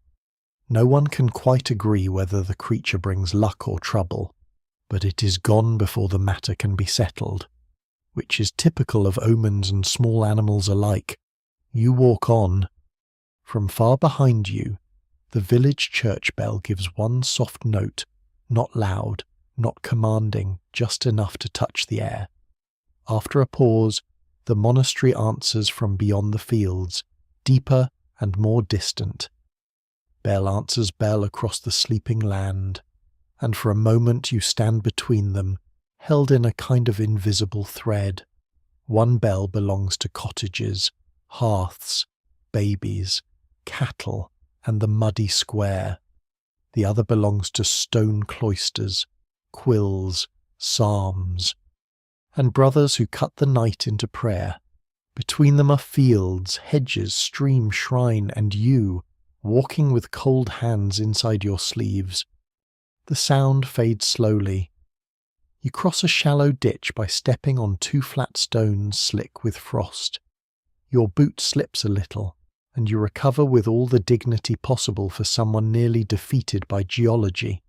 No one can quite agree whether the creature brings luck or trouble, but it is gone before the matter can be settled, which is typical of omens and small animals alike. You walk on. From far behind you, the village church bell gives one soft note, not loud, not commanding, just enough to touch the air. After a pause, the monastery answers from beyond the fields, deeper and more distant. Bell answers bell across the sleeping land, and for a moment you stand between them, held in a kind of invisible thread. One bell belongs to cottages, hearths, babies, cattle, and the muddy square. The other belongs to stone cloisters, quills, psalms, and brothers who cut the night into prayer. Between them are fields, hedges, stream, shrine, and you, walking with cold hands inside your sleeves. The sound fades slowly. You cross a shallow ditch by stepping on 2 flat stones slick with frost. Your boot slips a little, and you recover with all the dignity possible for someone nearly defeated by geology.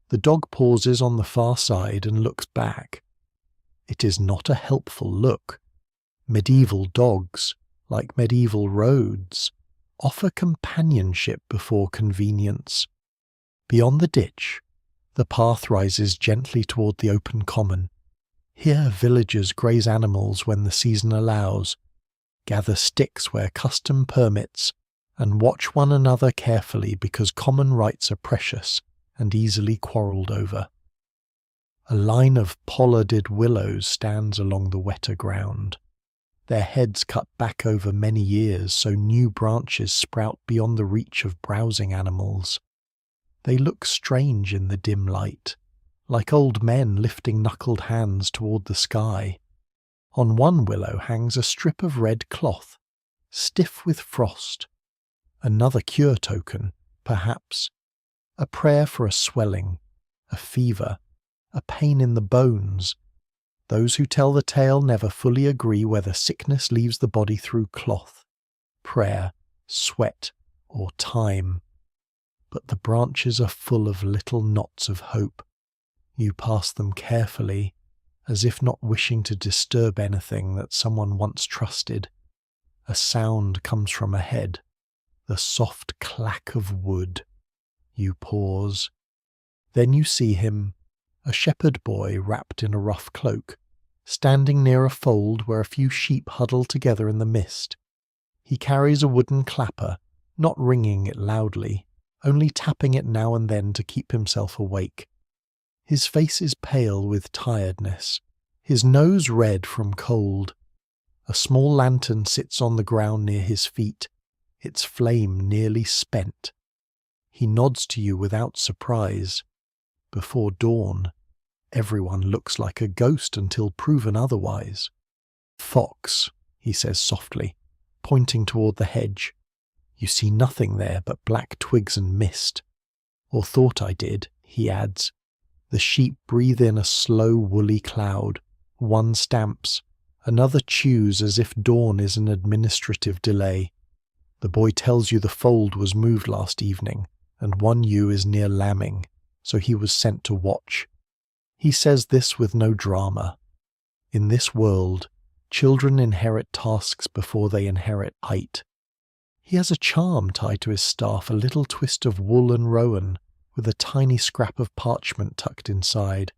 The dog pauses on the far side and looks back. It is not a helpful look. Medieval dogs, like medieval roads, offer companionship before convenience. Beyond the ditch, the path rises gently toward the open common. Here villagers graze animals when the season allows, gather sticks where custom permits, and watch one another carefully because common rights are precious and easily quarrelled over. A line of pollarded willows stands along the wetter ground, their heads cut back over many years so new branches sprout beyond the reach of browsing animals. They look strange in the dim light, like old men lifting knuckled hands toward the sky. On one willow hangs a strip of red cloth, stiff with frost. Another cure token, perhaps. A prayer for a swelling, a fever, a pain in the bones. Those who tell the tale never fully agree whether sickness leaves the body through cloth, prayer, sweat, or time. But the branches are full of little knots of hope. You pass them carefully, as if not wishing to disturb anything that someone once trusted. A sound comes from ahead, the soft clack of wood. You pause. Then you see him, a shepherd boy wrapped in a rough cloak, standing near a fold where a few sheep huddle together in the mist. He carries a wooden clapper, not ringing it loudly, only tapping it now and then to keep himself awake. His face is pale with tiredness, his nose red from cold. A small lantern sits on the ground near his feet, its flame nearly spent. He nods to you without surprise. Before dawn, everyone looks like a ghost until proven otherwise. "Fox," he says softly, pointing toward the hedge. You see nothing there but black twigs and mist. Or thought I did, he adds. The sheep breathe in a slow woolly cloud. One stamps, another chews as if dawn is an administrative delay. The boy tells you the fold was moved last evening, and one ewe is near lambing, so he was sent to watch. He says this with no drama. In this world, children inherit tasks before they inherit height. He has a charm tied to his staff, a little twist of wool and rowan, with a tiny scrap of parchment tucked inside.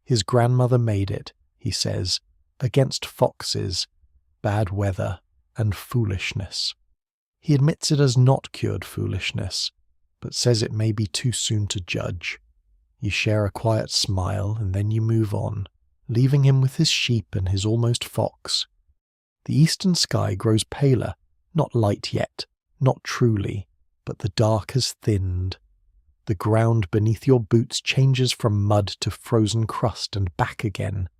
His grandmother made it, he says, against foxes, bad weather, and foolishness. He admits it has not cured foolishness, but says it may be too soon to judge. You share a quiet smile, and then you move on, leaving him with his sheep and his almost fox. The eastern sky grows paler, not light yet, not truly, but the dark has thinned. The ground beneath your boots changes from mud to frozen crust and back again.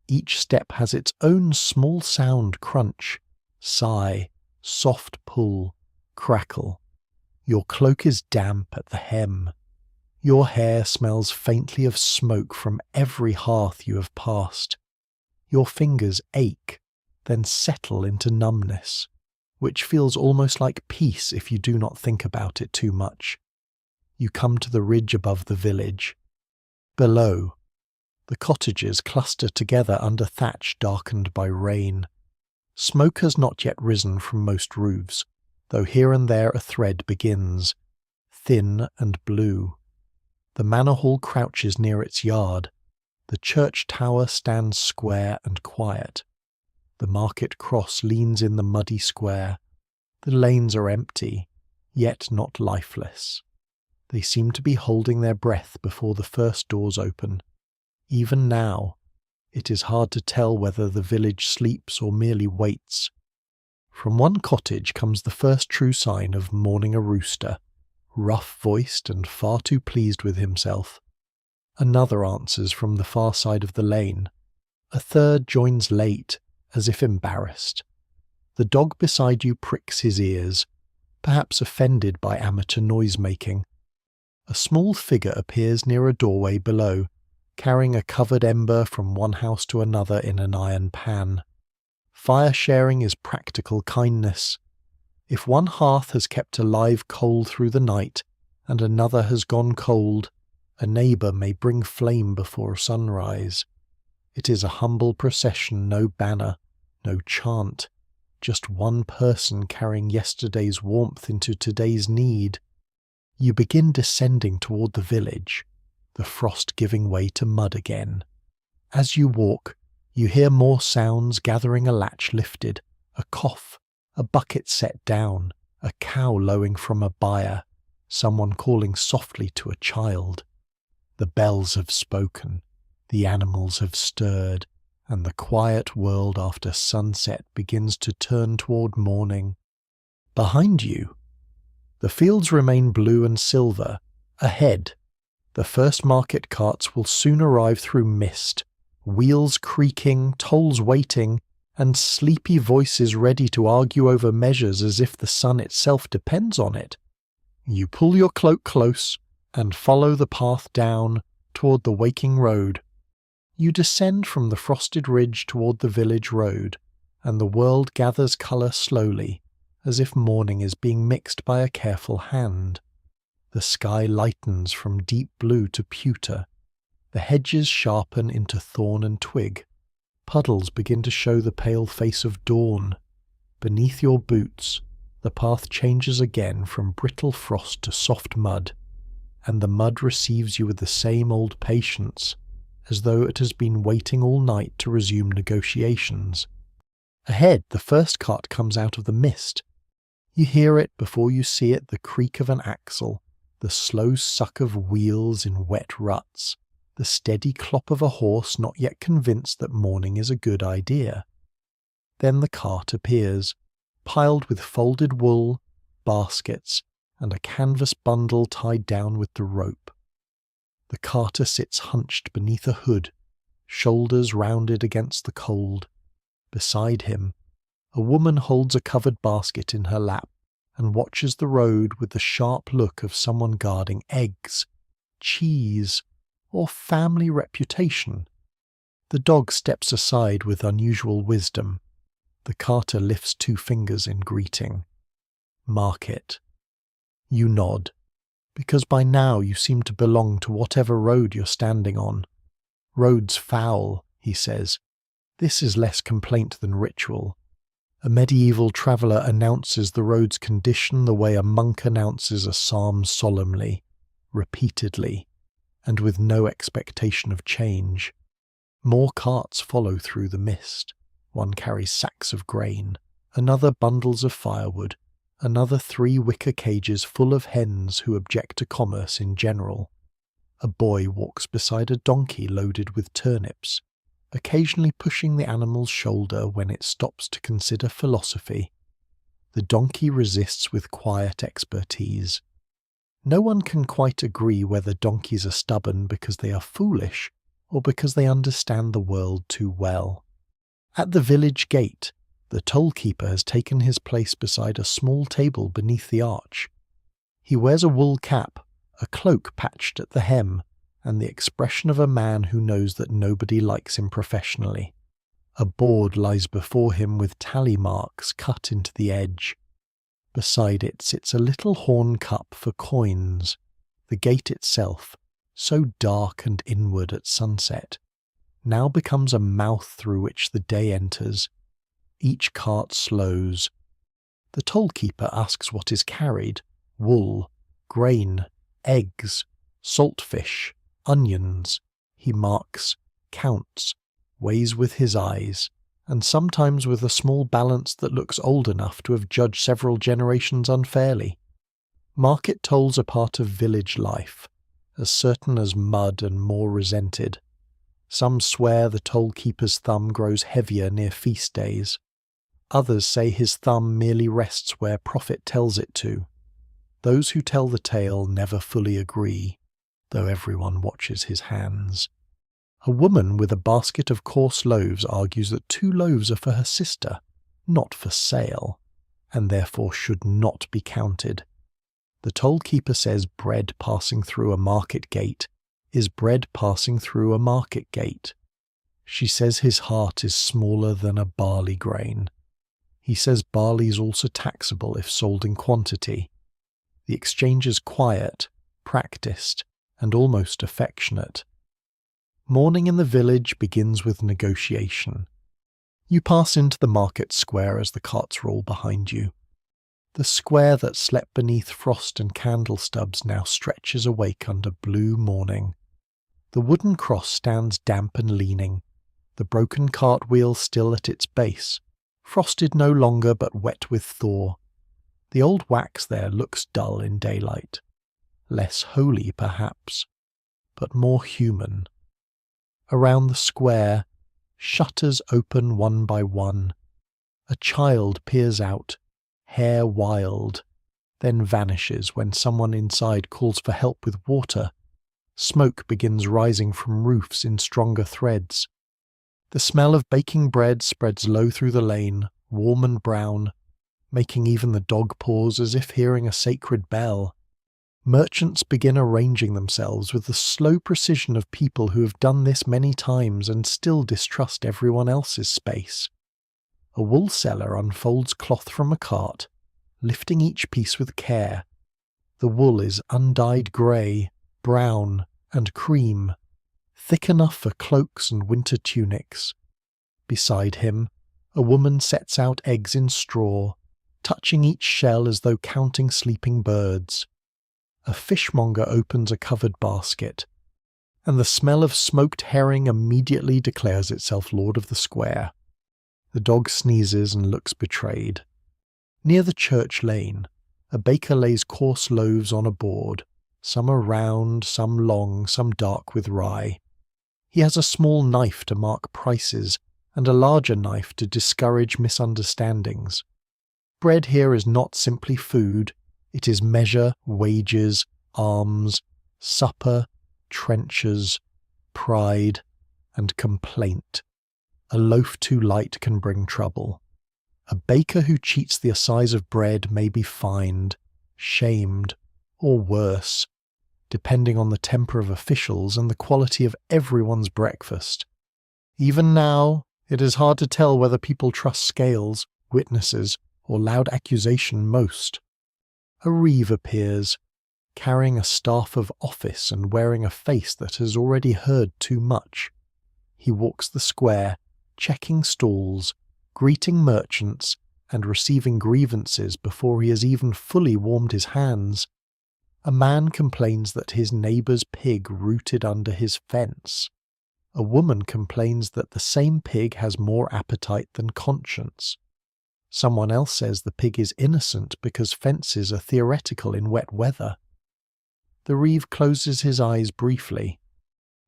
Each step has its own small sound: crunch, sigh, soft pull, crackle. Your cloak is damp at the hem. Your hair smells faintly of smoke from every hearth you have passed. Your fingers ache, then settle into numbness, which feels almost like peace if you do not think about it too much. You come to the ridge above the village. Below, the cottages cluster together under thatch darkened by rain. Smoke has not yet risen from most roofs, though here and there a thread begins, thin and blue. The manor hall crouches near its yard. The church tower stands square and quiet. The market cross leans in the muddy square. The lanes are empty, yet not lifeless. They seem to be holding their breath before the first doors open. Even now, it is hard to tell whether the village sleeps or merely waits. From one cottage comes the first true sign of mourning a rooster, rough-voiced and far too pleased with himself. Another answers from the far side of the lane. A third joins late, as if embarrassed. The dog beside you pricks his ears, perhaps offended by amateur noise-making. A small figure appears near a doorway below, carrying a covered ember from one house to another in an iron pan. Fire-sharing is practical kindness. If one hearth has kept a live coal through the night, and another has gone cold, a neighbour may bring flame before sunrise. It is a humble procession, no banner, no chant, just one person carrying yesterday's warmth into today's need. You begin descending toward the village, the frost giving way to mud again. As you walk, you hear more sounds: gathering, a latch lifted, a cough, a bucket set down, a cow lowing from a byre, someone calling softly to a child. The bells have spoken, the animals have stirred, and the quiet world after sunset begins to turn toward morning. Behind you, the fields remain blue and silver. Ahead, the first market carts will soon arrive through mist, wheels creaking, tolls waiting, and sleepy voices ready to argue over measures as if the sun itself depends on it. You pull your cloak close and follow the path down toward the waking road. You descend from the frosted ridge toward the village road, and the world gathers colour slowly, as if morning is being mixed by a careful hand. The sky lightens from deep blue to pewter. The hedges sharpen into thorn and twig. Puddles begin to show the pale face of dawn. Beneath your boots, the path changes again from brittle frost to soft mud, and the mud receives you with the same old patience, as though it has been waiting all night to resume negotiations. Ahead, the first cart comes out of the mist. You hear it before you see it, the creak of an axle, the slow suck of wheels in wet ruts, the steady clop of a horse not yet convinced that morning is a good idea. Then the cart appears, piled with folded wool, baskets, and a canvas bundle tied down with the rope. The carter sits hunched beneath a hood, shoulders rounded against the cold. Beside him, a woman holds a covered basket in her lap and watches the road with the sharp look of someone guarding eggs, cheese, or family reputation. The dog steps aside with unusual wisdom. The carter lifts 2 fingers in greeting. Market. You nod, because by now you seem to belong to whatever road you're standing on. Road's foul, he says. This is less complaint than ritual. A medieval traveller announces the road's condition the way a monk announces a psalm solemnly, repeatedly, and with no expectation of change. More carts follow through the mist. One carries sacks of grain, another bundles of firewood, another 3 wicker cages full of hens who object to commerce in general. A boy walks beside a donkey loaded with turnips, occasionally pushing the animal's shoulder when it stops to consider philosophy. The donkey resists with quiet expertise. No one can quite agree whether donkeys are stubborn because they are foolish or because they understand the world too well. At the village gate, the toll-keeper has taken his place beside a small table beneath the arch. He wears a wool cap, a cloak patched at the hem, and the expression of a man who knows that nobody likes him professionally. A board lies before him with tally marks cut into the edge. Beside it sits a little horn cup for coins. The gate itself, so dark and inward at sunset, now becomes a mouth through which the day enters. Each cart slows. The toll-keeper asks what is carried: wool, grain, eggs, saltfish, onions. He marks, counts, weighs with his eyes, and sometimes with a small balance that looks old enough to have judged several generations unfairly. Market tolls are part of village life, as certain as mud and more resented. Some swear the toll-keeper's thumb grows heavier near feast days. Others say his thumb merely rests where profit tells it to. Those who tell the tale never fully agree, though everyone watches his hands. A woman with a basket of coarse loaves argues that 2 loaves are for her sister, not for sale, and therefore should not be counted. The toll-keeper says bread passing through a market gate is bread passing through a market gate. She says his heart is smaller than a barley grain. He says barley is also taxable if sold in quantity. The exchange is quiet, practiced, and almost affectionate. Morning in the village begins with negotiation. You pass into the market square as the carts roll behind you. The square that slept beneath frost and candle stubs now stretches awake under blue morning. The wooden cross stands damp and leaning, the broken cart wheel still at its base, frosted no longer but wet with thaw. The old wax there looks dull in daylight. Less holy, perhaps, but more human. Around the square, shutters open one by one. A child peers out, hair wild, then vanishes when someone inside calls for help with water. Smoke begins rising from roofs in stronger threads. The smell of baking bread spreads low through the lane, warm and brown, making even the dog pause as if hearing a sacred bell. Merchants begin arranging themselves with the slow precision of people who have done this many times and still distrust everyone else's space. A wool seller unfolds cloth from a cart, lifting each piece with care. The wool is undyed grey, brown, and cream, thick enough for cloaks and winter tunics. Beside him, a woman sets out eggs in straw, touching each shell as though counting sleeping birds. A fishmonger opens a covered basket, and the smell of smoked herring immediately declares itself lord of the square. The dog sneezes and looks betrayed. Near the church lane, a baker lays coarse loaves on a board. Some are round, some long, some dark with rye. He has a small knife to mark prices and a larger knife to discourage misunderstandings. Bread here is not simply food, it is measure, wages, alms, supper, trenchers, pride, and complaint. A loaf too light can bring trouble. A baker who cheats the assize of bread may be fined, shamed, or worse, depending on the temper of officials and the quality of everyone's breakfast. Even now, it is hard to tell whether people trust scales, witnesses, or loud accusation most. A reeve appears, carrying a staff of office and wearing a face that has already heard too much. He walks the square, checking stalls, greeting merchants, and receiving grievances before he has even fully warmed his hands. A man complains that his neighbour's pig rooted under his fence. A woman complains that the same pig has more appetite than conscience. Someone else says the pig is innocent because fences are theoretical in wet weather. The reeve closes his eyes briefly,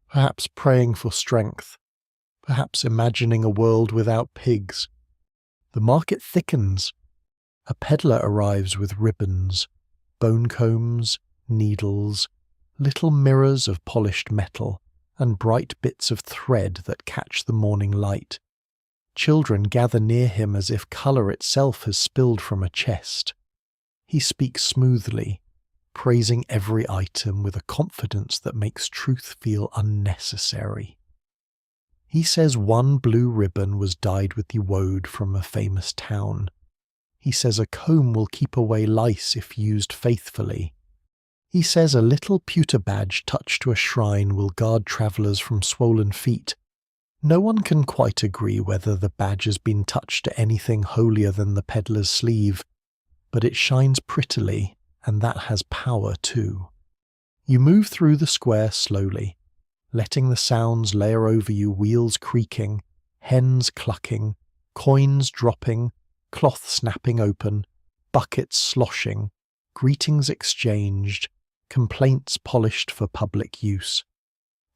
perhaps praying for strength, perhaps imagining a world without pigs. The market thickens. A peddler arrives with ribbons, bone combs, needles, little mirrors of polished metal, and bright bits of thread that catch the morning light. Children gather near him as if colour itself has spilled from a chest. He speaks smoothly, praising every item with a confidence that makes truth feel unnecessary. He says one blue ribbon was dyed with the woad from a famous town. He says a comb will keep away lice if used faithfully. He says a little pewter badge touched to a shrine will guard travellers from swollen feet. No one can quite agree whether the badge has been touched to anything holier than the peddler's sleeve, but it shines prettily, and that has power too. You move through the square slowly, letting the sounds layer over you, wheels creaking, hens clucking, coins dropping, cloth snapping open, buckets sloshing, greetings exchanged, complaints polished for public use.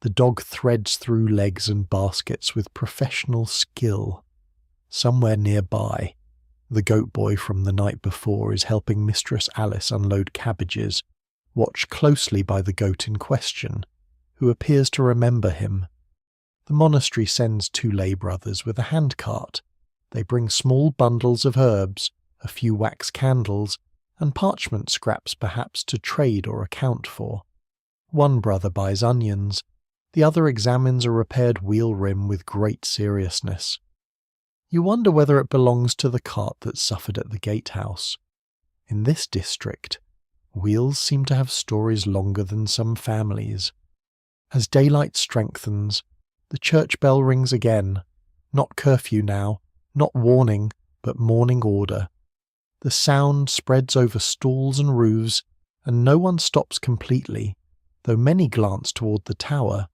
The dog threads through legs and baskets with professional skill. Somewhere nearby, the goat boy from the night before is helping Mistress Alice unload cabbages, watched closely by the goat in question, who appears to remember him. The monastery sends 2 lay brothers with a handcart. They bring small bundles of herbs, a few wax candles, and parchment scraps perhaps to trade or account for. One brother buys onions, the other examines a repaired wheel rim with great seriousness. You wonder whether it belongs to the cart that suffered at the gatehouse. In this district, wheels seem to have stories longer than some families. As daylight strengthens, the church bell rings again, not curfew now, not warning, but morning order. The sound spreads over stalls and roofs, and no one stops completely, though many glance toward the tower.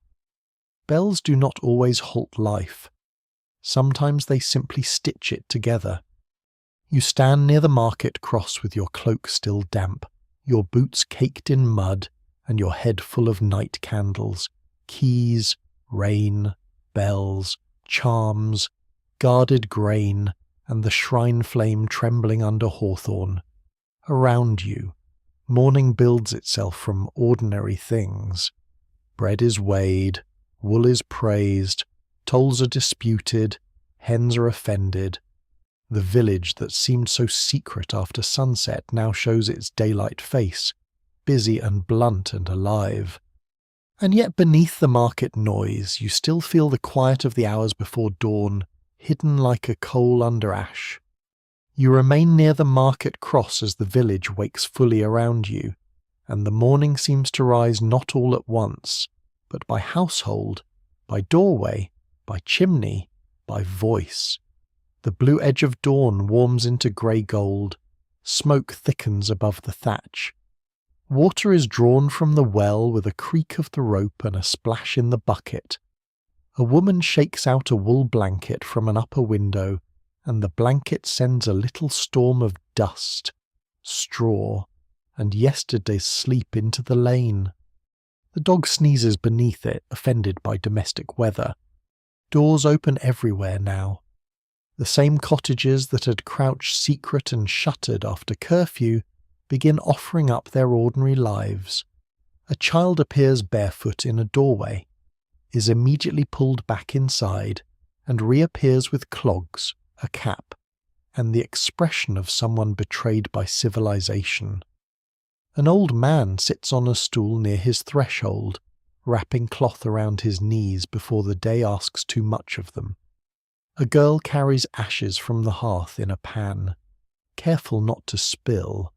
Bells do not always halt life. Sometimes they simply stitch it together. You stand near the market cross with your cloak still damp, your boots caked in mud, and your head full of night candles, keys, rain, bells, charms, guarded grain, and the shrine flame trembling under hawthorn. Around you, morning builds itself from ordinary things. Bread is weighed, wool is praised, tolls are disputed, hens are offended. The village that seemed so secret after sunset now shows its daylight face, busy and blunt and alive. And yet beneath the market noise you still feel the quiet of the hours before dawn, hidden like a coal under ash. You remain near the market cross as the village wakes fully around you, and the morning seems to rise not all at once, but by household, by doorway, by chimney, by voice. The blue edge of dawn warms into grey gold, smoke thickens above the thatch. Water is drawn from the well with a creak of the rope and a splash in the bucket. A woman shakes out a wool blanket from an upper window, and the blanket sends a little storm of dust, straw, and yesterday's sleep into the lane. The dog sneezes beneath it, offended by domestic weather. Doors open everywhere now. The same cottages that had crouched secret and shuttered after curfew begin offering up their ordinary lives. A child appears barefoot in a doorway, is immediately pulled back inside, and reappears with clogs, a cap, and the expression of someone betrayed by civilization. An old man sits on a stool near his threshold, wrapping cloth around his knees before the day asks too much of them. A girl carries ashes from the hearth in a pan, careful not to spill,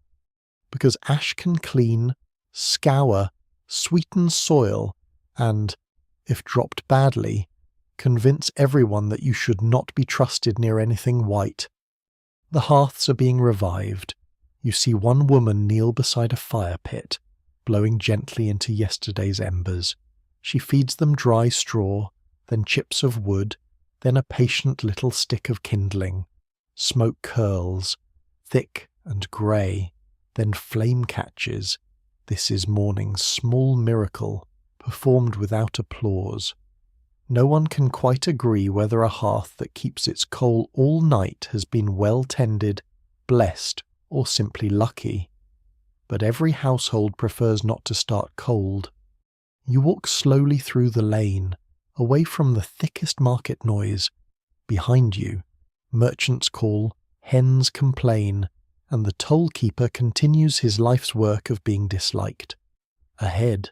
because ash can clean, scour, sweeten soil, and, if dropped badly, convince everyone that you should not be trusted near anything white. The hearths are being revived. You see one woman kneel beside a fire pit, blowing gently into yesterday's embers. She feeds them dry straw, then chips of wood, then a patient little stick of kindling. Smoke curls, thick and grey, then flame catches. This is morning's small miracle, performed without applause. No one can quite agree whether a hearth that keeps its coal all night has been well tended, blessed, or simply lucky. But every household prefers not to start cold. You walk slowly through the lane, away from the thickest market noise. Behind you, merchants call, hens complain, and the toll-keeper continues his life's work of being disliked. Ahead,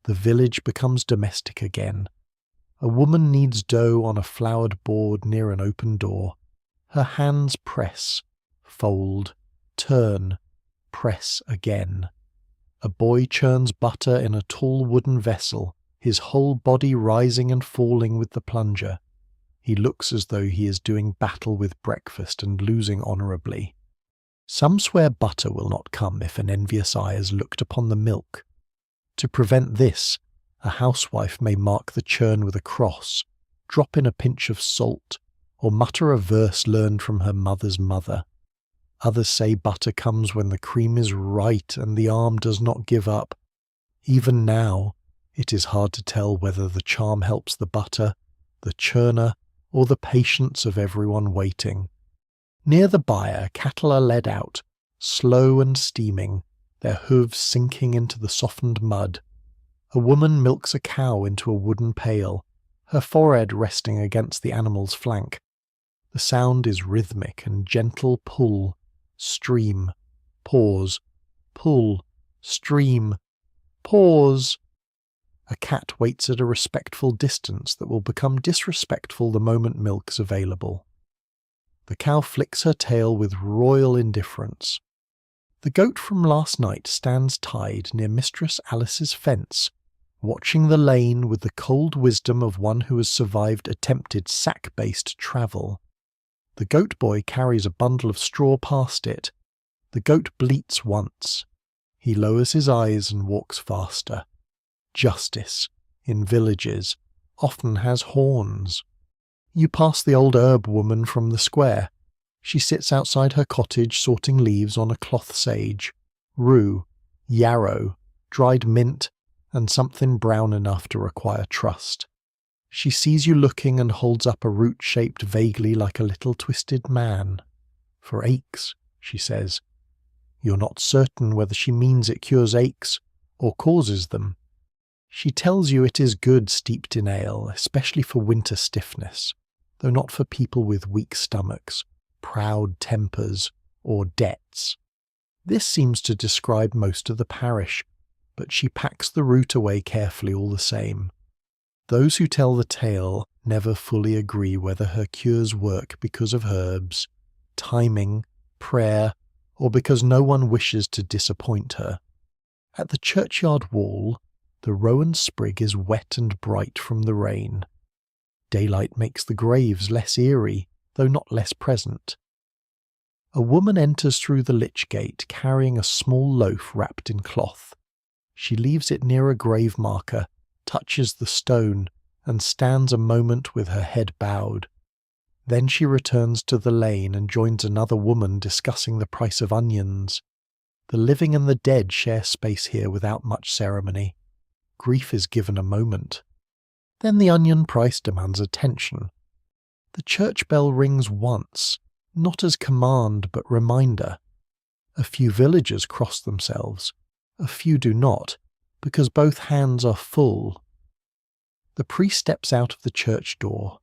the village becomes domestic again. A woman kneads dough on a flowered board near an open door. Her hands press, fold, turn, press again. A boy churns butter in a tall wooden vessel, his whole body rising and falling with the plunger. He looks as though he is doing battle with breakfast and losing honourably. Some swear butter will not come if an envious eye has looked upon the milk. To prevent this, a housewife may mark the churn with a cross, drop in a pinch of salt, or mutter a verse learned from her mother's mother. Others say butter comes when the cream is right and the arm does not give up. Even now, it is hard to tell whether the charm helps the butter, the churner, or the patience of everyone waiting. Near the byre, cattle are led out, slow and steaming, their hooves sinking into the softened mud. A woman milks a cow into a wooden pail, her forehead resting against the animal's flank. The sound is rhythmic and gentle pull, stream, pause, pull, stream, pause. A cat waits at a respectful distance that will become disrespectful the moment milk is available. The cow flicks her tail with royal indifference. The goat from last night stands tied near Mistress Alice's fence, watching the lane with the cold wisdom of one who has survived attempted sack-based travel. The goat boy carries a bundle of straw past it. The goat bleats once. He lowers his eyes and walks faster. Justice, in villages, often has horns. You pass the old herb woman from the square. She sits outside her cottage sorting leaves on a cloth sage, rue, yarrow, dried mint, and something brown enough to require trust. She sees you looking and holds up a root shaped vaguely like a little twisted man. For aches, she says. You're not certain whether she means it cures aches or causes them. She tells you it is good steeped in ale, especially for winter stiffness, though not for people with weak stomachs, proud tempers, or debts. This seems to describe most of the parish, but she packs the root away carefully all the same. Those who tell the tale never fully agree whether her cures work because of herbs, timing, prayer, or because no one wishes to disappoint her. At the churchyard wall, the rowan sprig is wet and bright from the rain. Daylight makes the graves less eerie, though not less present. A woman enters through the lich gate carrying a small loaf wrapped in cloth. She leaves it near a grave marker, touches the stone, and stands a moment with her head bowed. Then she returns to the lane and joins another woman discussing the price of onions. The living and the dead share space here without much ceremony. Grief is given a moment. Then the onion price demands attention. The church bell rings once, not as command but reminder. A few villagers cross themselves. A few do not, because both hands are full. The priest steps out of the church door,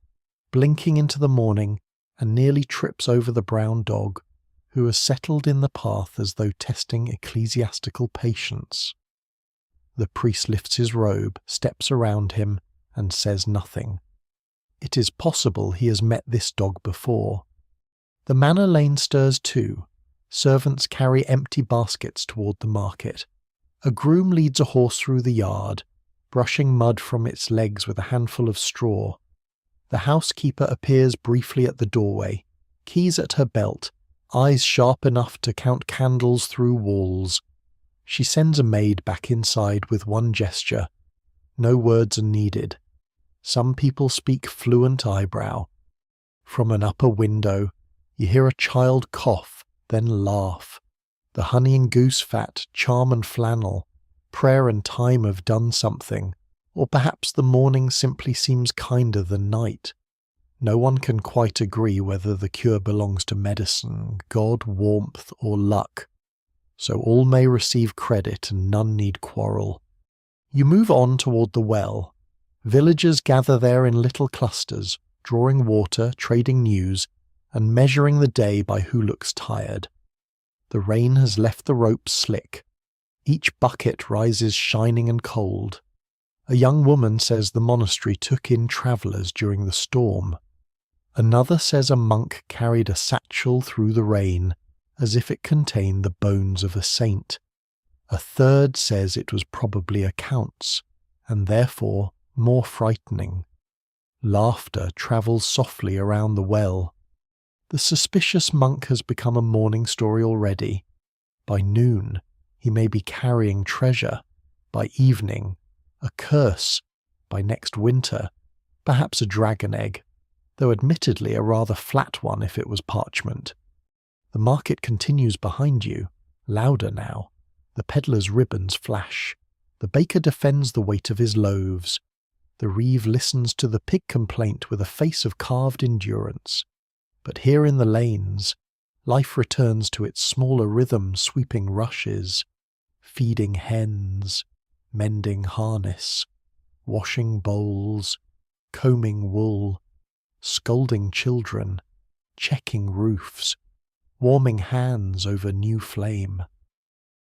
blinking into the morning, and nearly trips over the brown dog, who has settled in the path as though testing ecclesiastical patience. The priest lifts his robe, steps around him, and says nothing. It is possible he has met this dog before. The manor lane stirs too. Servants carry empty baskets toward the market. A groom leads a horse through the yard, brushing mud from its legs with a handful of straw. The housekeeper appears briefly at the doorway, keys at her belt, eyes sharp enough to count candles through walls. She sends a maid back inside with one gesture. No words are needed. Some people speak fluent eyebrow. From an upper window, you hear a child cough, then laugh. The honey and goose fat, charm and flannel, prayer and time have done something, or perhaps the morning simply seems kinder than night. No one can quite agree whether the cure belongs to medicine, God, warmth, or luck. So all may receive credit and none need quarrel. You move on toward the well. Villagers gather there in little clusters, drawing water, trading news, and measuring the day by who looks tired. The rain has left the ropes slick. Each bucket rises shining and cold. A young woman says the monastery took in travellers during the storm. Another says a monk carried a satchel through the rain, as if it contained the bones of a saint. A third says it was probably a count's, and therefore more frightening. Laughter travels softly around the well. The suspicious monk has become a morning story already. By noon, he may be carrying treasure. By evening, a curse. By next winter, perhaps a dragon egg, though admittedly a rather flat one if it was parchment. The market continues behind you, louder now. The peddler's ribbons flash. The baker defends the weight of his loaves. The reeve listens to the pig complaint with a face of carved endurance. But here in the lanes, life returns to its smaller rhythm, sweeping rushes, feeding hens, mending harness, washing bowls, combing wool, scolding children, checking roofs, warming hands over new flame.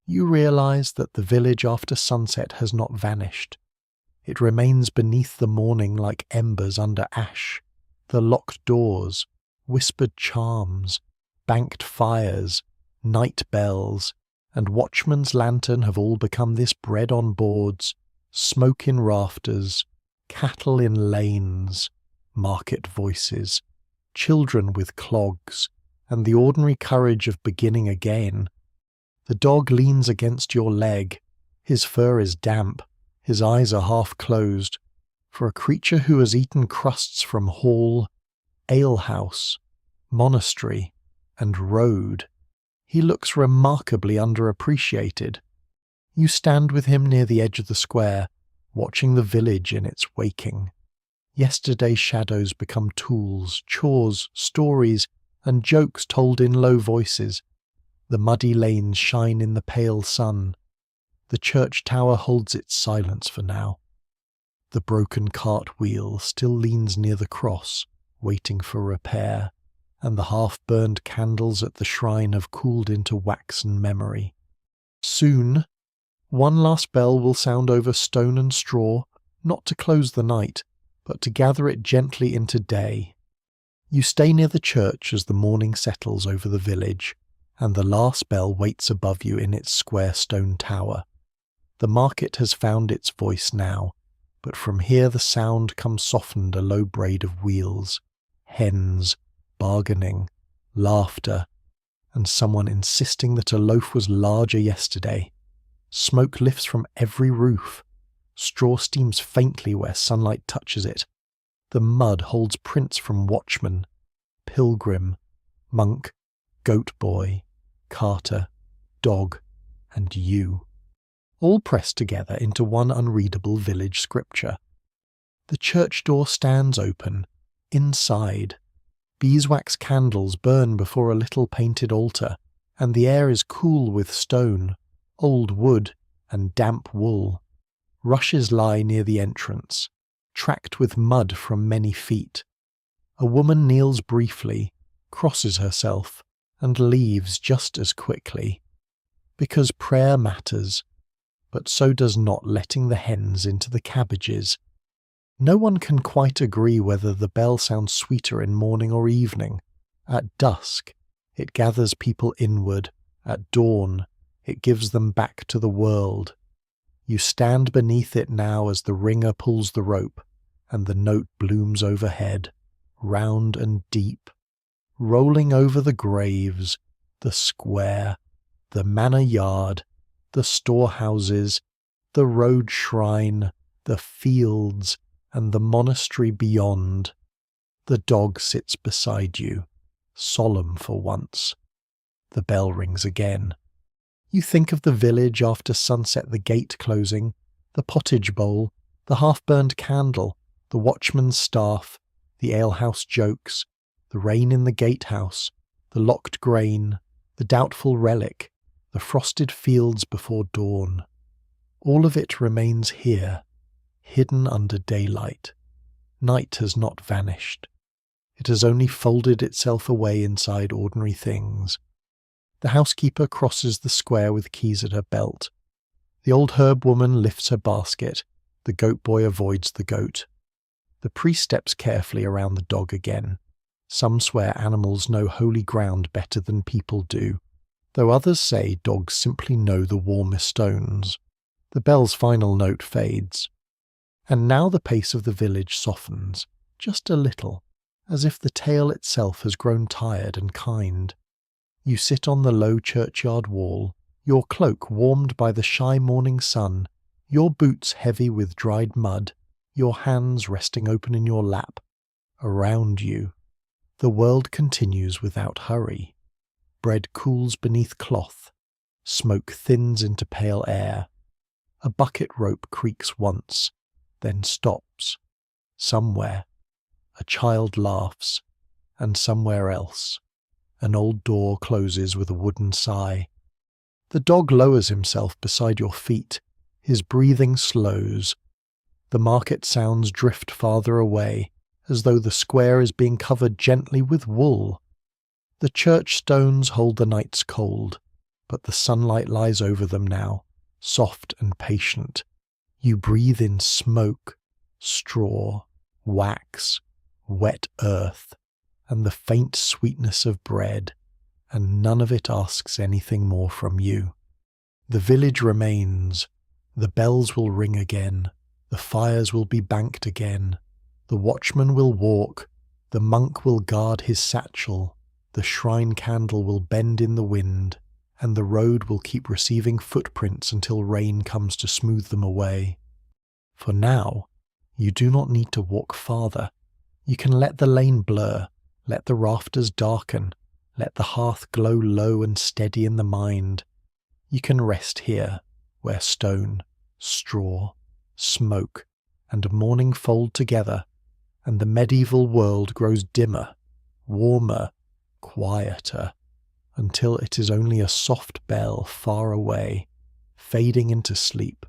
You realize that the village after sunset has not vanished. It remains beneath the morning like embers under ash. The locked doors, whispered charms, banked fires, night bells, and watchman's lantern have all become this bread on boards, smoke in rafters, cattle in lanes, market voices, children with clogs, and the ordinary courage of beginning again. The dog leans against your leg. His fur is damp. His eyes are half closed. For a creature who has eaten crusts from hall, alehouse, monastery, and road, he looks remarkably underappreciated. You stand with him near the edge of the square, watching the village in its waking. Yesterday's shadows become tools, chores, stories, and jokes told in low voices. The muddy lanes shine in the pale sun. The church tower holds its silence for now. The broken cart wheel still leans near the cross, waiting for repair, and the half-burned candles at the shrine have cooled into waxen memory. Soon, one last bell will sound over stone and straw, not to close the night, but to gather it gently into day. You stay near the church as the morning settles over the village, and the last bell waits above you in its square stone tower. The market has found its voice now, but from here the sound comes softened a low braid of wheels, hens, bargaining, laughter, and someone insisting that a loaf was larger yesterday. Smoke lifts from every roof. Straw steams faintly where sunlight touches it. The mud holds prints from watchman, pilgrim, monk, goat boy, carter, dog, and you, all pressed together into one unreadable village scripture. The church door stands open. Inside, beeswax candles burn before a little painted altar, and the air is cool with stone, old wood, and damp wool. Rushes lie near the entrance, tracked with mud from many feet. A woman kneels briefly, crosses herself, and leaves just as quickly. Because prayer matters, but so does not letting the hens into the cabbages. No one can quite agree whether the bell sounds sweeter in morning or evening. At dusk, It gathers people inward. At dawn, it gives them back to the world. You stand beneath it now as the ringer pulls the rope, and the note blooms overhead, round and deep, rolling over the graves, the square, the manor yard, the storehouses, the road shrine, the fields, and the monastery beyond. The dog sits beside you, solemn for once. The bell rings again. You think of the village after sunset, the gate closing, the pottage bowl, the half-burned candle, the watchman's staff, the alehouse jokes, the rain in the gatehouse, the locked grain, the doubtful relic, the frosted fields before dawn. All of it remains here, hidden under daylight. Night has not vanished. It has only folded itself away inside ordinary things. The housekeeper crosses the square with keys at her belt. The old herb woman lifts her basket. The goat boy avoids the goat. The priest steps carefully around the dog again. Some swear animals know holy ground better than people do, though others say dogs simply know the warmest stones. The bell's final note fades. And now the pace of the village softens, just a little, as if the tale itself has grown tired and kind. You sit on the low churchyard wall, your cloak warmed by the shy morning sun, your boots heavy with dried mud, your hands resting open in your lap. Around you, the world continues without hurry. Bread cools beneath cloth. Smoke thins into pale air. A bucket rope creaks once, then stops. Somewhere, a child laughs, and somewhere else, an old door closes with a wooden sigh. The dog lowers himself beside your feet. His breathing slows. The market sounds drift farther away, as though the square is being covered gently with wool. The church stones hold the night's cold, but the sunlight lies over them now, soft and patient. You breathe in smoke, straw, wax, wet earth, and the faint sweetness of bread, and none of it asks anything more from you. The village remains. The bells will ring again. The fires will be banked again. The watchman will walk. The monk will guard his satchel. The shrine candle will bend in the wind, and the road will keep receiving footprints until rain comes to smooth them away. For now, you do not need to walk farther. You can let the lane blur, let the rafters darken, let the hearth glow low and steady in the mind. You can rest here, where stone, straw, smoke, and morning fold together, and the medieval world grows dimmer, warmer, quieter, until it is only a soft bell far away, fading into sleep,